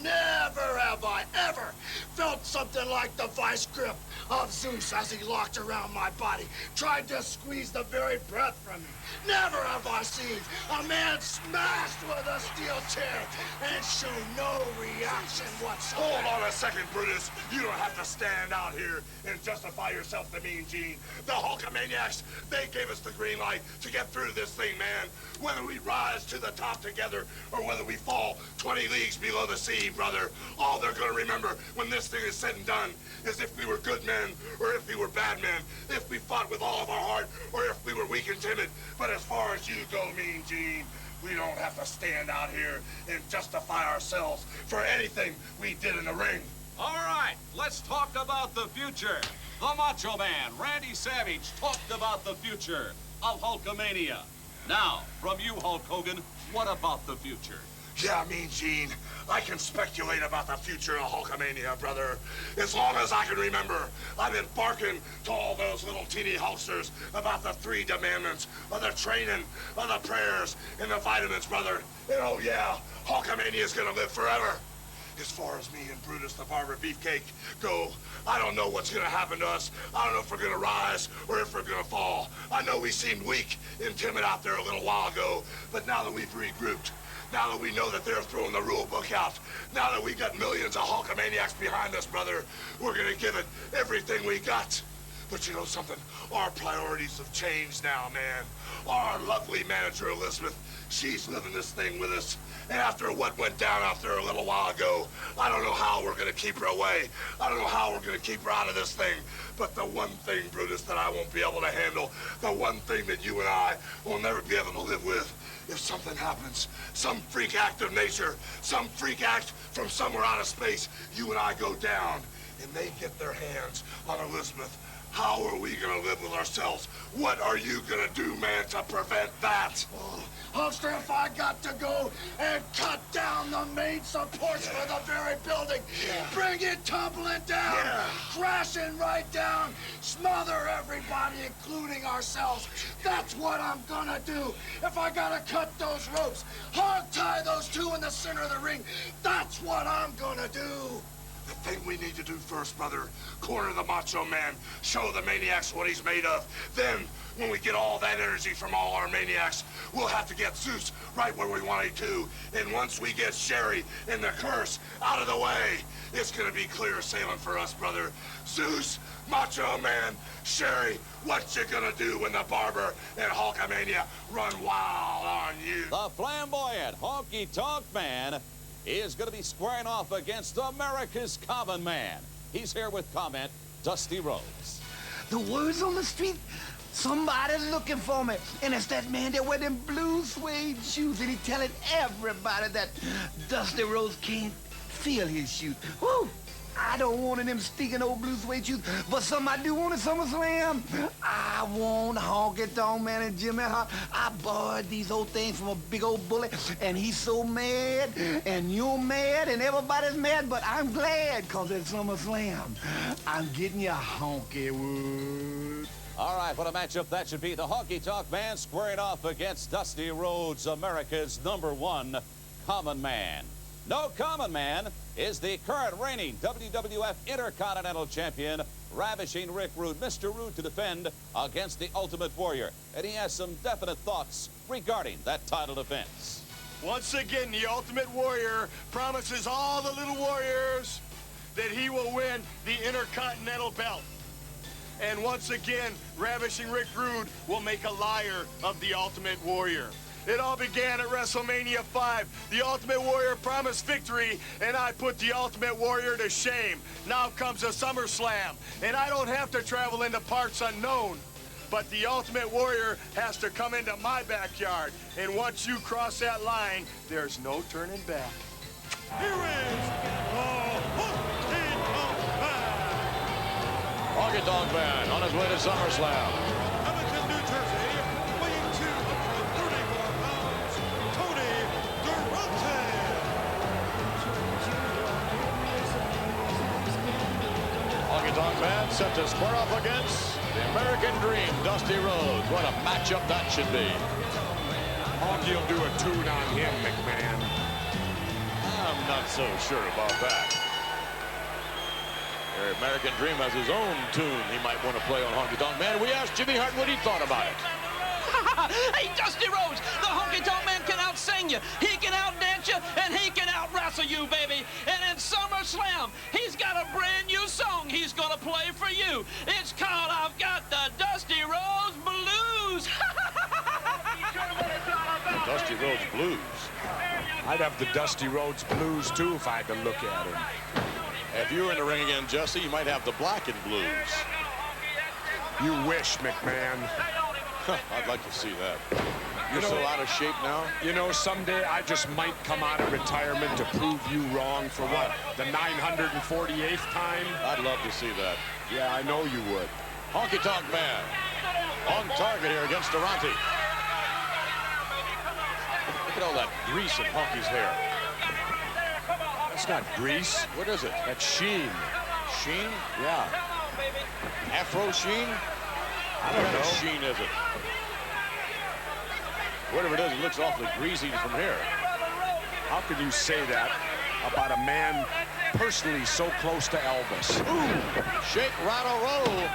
have I ever felt something like the vice grip of Zeus as he locked around my body, tried to squeeze the very breath from me. Never have I seen a man smashed with a steel chair and show no reaction whatsoever. Hold on a second, Brutus. You don't have to stand out here and justify yourself to Mean Gene. The Hulkamaniacs, they gave us the green light to get through this thing, man. Whether we rise to the top together or whether we fall 20 leagues below the sea, brother, all they're going to remember when this thing is said and done is if we were good men or if we were bad men, if we fought with all of our heart or if we were weak and timid. But as far as you go, Mean Gene, we don't have to stand out here and justify ourselves for anything we did in the ring. All right, let's talk about the future. The Macho Man, Randy Savage, talked about the future of Hulkamania. Now, from you, Hulk Hogan, what about the future? Yeah, Mean Gene, I can speculate about the future of Hulkamania, brother. As long as I can remember, I've been barking to all those little teeny Hulksters about the 3 demandments, of the training, of the prayers, and the vitamins, brother. And oh yeah, Hulkamania is gonna live forever. As far as me and Brutus the Barber Beefcake go, I don't know what's gonna happen to us. I don't know if we're gonna rise or if we're gonna fall. I know we seemed weak and timid out there a little while ago, but now that we've regrouped, now that we know that they're throwing the rule book out, now that we got millions of Hulkamaniacs behind us, brother, we're gonna give it everything we got. But you know something? Our priorities have changed now, man. Our lovely manager, Elizabeth, she's living this thing with us. And after what went down out there a little while ago, I don't know how we're gonna keep her away. I don't know how we're gonna keep her out of this thing. But the one thing, Brutus, that I won't be able to handle, the one thing that you and I will never be able to live with, if something happens, some freak act of nature, some freak act from somewhere out of space, you and I go down, and they get their hands on Elizabeth. How are we gonna live with ourselves? What are you gonna do, man, to prevent that? Oh, Hulkster, if I got to go and cut down the main supports for the very building, bring it tumbling down, crashing right down, smother everybody, including ourselves. That's what I'm gonna do. If I gotta cut those ropes, hog tie those two in the center of the ring, that's what I'm gonna do. The thing we need to do first, brother, corner the Macho Man, show the maniacs what he's made of. Then, when we get all that energy from all our maniacs, we'll have to get Zeus right where we want him to. And once we get Sherry and the curse out of the way, it's gonna be clear sailing for us, brother. Zeus, Macho Man, Sherry, what you gonna do when the Barber and Hulkamania run wild on you? The flamboyant Honky Tonk Man is going to be squaring off against America's Common Man. He's here with comment, Dusty Rhodes. The word's on the street. Somebody's looking for me. And it's that man that wear them blue suede shoes. And he's telling everybody that Dusty Rhodes can't feel his shoes. Woo! I don't want them stinking old blue suede shoes, but somebody do want a SummerSlam. I want Honky Tonk Man and Jimmy Hart. I borrowed these old things from a big old bully, and he's so mad, and you're mad, and everybody's mad, but I'm glad, because at SummerSlam, I'm getting you Honky Wood. All right, what a matchup that should be. The Honky Tonk Man squaring off against Dusty Rhodes, America's #1 Common Man. No Common Man is the current reigning WWF Intercontinental Champion, ravishing Rick Rude. Mr. Rude to defend against the Ultimate Warrior. And he has some definite thoughts regarding that title defense. Once again, the Ultimate Warrior promises all the little warriors that he will win the Intercontinental belt. And once again, ravishing Rick Rude will make a liar of the Ultimate Warrior. It all began at WrestleMania 5. The Ultimate Warrior promised victory, and I put the Ultimate Warrior to shame. Now comes a SummerSlam, and I don't have to travel into parts unknown. But the Ultimate Warrior has to come into my backyard. And once you cross that line, there's no turning back. Here is the Honky Tonk Man. Honky Tonk Man on his way to SummerSlam. Edmonton, New Jersey, weighing 234 pounds, Tony Durante. Honky Tonk Man set to square off against the American Dream, Dusty Rhodes. What a matchup that should be. Honky will do a tune on him, McMahon. I'm not so sure about that. The American Dream has his own tune he might want to play on Honky Tonk Man. We asked Jimmy Hart what he thought about it. Hey, Dusty Rhodes, the Honky Tonk Man can out-sing you, he can out-dance you, and he can out-wrestle you, baby. And in SummerSlam, he's got a brand new song he's gonna play for you. It's called I've Got the Dusty Rhodes Blues. Dusty Rhodes Blues. I'd have the Dusty Rhodes Blues, too, if I had to look at him. If you were in the ring again, Jesse, you might have the Black and Blues. You wish, McMahon. I'd like to see that. You're so out of shape now. You know, someday I just might come out of retirement to prove you wrong for what? The 948th time? I'd love to see that. Yeah, I know you would. Honky Tonk Man on target here against Durante. Look at all that grease in Honky's hair. That's not grease. What is it? That's sheen. Sheen? Yeah. Afro sheen? I don't know. What kind of sheen is it? Whatever it is, it looks awfully greasy from here. How could you say that about a man personally so close to Elvis? Ooh! Shake, rattle, roll.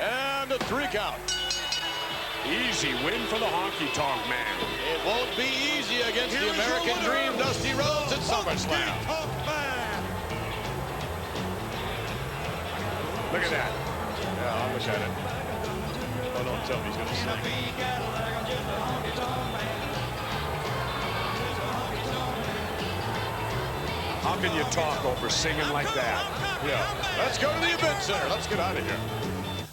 And a 3 count. Easy win for the Honky Tonk Man. It won't be easy against the American Dream, Dusty Rhodes at SummerSlam. Look at that. Yeah, I'll look at it. Oh, don't tell me he's going to sing. How can you talk over singing like that? Yeah. Let's go to the event center. Let's get out of here.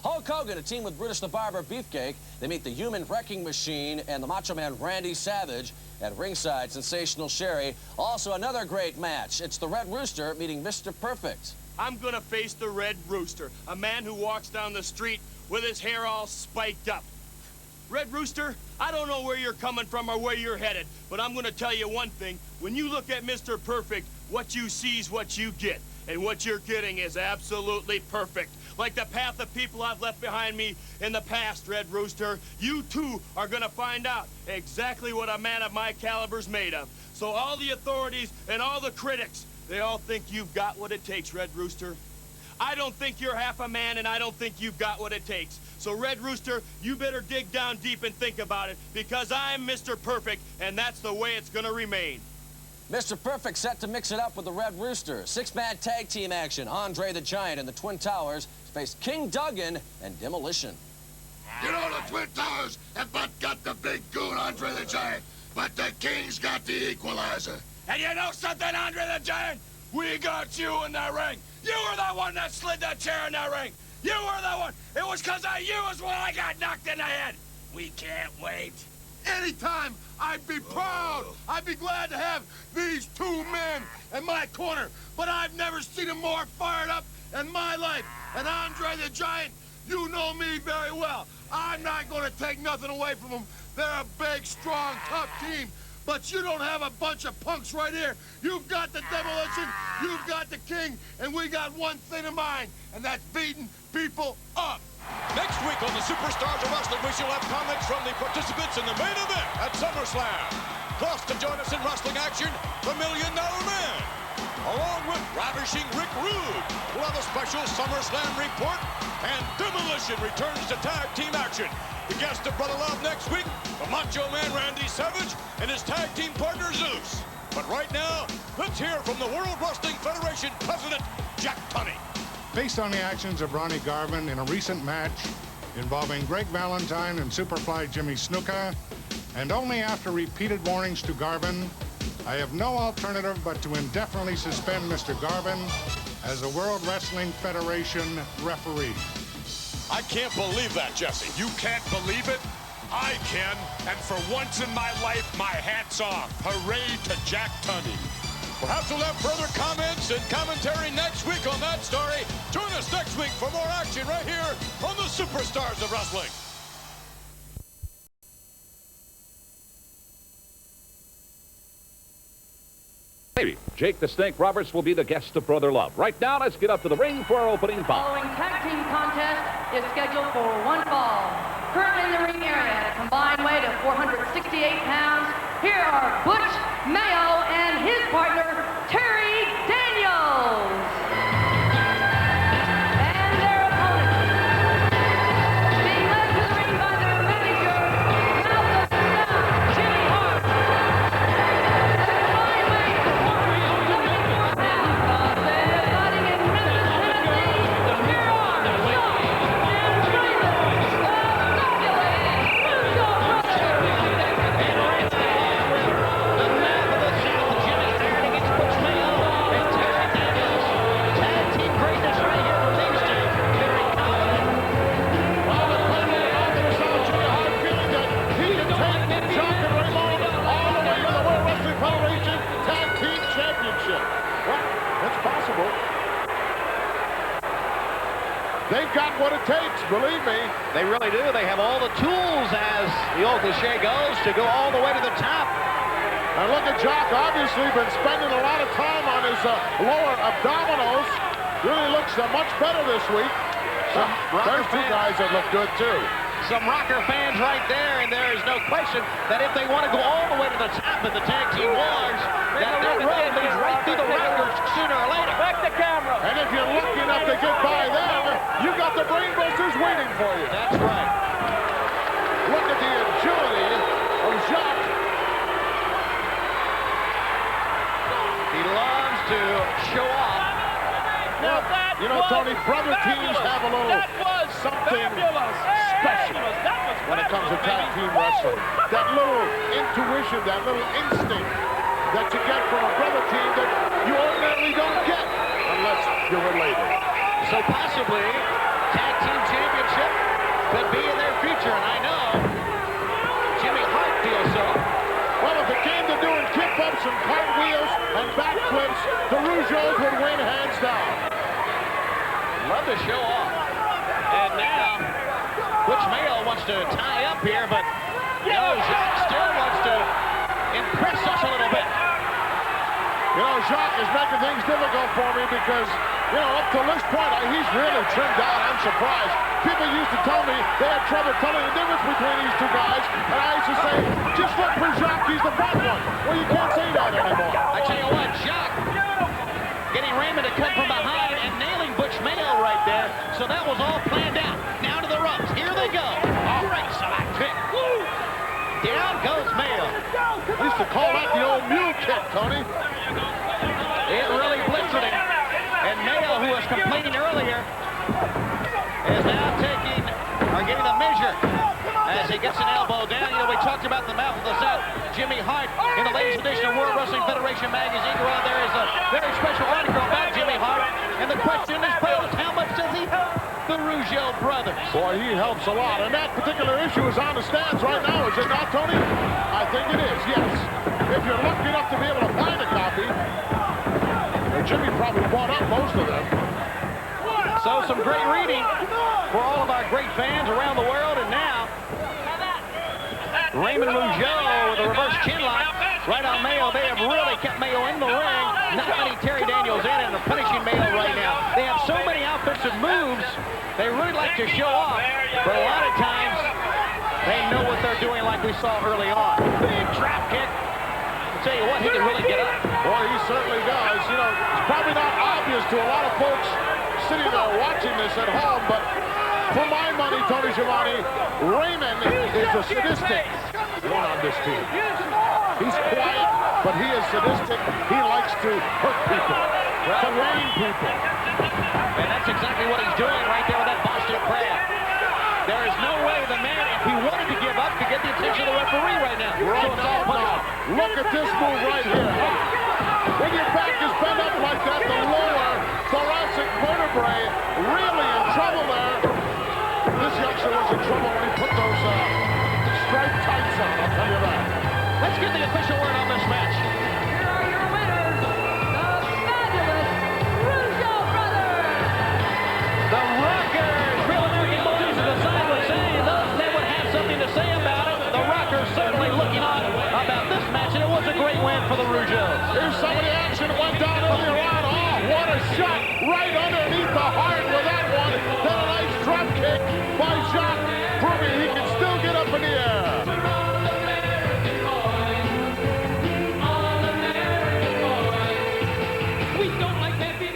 Hulk Hogan, a team with Brutus the Barber Beefcake. They meet the Human Wrecking Machine and the Macho Man Randy Savage. At ringside, Sensational Sherry. Also another great match. It's the Red Rooster meeting Mr. Perfect. I'm gonna face the Red Rooster, a man who walks down the street with his hair all spiked up. Red Rooster, I don't know where you're coming from or where you're headed, but I'm gonna tell you one thing. When you look at Mr. Perfect, what you see is what you get. And what you're getting is absolutely perfect. Like the path of people I've left behind me in the past, Red Rooster, you too are gonna find out exactly what a man of my caliber's made of. So all the authorities and all the critics, they all think you've got what it takes, Red Rooster. I don't think you're half a man, and I don't think you've got what it takes. So, Red Rooster, you better dig down deep and think about it, because I'm Mr. Perfect, and that's the way it's gonna remain. Mr. Perfect set to mix it up with the Red Rooster. Six-man tag team action. Andre the Giant and the Twin Towers face King Duggan and Demolition. You know, the Twin Towers have but got the big goon, Andre the Giant, but the King's got the equalizer. And you know something, Andre the Giant? We got you in the ring. You were the one that slid the chair in the ring. You were the one. It was because of you is when I got knocked in the head. We can't wait. Anytime, I'd be proud. I'd be glad to have these two men in my corner. But I've never seen them more fired up in my life. And Andre the Giant, you know me very well. I'm not going to take nothing away from them. They're a big, strong, tough team. But you don't have a bunch of punks right here. You've got the Demolition, you've got the King, and we got one thing in mind, and that's beating people up. Next week on the Superstars of Wrestling, we shall have comments from the participants in the main event at SummerSlam. Plus, to join us in wrestling action, the $1 Million Man, along with Ravishing Rick Rude. We'll have a special SummerSlam report, and Demolition returns to tag team action. The guest of Brother Love next week, the Macho Man Randy Savage and his tag team partner Zeus. But right now, let's hear from the World Wrestling Federation President, Jack Tunney. Based on the actions of Ronnie Garvin in a recent match involving Greg Valentine and Superfly Jimmy Snuka, and only after repeated warnings to Garvin, I have no alternative but to indefinitely suspend Mr. Garvin as a World Wrestling Federation referee. I can't believe that, Jesse. You can't believe it? I can. And for once in my life, my hat's off. Hooray to Jack Tunney. Perhaps we'll have further comments and commentary next week on that story. Join us next week for more action right here on the Superstars of Wrestling. Jake the Snake Roberts will be the guest of Brother Love. Right now, let's get up to the ring for our opening bout. Following tag team contest is scheduled for one fall. Currently in the ring area at a combined weight of 468 pounds, here are Butch Mayo and his partner, Terry Daniels. And their opponents, being led to the ring by their manager, Mouth of Sound, Jimmy Hart. At a combined weight of 474 pounds, they're fighting in Memphis, Tennessee. Here are Shawn and Raymond, They've got what it takes, believe me. They really do. They have all the tools, as the old cliche goes, to go all the way to the top. And look at Jock, obviously been spending a lot of time on his lower abdominals. Really looks much better this week. There's two guys that look good, too. Some Rocker fans right there, and there is no question that if they want to go all the way to the top of the tag team wars, that they're going to lead right through the Rockers sooner or later. Back the camera. And if you're lucky enough to get by them, you got the Brainbusters waiting for you. That's right. Look at the agility of Jacques. He loves to show off. You know, Tony, brother teams have a little something special when it comes to tag team wrestling. That little intuition, that little instinct that you get from a brother team that you ordinarily don't get unless you're related. So possibly, tag team championship could be in their future, and I know Jimmy Hart feels so. Well, if it came to doing kick-ups and cartwheels and backflips, the Rougeaus would win hands down. Love to show off. And now, Butch Mayo wants to tie up here, but Jacques still wants to impress us a little bit. You know, Jacques is making things difficult for me because, you know, up to this point, he's really trimmed out. I'm surprised. People used to tell me they had trouble telling the difference between these two guys, and I used to say, just look for Jacques, he's the fat one. Well, you can't say that anymore. I tell you what, Jacques getting Raymond to come from behind and nailing Butch Mayo right there, so that was all planned out. Now to the ropes. Here they go. Great side kick. Down goes Mayo. Used to call that the old mule kick, Tony. It really blitzed him. And Mayo, who was complaining earlier, is now getting the measure as he gets an elbow down. You know, we talked about the mouth of the South, Jimmy Hart, in the latest edition of World Wrestling Federation magazine. There is a very special article about Jimmy Hart, and the question is posed, how much does he help the Rougeau brothers? Boy, he helps a lot, and that particular issue is on the stands right now, is it not, Tony? I think it is, yes. If you're lucky enough to be able to find a copy, Jimmy probably bought up most of them. So some great reading for all of our great fans around the world, and now Raymond Rougeau with a reverse chin lock right on Mayo. They have really kept Mayo in the ring. Not many Terry Daniels in, and they're punishing Mayo right now. They have so many offensive moves, they really like to show off, but a lot of times they know what they're doing, like we saw early on. Big trap kick. I'll tell you what, he can really get up. Boy, he certainly does. You know, it's probably not obvious to a lot of folks sitting there watching this at home, but for my money, Tony Schiavone, Raymond is a sadistic one on this team. He's quiet, but he is sadistic. He likes to hurt people, to lame people. And that's exactly what he's doing right there with that Boston Crab. There is no way the man, if he wanted to give up, could get the attention of the referee right now. Look at this move right here. When your back is bent up like that, the lower thoracic vertebrae really in trouble there. This youngster was in trouble when he put those striped tights on, I'll tell you that. Let's get the official word on this match. Here are your winners, the fabulous Rougeau brothers. The Rockers. Real American Blues of the side was saying those men would have something to say about it. The Rockers certainly looking on about this match, and it was a great win for the Rougeaus. Here's some of the action that went down earlier on. Oh, what a shot right underneath the heart with that one. Then a nice drop kick by Jacques, proving he can still get up in the air.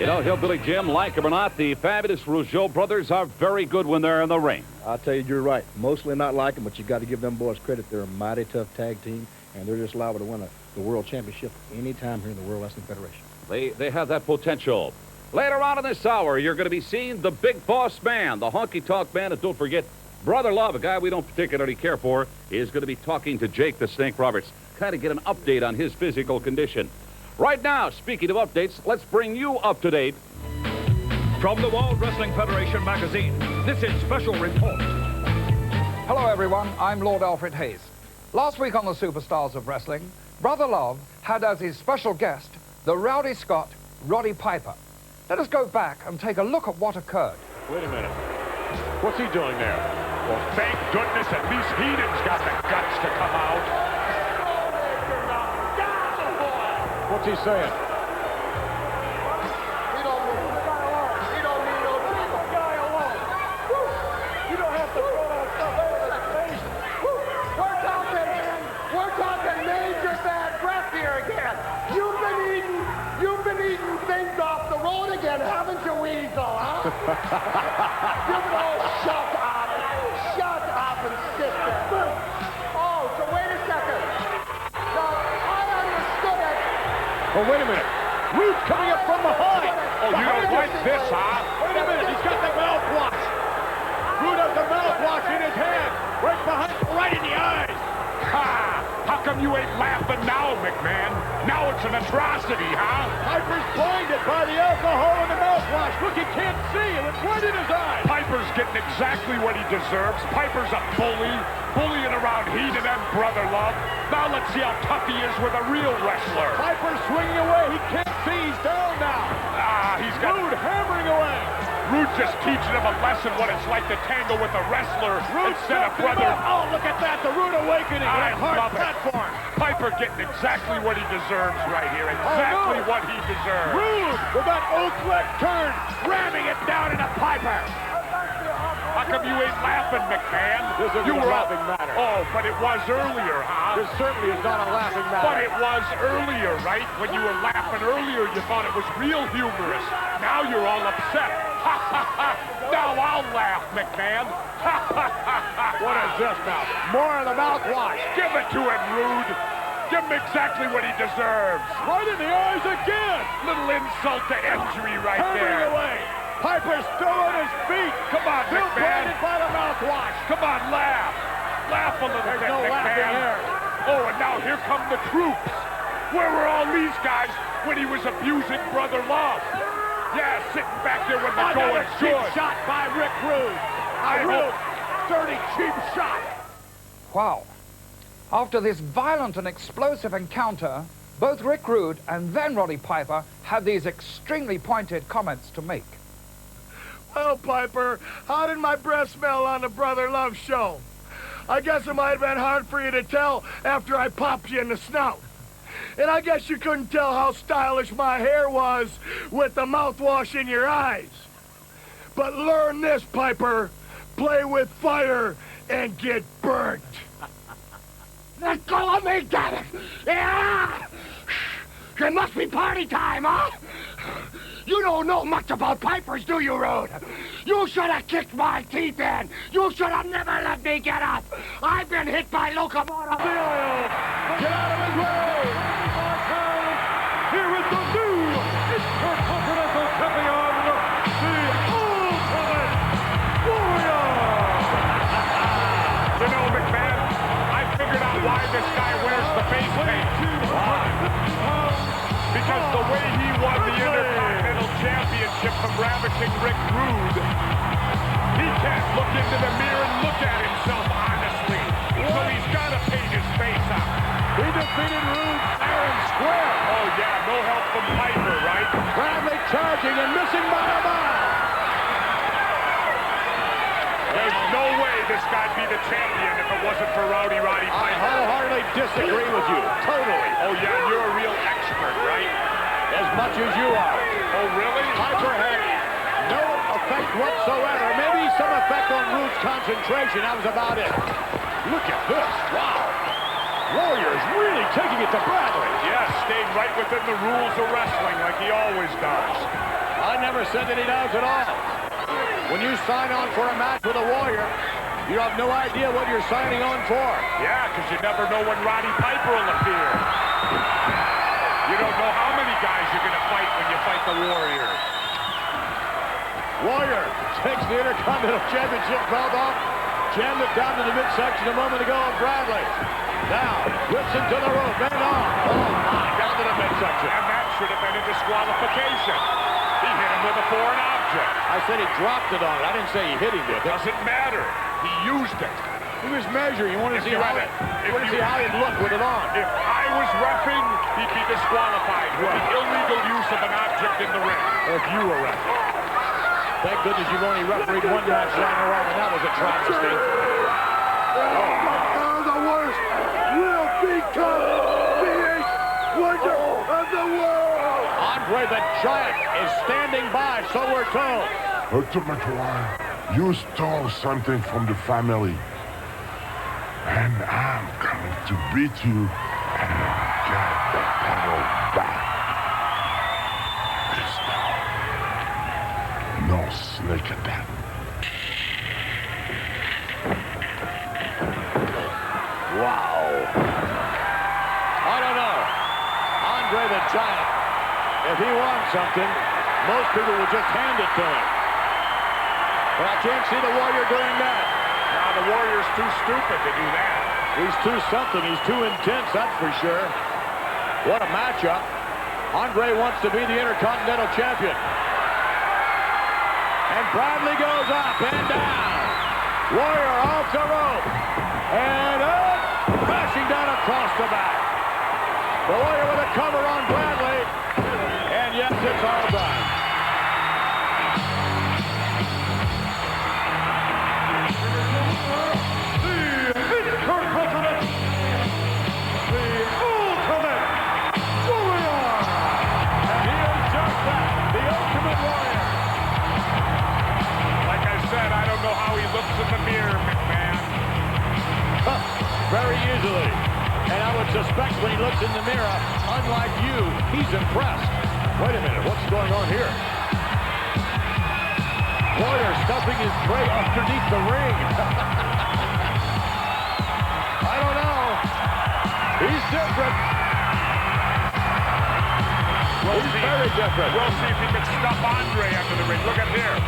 You know, Hillbilly Jim, like him or not, the fabulous Rougeau brothers are very good when they're in the ring. I'll tell you, you're right. Mostly not like them, but you got to give them boys credit. They're a mighty tough tag team, and they're just liable to win the World Championship anytime here in the World Wrestling Federation. They have that potential. Later on in this hour, you're going to be seeing the Big Boss Man, the honky-tonk man, and don't forget, Brother Love, a guy we don't particularly care for, is going to be talking to Jake the Snake Roberts, kind of get an update on his physical condition. Right now, speaking of updates, let's bring you up to date. From the World Wrestling Federation magazine, this is Special Report. Hello, everyone. I'm Lord Alfred Hayes. Last week on the Superstars of Wrestling, Brother Love had as his special guest the Rowdy Scott, Roddy Piper. Let us go back and take a look at what occurred. Wait a minute. What's he doing there? Well, thank goodness at least Heaton's got the guts to come out. What's he saying? We're talking major bad breath here again. You've been eating things off the road again, haven't you, Weasel, huh? Shut up and sit there. Oh, so wait a second. Now, I understood it. Oh, wait a minute. Root coming up from behind. Oh, you don't like this, huh? Wait a minute. He's got the mouthwash. I right in the eyes. Ha! How come you ain't laughing now, McMahon? Now it's an atrocity, huh? Piper's blinded by the alcohol in the mouthwash. Look, he can't see. It's right in his eyes. Piper's getting exactly what he deserves. Piper's a bully, bullying around Heenan and Brother Love. Now let's see how tough he is with a real wrestler. Piper's swinging away. He can't see. He's down now. He's got Rude hammering away. Rude just teaching him a lesson what it's like to tangle with a wrestler instead of Brother. Oh, look at that. The Rude awakening. I love it. Platform. Piper getting exactly what he deserves right here. Exactly what he deserves. Rude with that oak leg turn, ramming it down into Piper. How come you ain't laughing, McMahon? This isn't a laughing matter. Oh, but it was earlier, huh? This certainly is not a laughing matter. But it was earlier, right? When you were laughing earlier, you thought it was real humorous. Now you're all upset. Ha ha ha! Now I'll laugh, McMahon. Ha ha ha ha! What is this now? More of the mouthwash. Give it to him, Rude. Give him exactly what he deserves. Right in the eyes again. Little insult to injury right Hammering there. away. Piper's still on his feet. Come on, Still McMahon. blinded by the mouthwash. Come on, laugh. Laugh a little There's bit, no laughing McMahon. here. Oh, and now here come the troops. Where were all these guys when he was abusing Brother Love? Yeah, sitting back there when the Another going's cheap good. shot by Rick Rude. A real dirty, cheap shot. Wow. After this violent and explosive encounter, both Rick Rude and then Roddy Piper had these extremely pointed comments to make. Well, Piper, how did my breath smell on the Brother Love show? I guess it might have been hard for you to tell after I popped you in the snout. And I guess you couldn't tell how stylish my hair was with the mouthwash in your eyes. But learn this, Piper. Play with fire and get burnt. Let go of me, damn it! Yeah! It must be party time, huh? You don't know much about Pipers, do you, Rude? You should have kicked my teeth in. You should have never let me get up. I've been hit by locomotive. Get out of his way! Here is the new Intercontinental Champion, the Ultimate Warrior! You know, McMahon, I figured out why this guy wears the face paint. Because the way he won the Intercontinental Championship from ravishing Rick Rude, he can't look into the mirror and look at himself honestly. So he's got to paint his face up. He defeated Rude fair and square. Oh, yeah, no help from Piper, right? Bradley charging and missing by a mile. There's no way this guy'd be the champion if it wasn't for Roddy Piper. I wholeheartly disagree with you. Totally. Oh, yeah, you're a real expert, right? As much as you are. Oh, really? Piper had no effect whatsoever. Maybe some effect on Rude's concentration. That was about it. Look at this. Wow. Warrior's really taking it to Bradley. Yeah, staying right within the rules of wrestling like he always does. I never said that he does at all. When you sign on for a match with a Warrior, you have no idea what you're signing on for. Yeah, because you never know when Roddy Piper will appear. You don't know how many guys you're going to fight when you fight the Warrior. Warrior takes the Intercontinental Championship belt off, jammed it down to the midsection a moment ago on Bradley. Now, whips him to the rope, and on. Oh, my, down to the midsection. And that should have been a disqualification. He hit him with a foreign object. I said he dropped it on it. I didn't say he hit him with it. Doesn't matter. He used it. He was measuring. You want to see how he'd look with it on. If I was reffing, he'd be disqualified with the illegal use of an object in the ring. If you were reffing. Thank goodness you've only refereed one match down the road, and that was a travesty. Oh, the worst will become the eighth wonder of the world. Andre the Giant is standing by, so we're told. Ultimate Warrior, you stole something from the family. And I'm coming to beat you and get the title back. This time, no snake attack. Wow. I don't know. Andre the Giant, if he wants something, most people would just hand it to him. But I can't see the Warrior doing that. No, the Warrior's too stupid to do that. He's too something. He's too intense, that's for sure. What a matchup. Andre wants to be the Intercontinental Champion. And Bradley goes up and down. Warrior off the rope. And up, crashing down across the back. The Warrior with a cover on Bradley. And yes, it's all done. I don't know how he looks in the mirror, McMahon. Very easily. And I would suspect when he looks in the mirror, unlike you, he's impressed. Wait a minute, what's going on here? Warrior stuffing his prey underneath the ring. I don't know. He's different. He's very different. We'll see if he can stuff Andre under the ring. Look at here.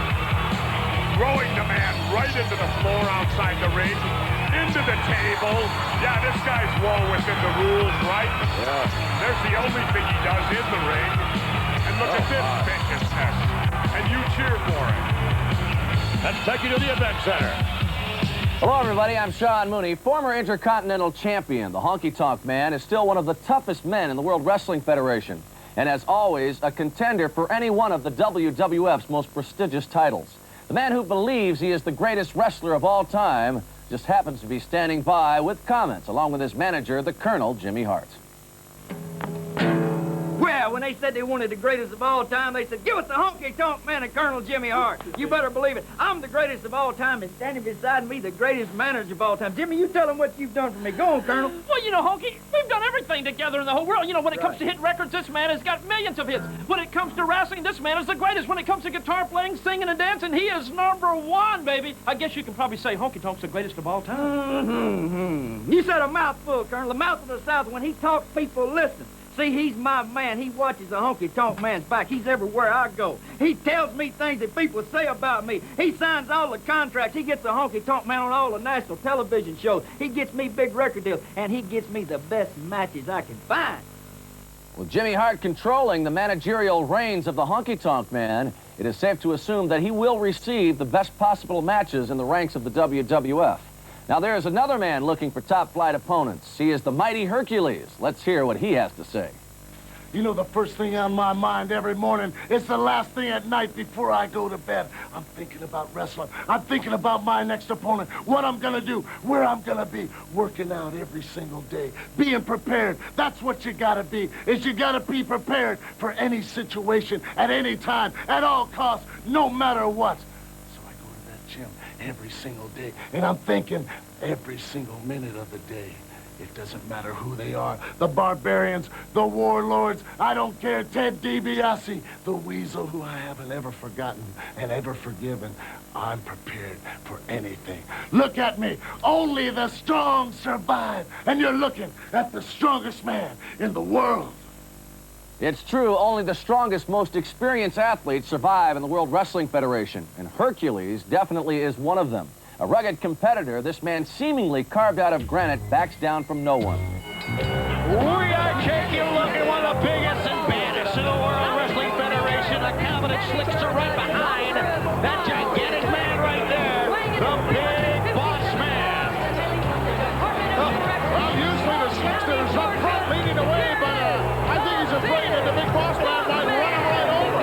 Throwing the man right into the floor outside the ring, into the table. Yeah, this guy's well within the rules, right? Yeah. There's the only thing he does in the ring. And look at this viciousness. And you cheer for it. Let's take you to the event center. Hello, everybody. I'm Sean Mooney, former Intercontinental Champion. The Honky Tonk Man is still one of the toughest men in the World Wrestling Federation. And as always, a contender for any one of the WWF's most prestigious titles. The man who believes he is the greatest wrestler of all time just happens to be standing by with comments, along with his manager, the Colonel, Jimmy Hart. Well, when they said they wanted the greatest of all time, they said, give us the Honky Tonk Man and Colonel Jimmy Hart. You better believe it. I'm the greatest of all time, and standing beside me, the greatest manager of all time. Jimmy, you tell them what you've done for me. Go on, Colonel. Well, you know, Honky, we've done everything together in the whole world. You know, when it comes to hit records, this man has got millions of hits. When it comes to wrestling, this man is the greatest. When it comes to guitar playing, singing, and dancing, he is #1, baby. I guess you can probably say Honky Tonk's the greatest of all time. You said a mouthful, Colonel. The mouth of the South. When he talks, people listen. See, he's my man. He watches the Honky Tonk Man's back. He's everywhere I go. He tells me things that people say about me. He signs all the contracts. He gets the Honky Tonk Man on all the national television shows. He gets me big record deals, and he gets me the best matches I can find. With Jimmy Hart controlling the managerial reins of the Honky Tonk Man, it is safe to assume that he will receive the best possible matches in the ranks of the WWF. Now, there is another man looking for top-flight opponents. He is the mighty Hercules. Let's hear what he has to say. You know, the first thing on my mind every morning is the last thing at night before I go to bed. I'm thinking about wrestling. I'm thinking about my next opponent, what I'm going to do, where I'm going to be, working out every single day, being prepared. That's what you got to be, is you got to be prepared for any situation, at any time, at all costs, no matter what. So I go to that gym every single day, and I'm thinking every single minute of the day. It doesn't matter who they are. The barbarians, the warlords, I don't care. Ted DiBiase, the weasel who I haven't ever forgotten and ever forgiven. I'm prepared for anything. Look at me. Only the strong survive. And you're looking at the strongest man in the world. It's true, only the strongest, most experienced athletes survive in the World Wrestling Federation, and Hercules definitely is one of them. A rugged competitor, this man seemingly carved out of granite backs down from no one. We are taking a look at one of the biggest and baddest in the World Wrestling Federation. A competent slickster right behind that gigantic man right there, the Big Boss Man. Well, usually the slickster's up front leading away, but I think he's afraid that the Big Boss Man might run him right over.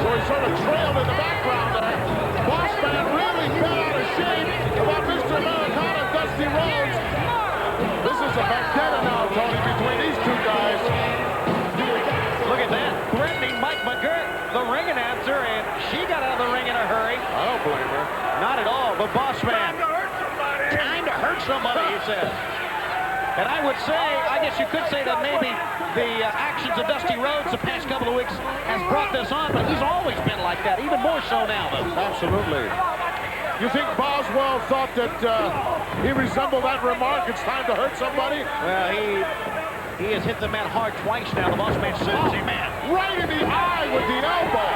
So he sort of trailed in the background there. Boss Man really fell out of shape about Mr. Americana, Dusty Rhodes. This is a vendetta now, Tony, between these two guys. Look at that. Threatening Mike McGirt, the ring announcer, and she got out of the ring in a hurry. I don't blame her. Not at all, but Boss Man. Time to hurt somebody. Time to hurt somebody, he says. And I would say, I guess you could say that maybe the actions of Dusty Rhodes the past couple of weeks has brought this on, but he's always been like that, even more so now, though. Absolutely. You think Boswell thought that he resembled that remark, it's time to hurt somebody? Well, he has hit the man hard twice now, the Boss Man says, man. Right in the eye with the elbow.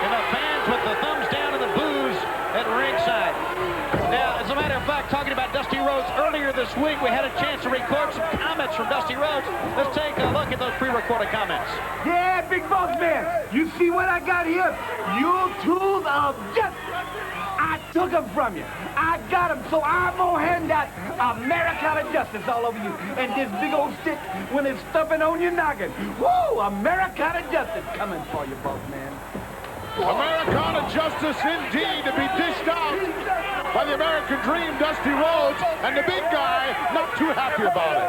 And the fans with the thumbs down and the boos at ringside. Now, Rhodes earlier this week. We had a chance to record some comments from Dusty Rhodes. Let's take a look at those pre-recorded comments. Yeah, Big Boss Man, you see what I got here? You tools of justice. I took them from you. I got them, so I'm gonna hand out Americana justice all over you. And this big old stick, when it's stuffing on your noggin. Woo! Americana justice coming for you, Boss Man. Americana justice indeed to be dished out by the American Dream, Dusty Rhodes, and the big guy not too happy about it.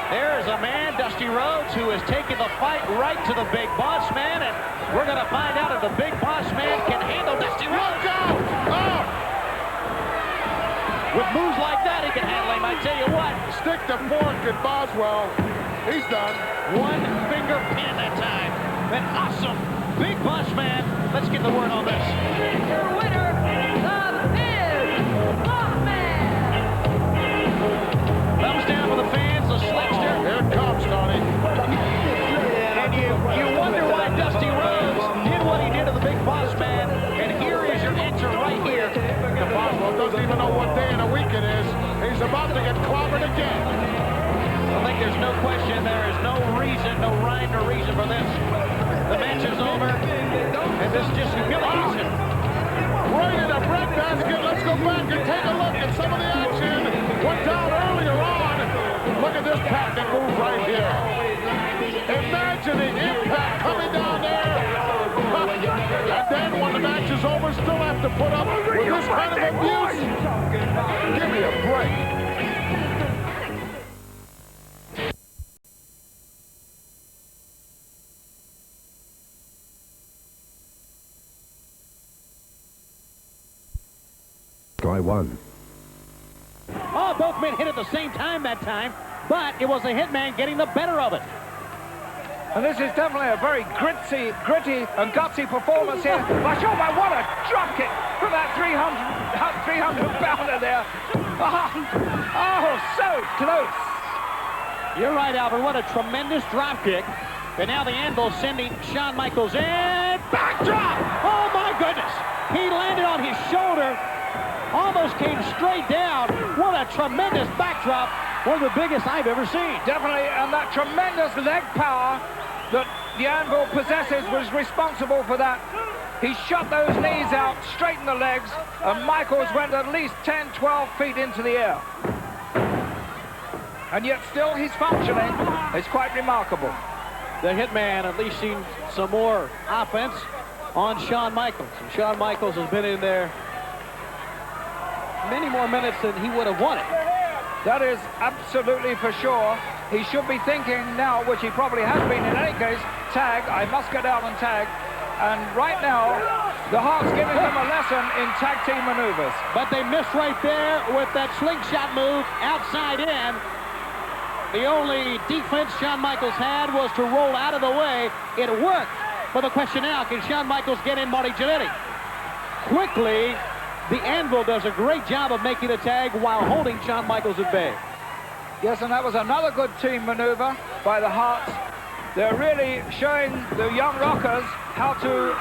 There's a man, Dusty Rhodes, who is taking the fight right to the Big Boss Man, and we're going to find out if the Big Boss Man can handle Dusty Rhodes. Look out! Oh! With moves like that, he can handle him, I tell you what. Stick the fork at Boswell. He's done. One finger pin that time. An awesome Big Boss Man. Let's get the word on this. Your winner, the Big Boss Man. Thumbs down for the fans, the Slickster. Here it comes, Tony. And you wonder why Dusty Rhodes did what he did to the Big Boss Man. And here is your answer right here. The Boswell doesn't even know what day of the week it is. He's about to get clobbered again. I think there's no question, there is no reason, no rhyme or reason for this. The match is over, and this just humiliation. Right in a breadbasket. Let's go back and take a look at some of the action. Went down earlier on. Look at this patented move right here. Imagine the impact coming down there. And then when the match is over, still have to put up with this kind of abuse. Give me a break. Guy won. Oh, both men hit at the same time that time, but it was the Hitman getting the better of it. And this is definitely a very gritty and gutsy performance here. But oh my, what a drop kick from that 300-pounder there. Oh, so close. You're right, Albert. What a tremendous drop kick. And now the Anvil sending Shawn Michaels in. Backdrop! Oh, my goodness. He landed on his shoulder. Almost came straight down. What a tremendous backdrop. One of the biggest I've ever seen. Definitely, and that tremendous leg power that the Anvil possesses was responsible for that. He shot those knees out, straightened the legs, and Michaels went at least 10, 12 feet into the air. And yet still he's functioning. It's quite remarkable. The Hitman at least seen some more offense on Shawn Michaels. And Shawn Michaels has been in there many more minutes than he would have wanted. That is absolutely for sure. He should be thinking now, which he probably has been in any case, tag, I must get out and tag. And right now, the Hawks giving him a lesson in tag team maneuvers. But they missed right there with that slingshot move outside in. The only defense Shawn Michaels had was to roll out of the way. It worked. But the question now, can Shawn Michaels get in Marty Jannetty? Quickly, the Anvil does a great job of making the tag while holding Shawn Michaels at bay. Yes, and that was another good team maneuver by the Hearts. They're really showing the young rockers how to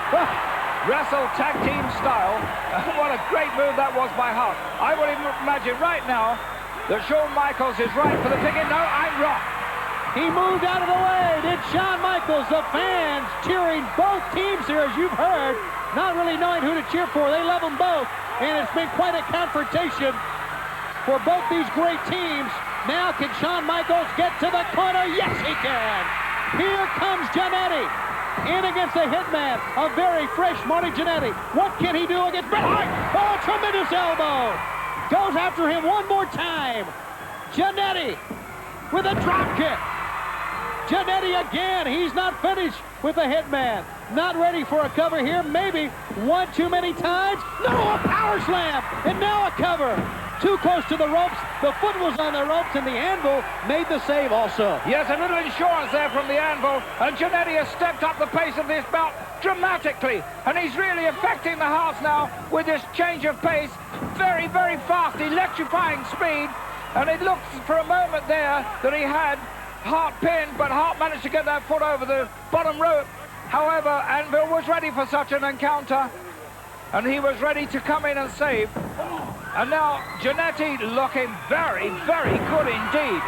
wrestle tag team style. What a great move that was by Hart. I would imagine right now that Shawn Michaels is right for the ticket. No, I'm wrong. He moved out of the way. Did Shawn Michaels. The fans cheering both teams here, as you've heard, not really knowing who to cheer for. They love them both. And it's been quite a confrontation for both these great teams. Now can Shawn Michaels get to the corner? Yes, he can. Here comes Jannetty in against the Hitman. A very fresh Marty Jannetty. What can he do against Bret Hart? Oh, tremendous elbow. Goes after him one more time. Jannetty with a drop kick. Jannetty again. He's not finished with the Hitman. Not ready for a cover here. Maybe one too many times. No, a power slam. And now a cover. Too close to the ropes. The foot was on the ropes, and the Anvil made the save also. Yes, a little insurance there from the Anvil. And Jannetty has stepped up the pace of this bout dramatically. And he's really affecting the Hearts now with this change of pace. Very, very fast, electrifying speed. And it looked for a moment there that he had Hart pinned, but Hart managed to get that foot over the bottom rope. However, Anvil was ready for such an encounter, and he was ready to come in and save. And now Giannetti looking very, very good indeed.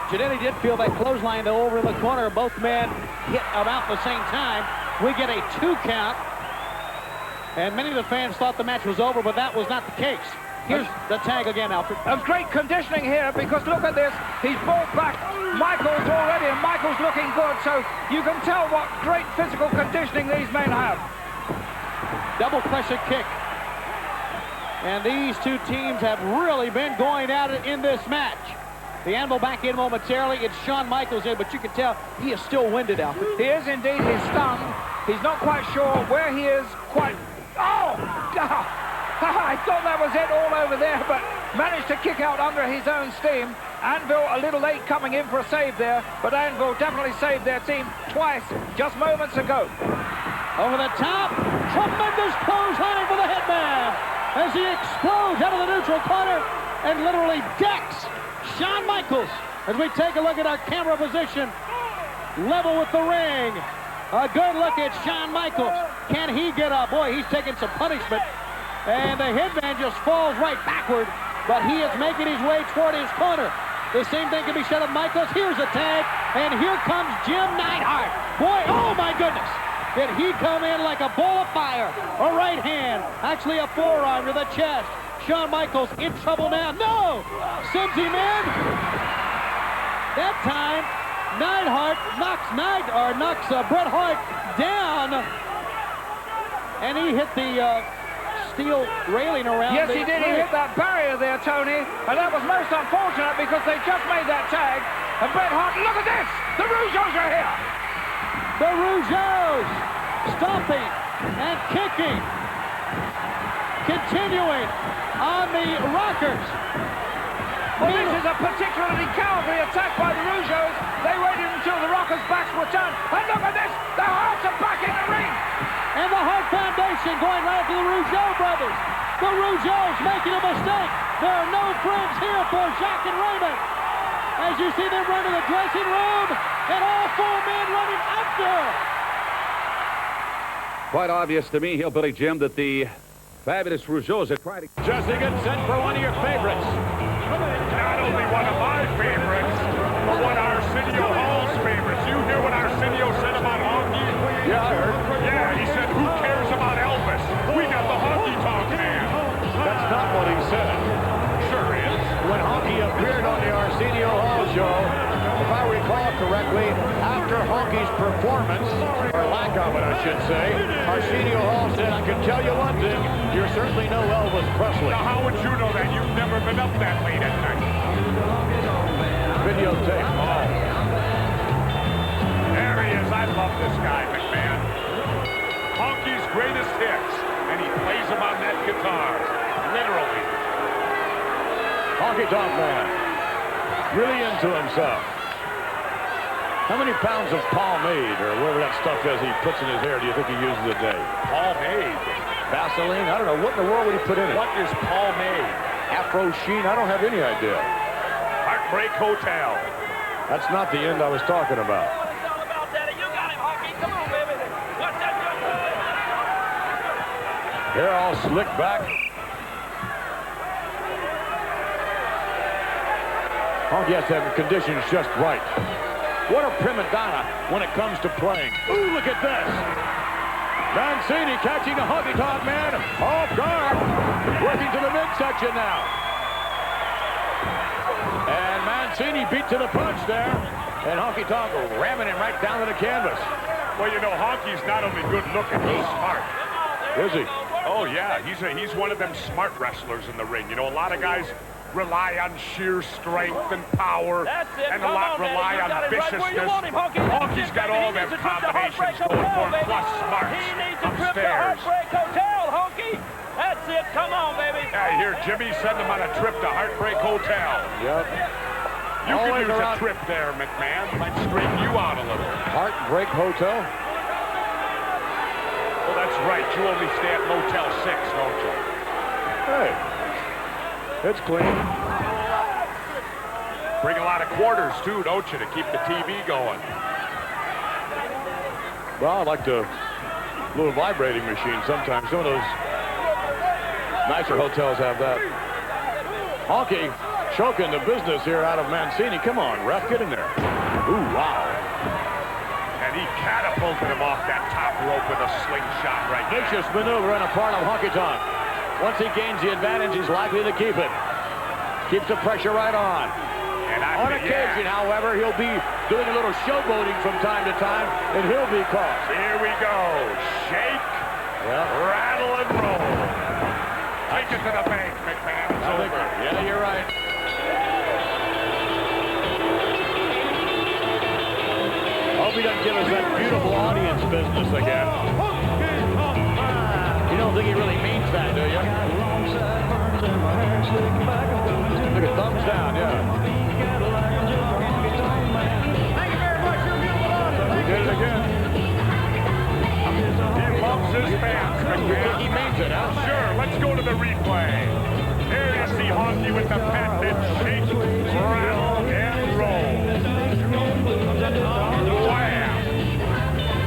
Giannetti did feel that clothesline though over in the corner. Both men hit about the same time. We get a 2 count. And many of the fans thought the match was over, but that was not the case. Here's the tag again, Alfred. Of great conditioning here, because look at this. He's brought back Michaels already, and Michaels looking good, so you can tell what great physical conditioning these men have. Double crescent kick. And these two teams have really been going at it in this match. The Anvil back in momentarily. It's Shawn Michaels in, but you can tell he is still winded, Alfred. He is indeed. He's stunned. He's not quite sure where he is quite... Oh! I thought that was it all over there, but managed to kick out under his own steam. Anvil a little late coming in for a save there, but Anvil definitely saved their team twice just moments ago. Over the top, tremendous clothesline for the Hitman as he explodes out of the neutral corner and literally decks Shawn Michaels. As we take a look at our camera position, level with the ring. A good look at Shawn Michaels. Can he get up? Boy, he's taking some punishment. And the Hitman just falls right backward, but he is making his way toward his corner. The same thing can be said of Michaels. Here's a tag, and here comes Jim Neidhart. Boy, oh my goodness. Did he come in like a ball of fire? A right hand, actually a forearm to the chest. Shawn Michaels in trouble now. No! Sends him in. That time, Neidhart knocks Bret Hart down, and he hit the steel railing around. Yes, he did. He hit that barrier there, Tony, and that was most unfortunate because they just made that tag. And Bret Hart, look at this! The Rougeaus are here! The Rougeaus stomping and kicking, continuing on the Rockers. Well, this is a particularly cowardly attack by the Rougeaus. They waited until the Rockers' backs were turned. And look at this! The Harts are back in the ring! And the Hart Foundation going right to the Rougeau brothers. The Rougeaus making a mistake. There are no friends here for Jacques and Raymond. As you see them run to the dressing room, and all 4 men running after. Quite obvious to me, Hillbilly Jim, that the fabulous Rougeaus are trying to... Jesse gets sent for one of your favorites. Not only one of my favorites, but one of Arsenio Hall's favorites. You hear what Arsenio said about Honky? Yeah, I heard. Yeah, he said, who cares about Elvis? We got the Honky Tonk Man. That's not what he said. Sure is. When Honky appeared on the Arsenio Hall show, if I recall correctly, after Honky's performance, or lack of it, I should say, Arsenio Hall said, I can tell you one thing, you're certainly no Elvis Presley. Now, how would you know that? You've never been up that late at night. Videotape. Oh. There he is. I love this guy, McMahon. Honky's greatest hits, and he plays them on that guitar. Literally. Honky Tonk Man. Really into himself. How many pounds of pomade, or whatever that stuff is he puts in his hair, do you think he uses a day? Pomade? Vaseline? I don't know. What in the world would he put in it? What is pomade? Afro Sheen? I don't have any idea. Heartbreak Hotel. That's not the end I was talking about. Hair all slicked back. Honky has to have the conditions just right. What a prima donna when it comes to playing. Ooh, look at this. Mancini catching the Honky Tonk Man off guard. Working to the midsection now. And Mancini beat to the punch there. And Honky Tonk ramming him right down to the canvas. Well, you know, Honky's not only good looking, he's smart. Is he? Oh, yeah. He's one of them smart wrestlers in the ring. You know, a lot of guys rely on sheer strength and power, and a lot rely on viciousness. Honky's got all them combinations going for him, plus smarts upstairs. Heartbreak Hotel, Honky. That's it. Come on, baby. Yeah, here, Jimmy, send him on a trip to Heartbreak Hotel. Yep. You could use a trip there, McMahon. Might straighten you out a little. Heartbreak Hotel? Well, that's right. You only stay at Motel 6, don't you? Hey. It's clean. Bring a lot of quarters, too, don't you, to keep the TV going? Well, I like the little vibrating machine sometimes. Some of those nicer hotels have that. Honky choking the business here out of Mancini. Come on, ref, get in there. Ooh, wow. And he catapulted him off that top rope with a slingshot right there. Vicious maneuver on a part of Honky Tonk. Once he gains the advantage, he's likely to keep it. Keeps the pressure right on. And on occasion, however, he'll be doing a little showboating from time to time, and he'll be caught. Here we go. Shake, rattle, and roll. Take it to the bank, McMahon. It's over. Yeah, you're right. Hope he doesn't give us that beautiful audience business again. You don't think he really means that, do you? Look at thumbs down, yeah. Thank you very much. You're beautiful. We did it again. He loves his fans, McMahon. He means it, huh? Sure, let's go to the replay. Here you see Honky with the patented shake, rattle, and roll. Wham!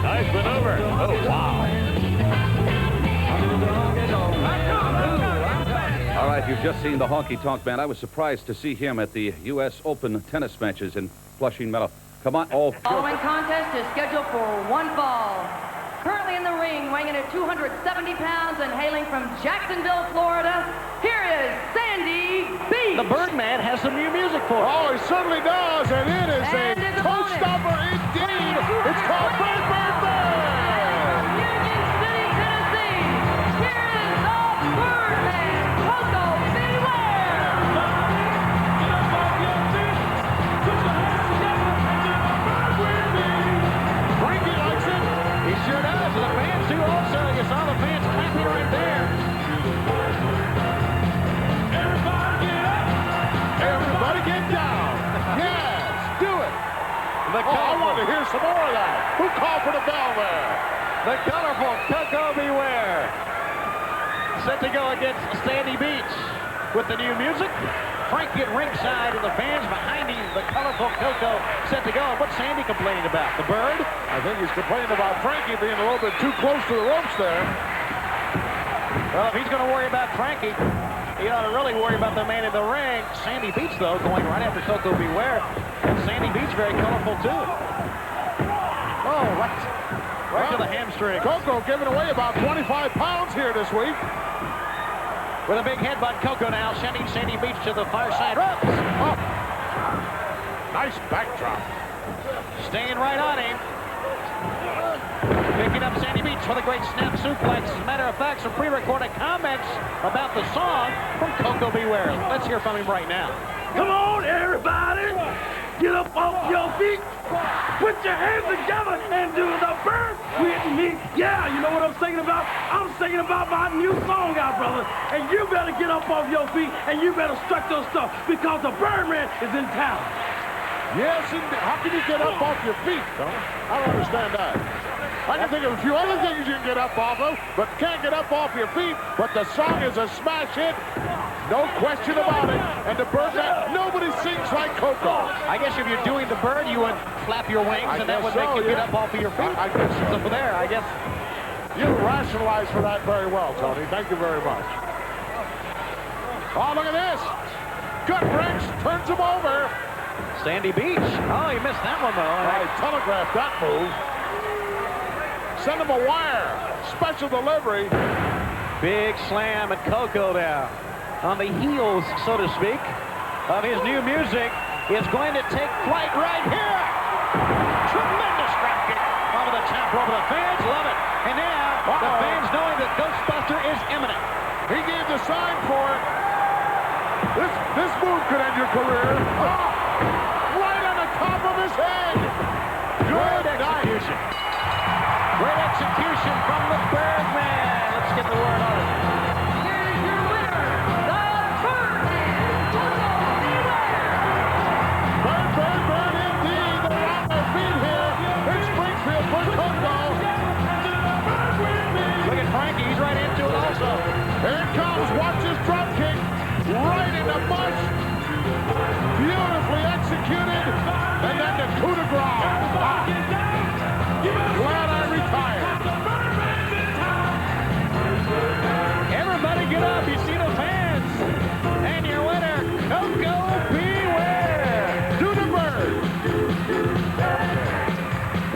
Nice maneuver. Oh, wow. All right, you've just seen the Honky Tonk Man. I was surprised to see him at the U.S. Open tennis matches in Flushing Meadow. Come on, all. Following contest is scheduled for one fall. Currently in the ring, weighing in at 270 pounds and hailing from Jacksonville, Florida, here is Sandy Beach. The Birdman has some new music for us. Oh, he certainly does, and it is a toe-stopper indeed. It's called Bird, Bird, Bird. Union City, Tennessee. Here is the Birdman, Coco Beware. Frankie likes it. He sure does, and the fans do also. You saw the fans clapping right there. Everybody get down. Yes, do it. I want to hear some more of that. Who called for the bell there? The colorful Coco Beware. Set to go against Sandy Beach with the new music. Frankie at ringside and the fans behind him. The colorful Coco set to go. And what's Sandy complaining about? The bird? I think he's complaining about Frankie being a little bit too close to the ropes there. Well, if he's going to worry about Frankie, he ought to really worry about the man in the ring. Sandy Beach, though, going right after Coco Beware. And Sandy Beach very colorful, too. Oh, right to the hamstring. Coco giving away about 25 pounds here this week. With a big headbutt, Coco now sending Sandy Beach to the far side ropes. Oh. Nice backdrop. Staying right on him. Picking up Sandy Beach for the great snap suplex. As a matter of fact, some pre-recorded comments about the song from Coco Beware. Let's hear from him right now. Come on, everybody. Get up off your feet. Put your hands together and do the bird with me. Yeah, you know what I'm singing about? I'm singing about my new song out, brother. And you better get up off your feet and you better strut your stuff because the Birdman is in town. Yes, indeed. How can you get up off your feet, Tom? I don't understand that. I can think of a few other things you can get up off of, but can't get up off your feet. But the song is a smash hit. No question about it. And the Birdman, nobody sings like Coco. I guess if you're doing the bird, you would flap your wings, and that would make you get up off of your feet. I guess so. So there, I guess. You rationalized for that very well, Tony. Thank you very much. Oh, look at this. Gut wrench turns him over. Sandy Beach. Oh, he missed that one, though. I telegraphed that move. Send him a wire. Special delivery. Big slam at Coco now. On the heels, so to speak, of his new music. Is going to take flight right here. Tremendous drop kick over the top rope. The fans love it. And now the fans knowing that Ghostbuster is imminent. He gave the sign for it. This move could end your career. Oh, right on the top of his head. Good execution. Great execution from the Birdman. Let's get the word on it. Here's your winner, the Birdman, Coco Beware. Bird, bird, bird indeed. They're on their feet here in Springfield for Coco. Look at Frankie. He's right into it also. Here it comes. Watch his drop kick. Right in the mush. Beautifully executed.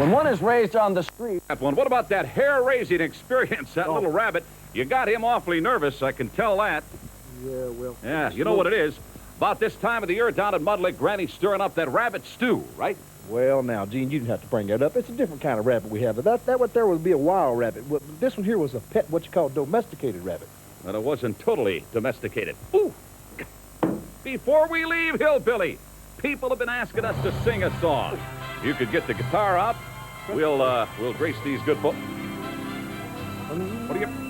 When one is raised on the street... What about that hair-raising experience, that little rabbit? You got him awfully nervous, I can tell that. Yeah, well... Yeah, you know what it is. About this time of the year down at Mud Lake, Granny's stirring up that rabbit stew, right? Well, now, Gene, you didn't have to bring that up. It's a different kind of rabbit we have. That what there would be a wild rabbit. This one here was a pet, what you call domesticated rabbit. But it wasn't totally domesticated. Ooh! Before we leave, Hillbilly, people have been asking us to sing a song. If you could get the guitar out, we'll grace these good folks.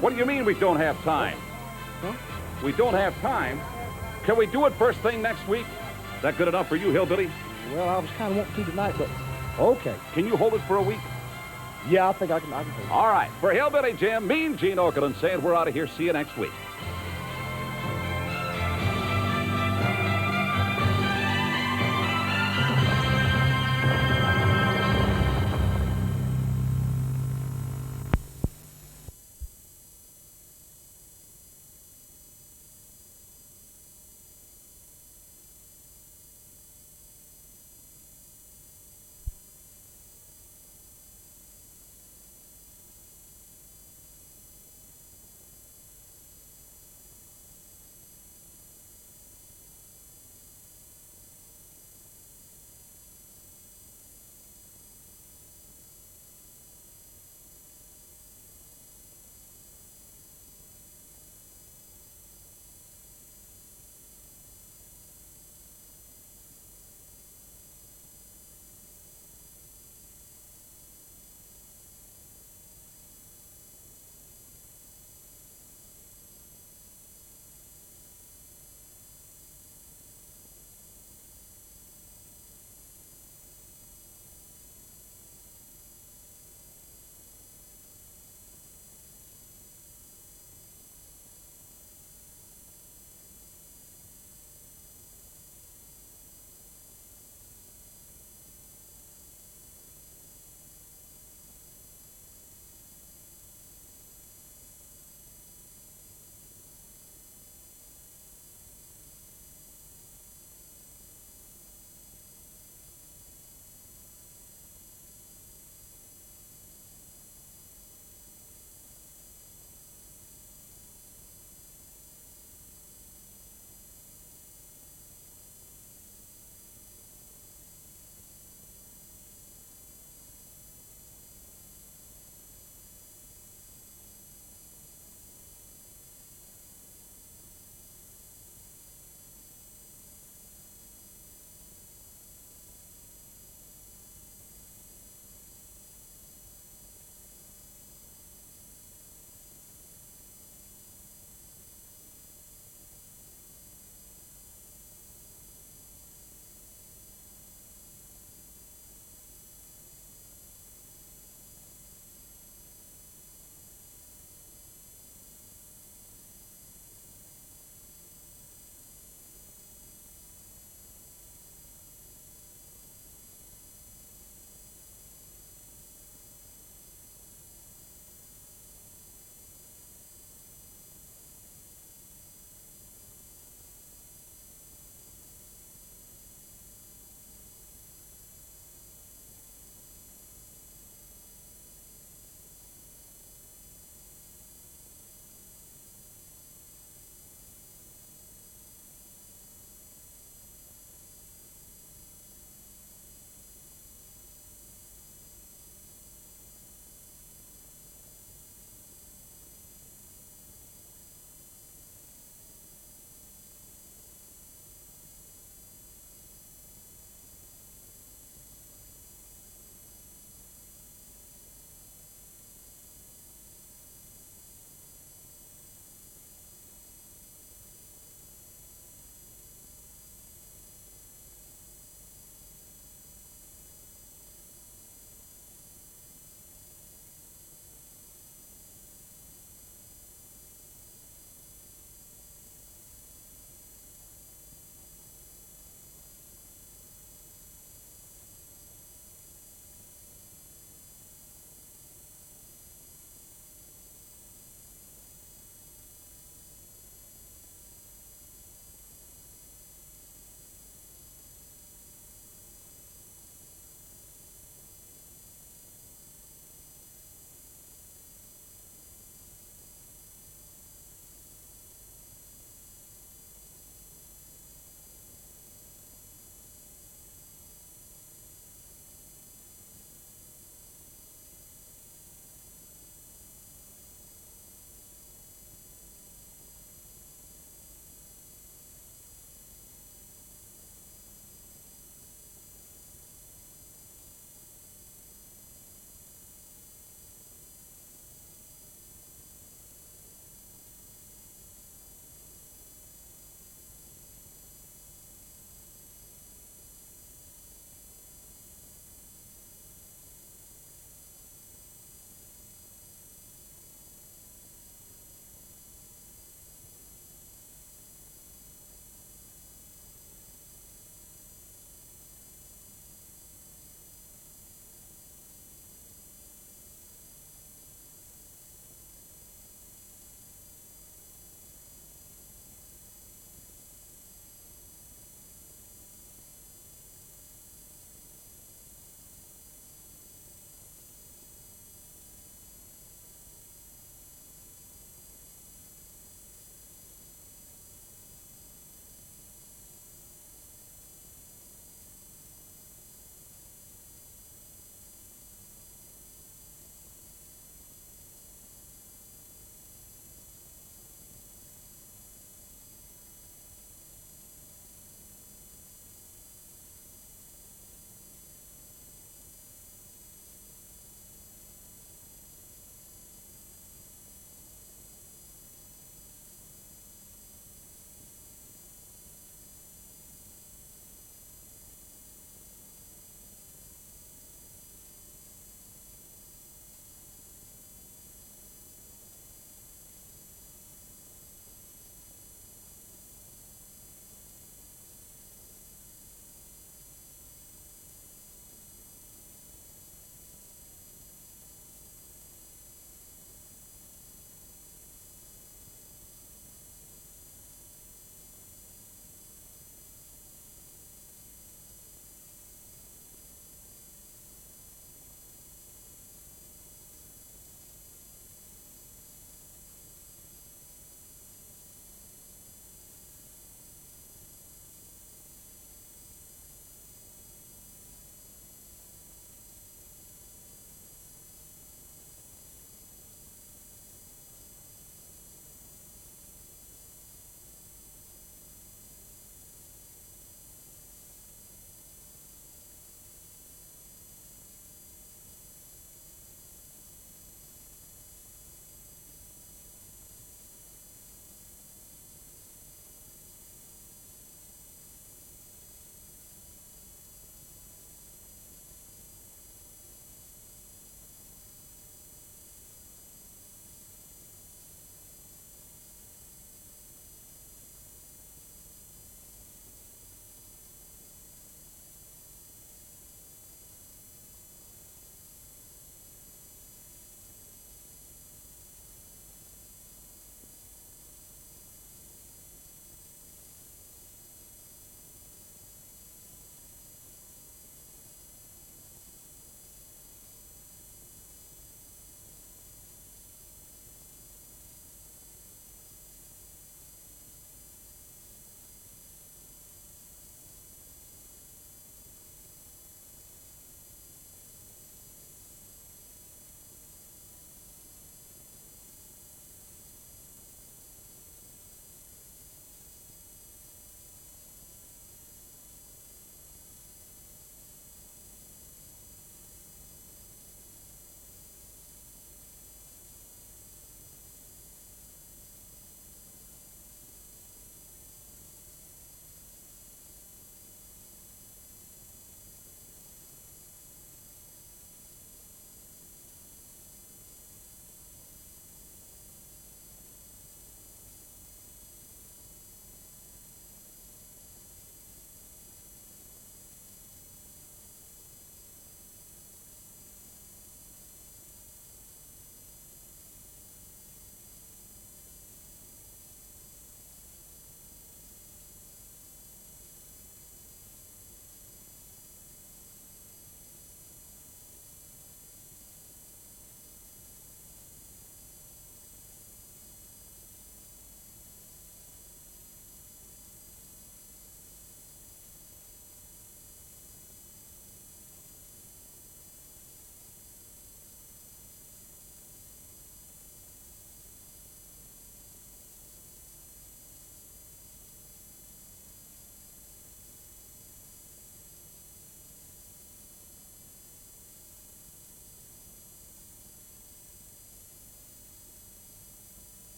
What do you mean we don't have time? Huh? We don't have time? Can we do it first thing next week? Is that good enough for you, Hillbilly? Well, I was kind of wanting to tonight, but okay. Can you hold it for a week? Yeah, I think I can hold it. All right. For Hillbilly Jim, Mean Gene Okerlund saying we're out of here. See you next week.